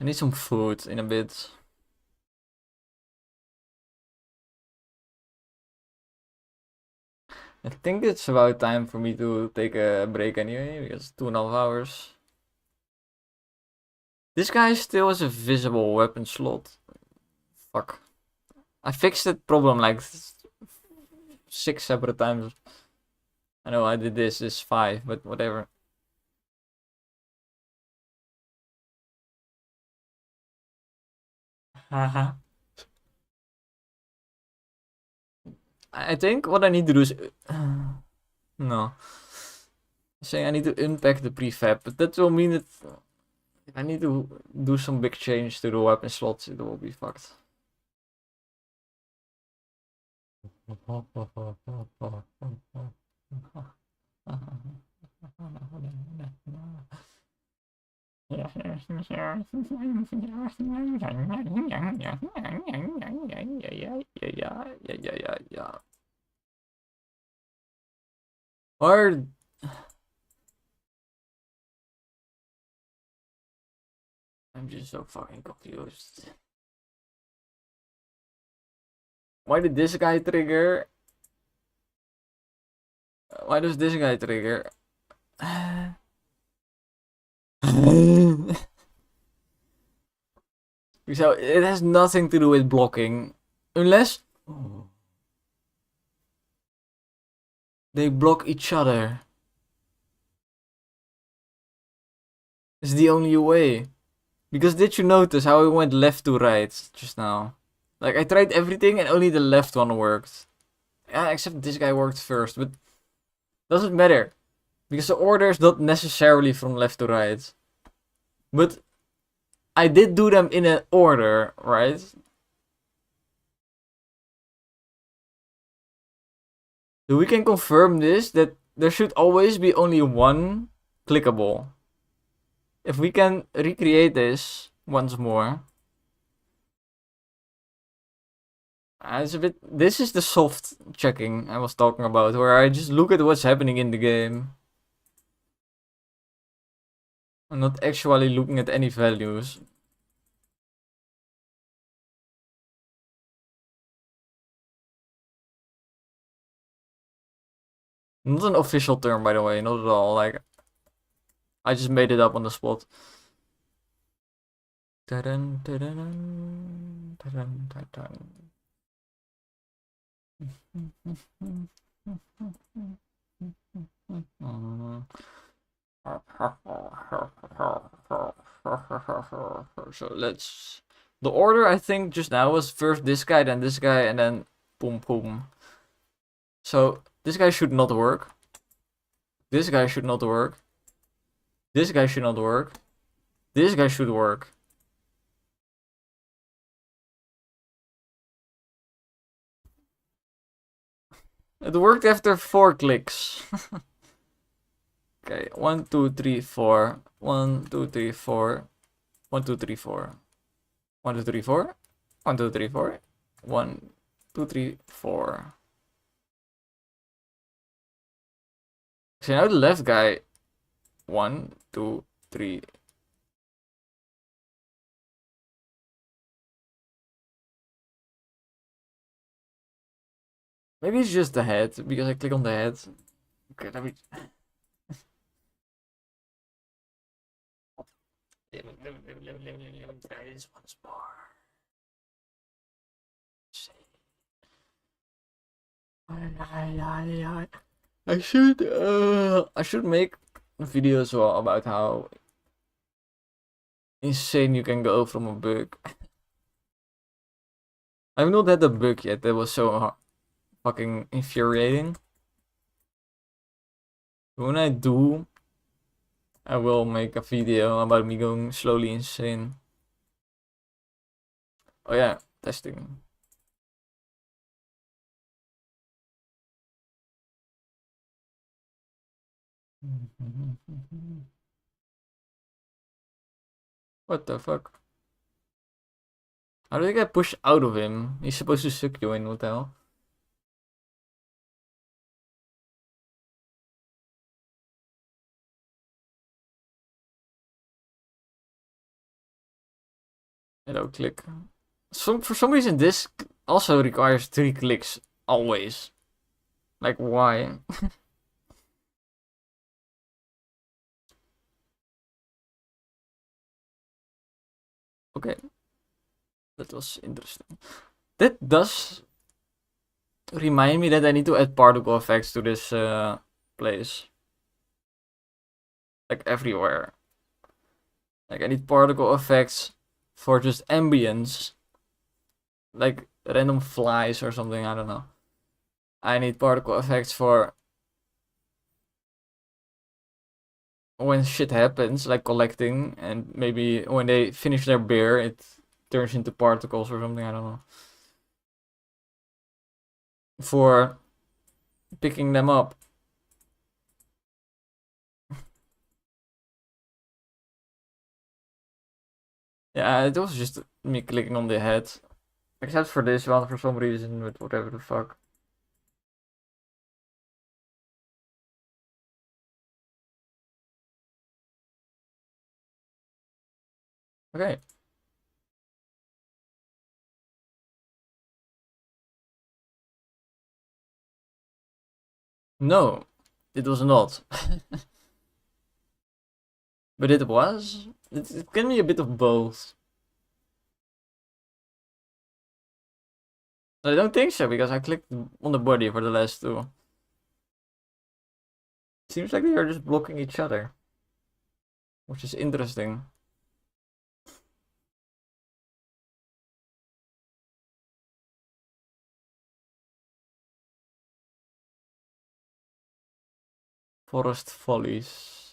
I need some food in a bit. I think it's about time for me to take a break anyway, because 2.5 hours. This guy still has a visible weapon slot. Fuck. I fixed that problem like 6 separate times. I know I did this 5, but whatever. Haha. I think what I need to do is... no. Saying I need to unpack the prefab, but that will mean that if I need to do some big change to the weapon slots, it will be fucked. Or I'm just so fucking confused. Why did this guy trigger? Why does this guy trigger? So it has nothing to do with blocking. Unless they block each other. It's the only way. Because did you notice how it went left to right just now? Like I tried everything and only the left one worked. Yeah, except this guy worked first, but doesn't matter. Because the order is not necessarily from left to right. But I did do them in an order, right? So we can confirm this, that there should always be only one clickable. If we can recreate this once more. It's a bit. This is the soft checking I was talking about, where I just look at what's happening in the game. I'm not actually looking at any values. Not an official term, by the way, not at all. Like, I just made it up on the spot. Ta-dun, ta-dun, ta-dun, ta-dun. So let's. The order I think just now was first this guy, then this guy, and then boom boom. So this guy should not work. This guy should not work. This guy should not work. This guy should work. It worked after 4 clicks. Okay, 1, 2, 3, 4. 1, 2, 3, 4. 1, 2, 3, 4. 1, 2, 3, 4. 1, 2, 3, 4. 1, 2, 3, 4. So now the left guy. 1, 2, 3. Maybe it's just the head, because I click on the head. Okay, let me. Try this once more. I should make a video as well about how insane you can go from a bug. I've not had a bug yet that was so fucking infuriating. When I do, I will make a video about me going slowly insane. Oh yeah, testing. What the fuck? How did I get pushed out of him? He's supposed to suck you in, what the hell? Hello, click. For some reason, this also requires 3 clicks, always. Like, why? Okay. That was interesting. That does remind me that I need to add particle effects to this place. Like, everywhere. Like, I need particle effects for just ambience. Like, random flies or something, I don't know. I need particle effects for when shit happens, like collecting, and maybe when they finish their beer, it turns into particles or something, I don't know. For picking them up. Yeah, it was just me clicking on the head. Except for this one for some reason, with whatever the fuck. Okay. No, it was not. But it was. It can be a bit of both. I don't think so, because I clicked on the body for the last two. Seems like they are just blocking each other. Which is interesting. Forest Follies.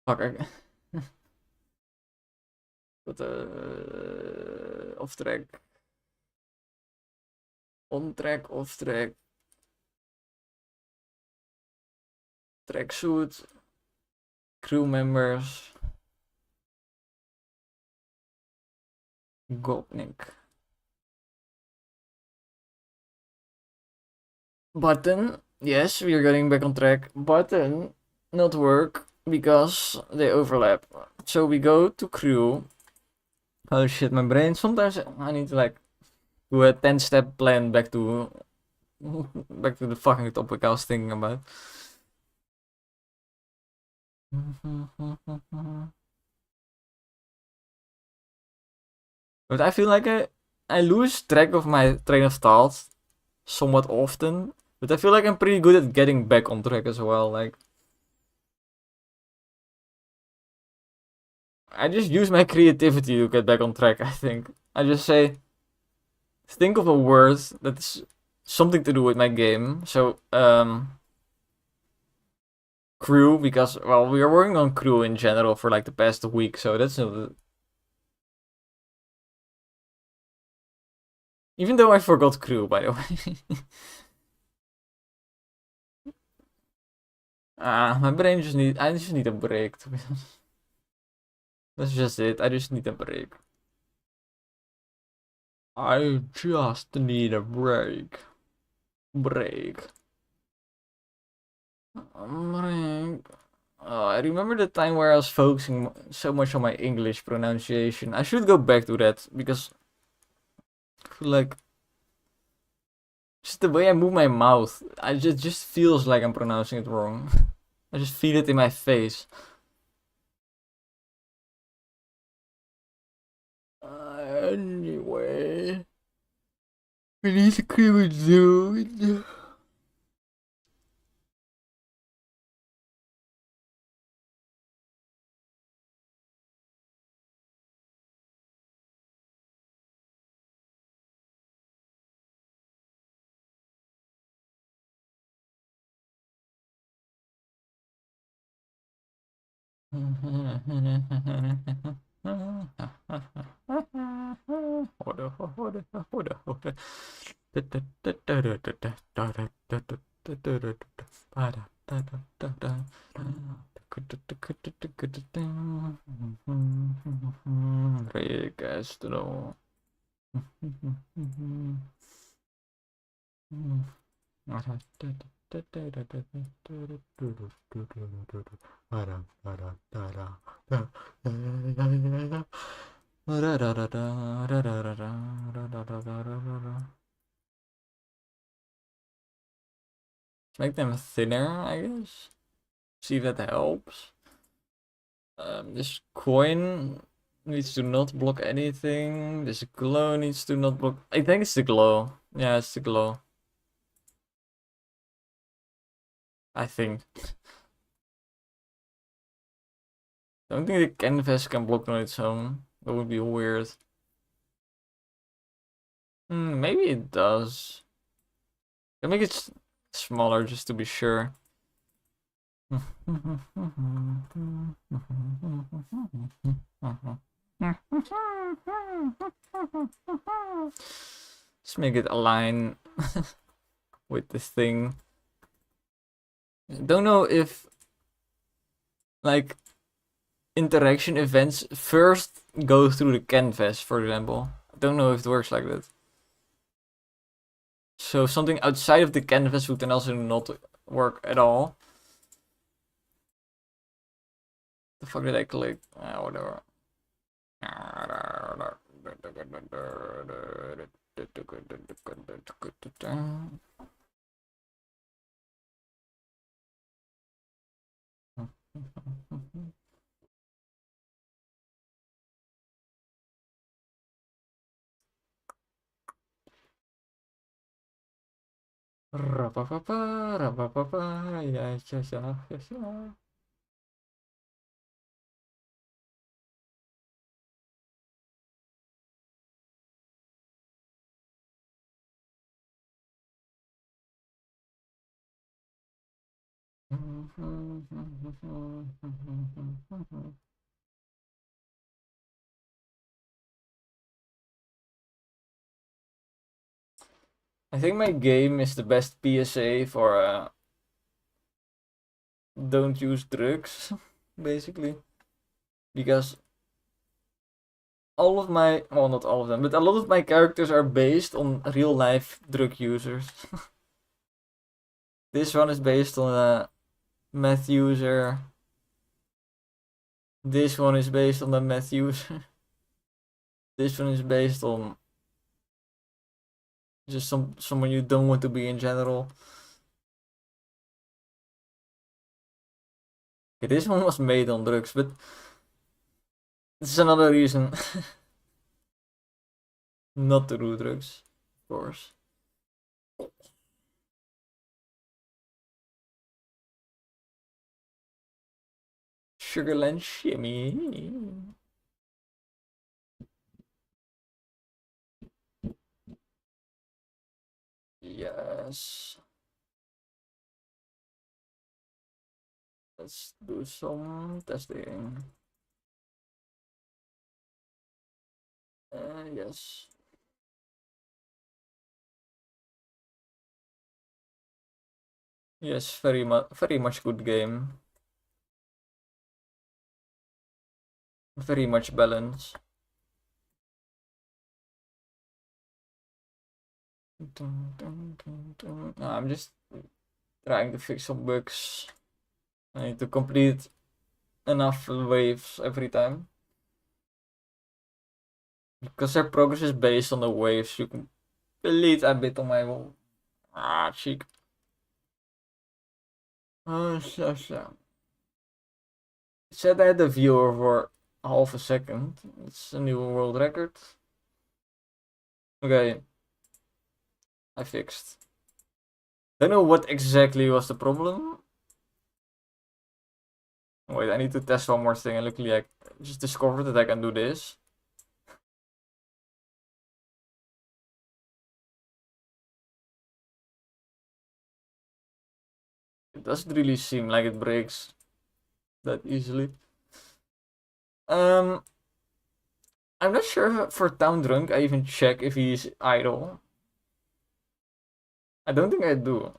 Fuck, I... But, off track. On track, off track. Tracksuit. Crew members. Gopnik. Button. Yes, we are getting back on track. Button. Not work because they overlap. So we go to crew. Oh shit, my brain. Sometimes I need to like do a 10-step plan back to the fucking topic I was thinking about. But I feel like I lose track of my train of thought somewhat often. But I feel like I'm pretty good at getting back on track as well. Like, I just use my creativity to get back on track, I think. I just say, think of a word that's something to do with my game. So, crew, because, well, we are working on crew in general for like the past week, so that's not... Even though I forgot crew, by the way. My brain I just need a break, to be honest. That's just it, I just need a break. I just need a break. Break. Break. I remember the time where I was focusing so much on my English pronunciation. I should go back to that, because I feel like just the way I move my mouth, I just feels like I'm pronouncing it wrong. I just feel it in my face. Anyway, we need to keep it doing. Castro. Make them thinner, I guess. See if that helps. This coin needs to not block anything. This glow needs to not block. I think it's the glow. Yeah, it's the glow. I think. I don't think the canvas can block on its own. That would be weird. Maybe it does. Can make it smaller just to be sure. Just make it align with this thing. Don't know if like interaction events first go through the canvas, for example. I don't know if it works like that. So something outside of the canvas would then also not work at all. The fuck did I click? Whatever. Rapapapa, rapapapa, ja, ja, ja, ja, ja. I think my game is the best PSA for don't use drugs, basically. Because all of my, well, not all of them, but a lot of my characters are based on real life drug users. This one is based on a meth user. This one is based on a meth user. This one is based on just someone you don't want to be in general. Okay, this one was made on drugs, but this is another reason not to do drugs, of course. Sugarland shimmy. Yes. Let's do some testing. Yes. Yes, very much good game. Very much balance. I'm just trying to fix some bugs. I need to complete enough waves every time. Because their progress is based on the waves, you can complete a bit on my wall. Cheek. Oh, so. It said I had the viewer for half a second. It's a new world record. Okay. I fixed. Don't know what exactly was the problem. Wait, I need to test one more thing, and luckily I just discovered that I can do this. It doesn't really seem like it breaks that easily. I'm not sure for Town Drunk I even check if he's idle. I don't think I do.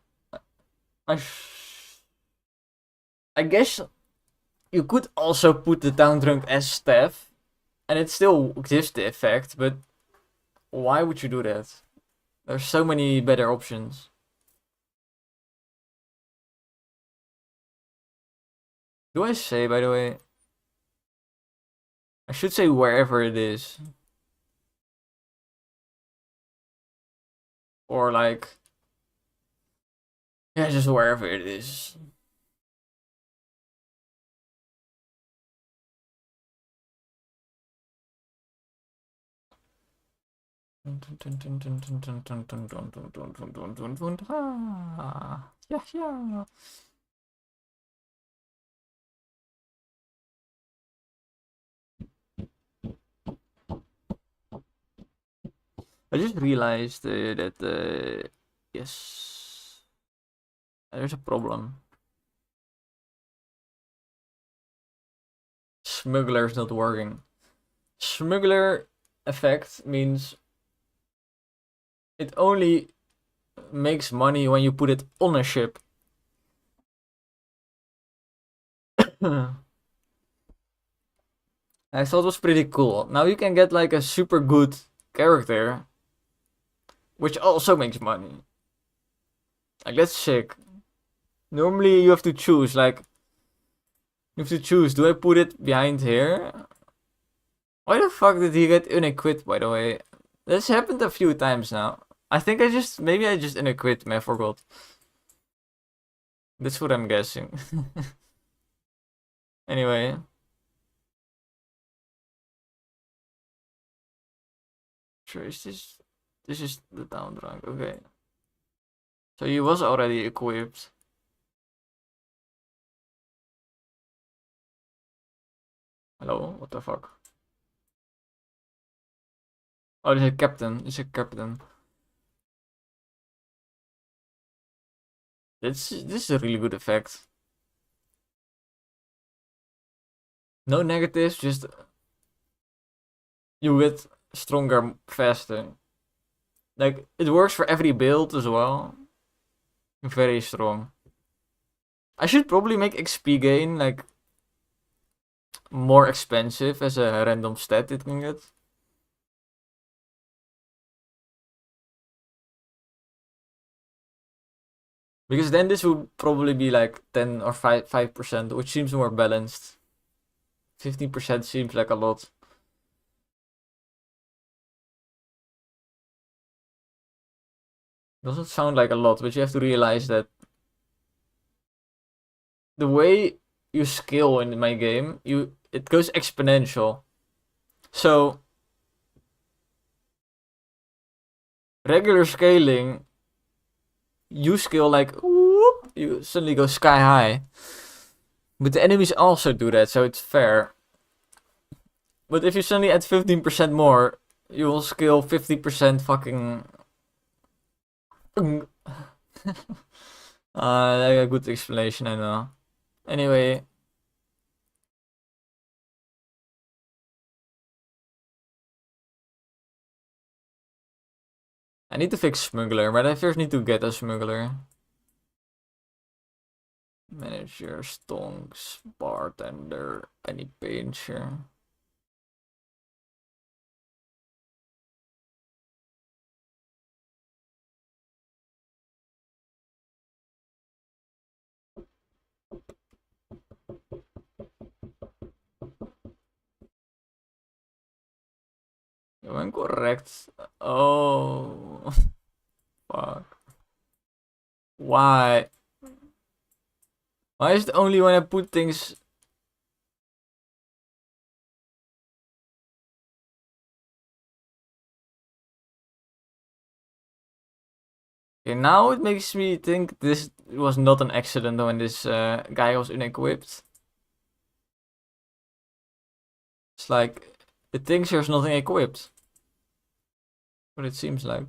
I guess you could also put the Town Drunk as staff, and it still gives the effect, but why would you do that? There's so many better options. Do I say, by the way? I should say wherever it is. Or like, yeah, just wherever it is. Yeah, yeah. I just realized that yes, there's a problem. Smuggler's not working. Smuggler effect means it only makes money when you put it on a ship. I thought it was pretty cool. Now you can get like a super good character, which also makes money. Like that's sick. Normally you have to choose, like, you have to choose, do I put it behind here? Why the fuck did he get unequipped, by the way? This happened a few times now. I think maybe I just unequipped him, I forgot. That's what I'm guessing. Anyway. Sure, this is the down rank, okay. So he was already equipped. Hello, what the fuck? Oh, this is a captain. This is a captain. This is a really good effect. No negatives, just you get stronger faster. Like it works for every build as well. Very strong. I should probably make XP gain like more expensive as a random stat it can get. Because then this would probably be like 10 or 5%, which seems more balanced. 15% seems like a lot. Doesn't sound like a lot, but you have to realize that the way you scale in my game, it goes exponential. So regular scaling, you scale like whoop, you suddenly go sky high. But the enemies also do that, so it's fair. But if you suddenly add 15% more, you will scale 50% fucking. A good explanation, I know. Anyway. I need to fix smuggler, but I first need to get a smuggler. Manager, stonks, bartender, penny pincher. You went correct. Oh. Fuck. Why? Why is it only when I put things... Okay, now it makes me think this was not an accident when this guy was unequipped. It's like, it thinks there's nothing equipped. What it seems like.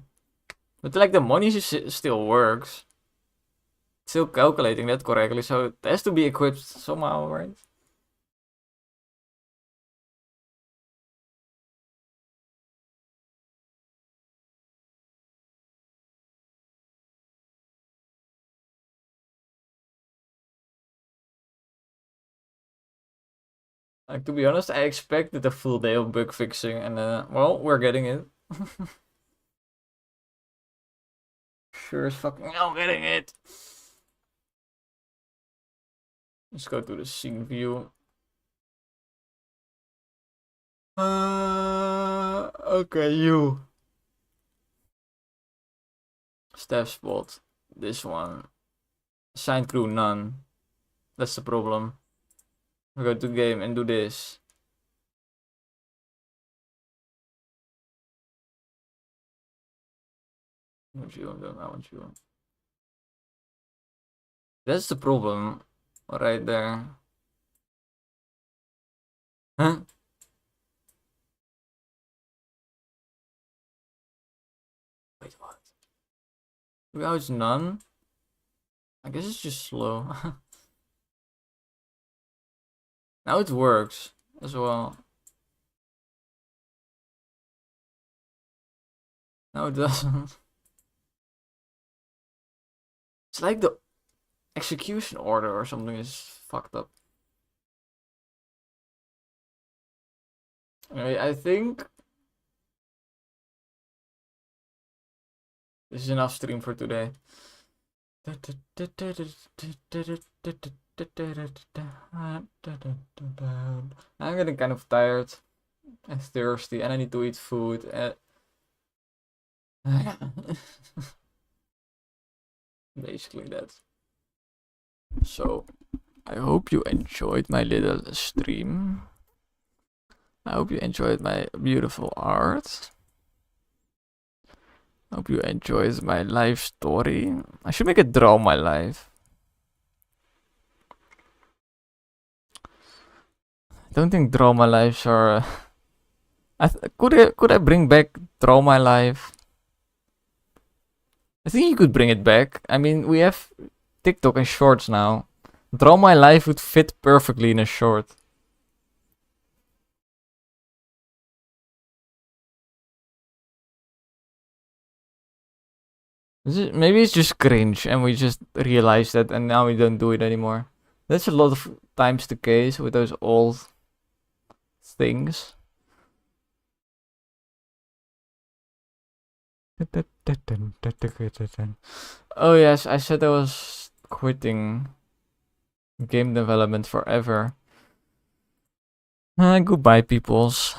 But like the money still works. Still calculating that correctly, so it has to be equipped somehow, right? Like, to be honest, I expected a full day of bug fixing, and well, we're getting it. Sure as fucking hell getting it. Let's go to the scene view. Okay, you. Staff spot. This one. Assigned crew, none. That's the problem. We go to game and do this. I want you, I want you. That's the problem. Right there. Huh? Wait, what? Now it's none? I guess it's just slow. Now it works as well. No, it doesn't. It's like the execution order or something is fucked up. Anyway, I think this is enough stream for today. I'm getting kind of tired and thirsty, and I need to eat food. Basically that. So, I hope you enjoyed my little stream. I hope you enjoyed my beautiful art. I hope you enjoyed my life story. I should make a draw my life. I don't think draw my lives are. Could I bring back draw my life? I think you could bring it back. I mean, we have TikTok and shorts now. Draw my life would fit perfectly in a short. Maybe it's just cringe and we just realized that and now we don't do it anymore. That's a lot of times the case with those old things. Oh yes, I said I was quitting game development forever. Goodbye, peoples.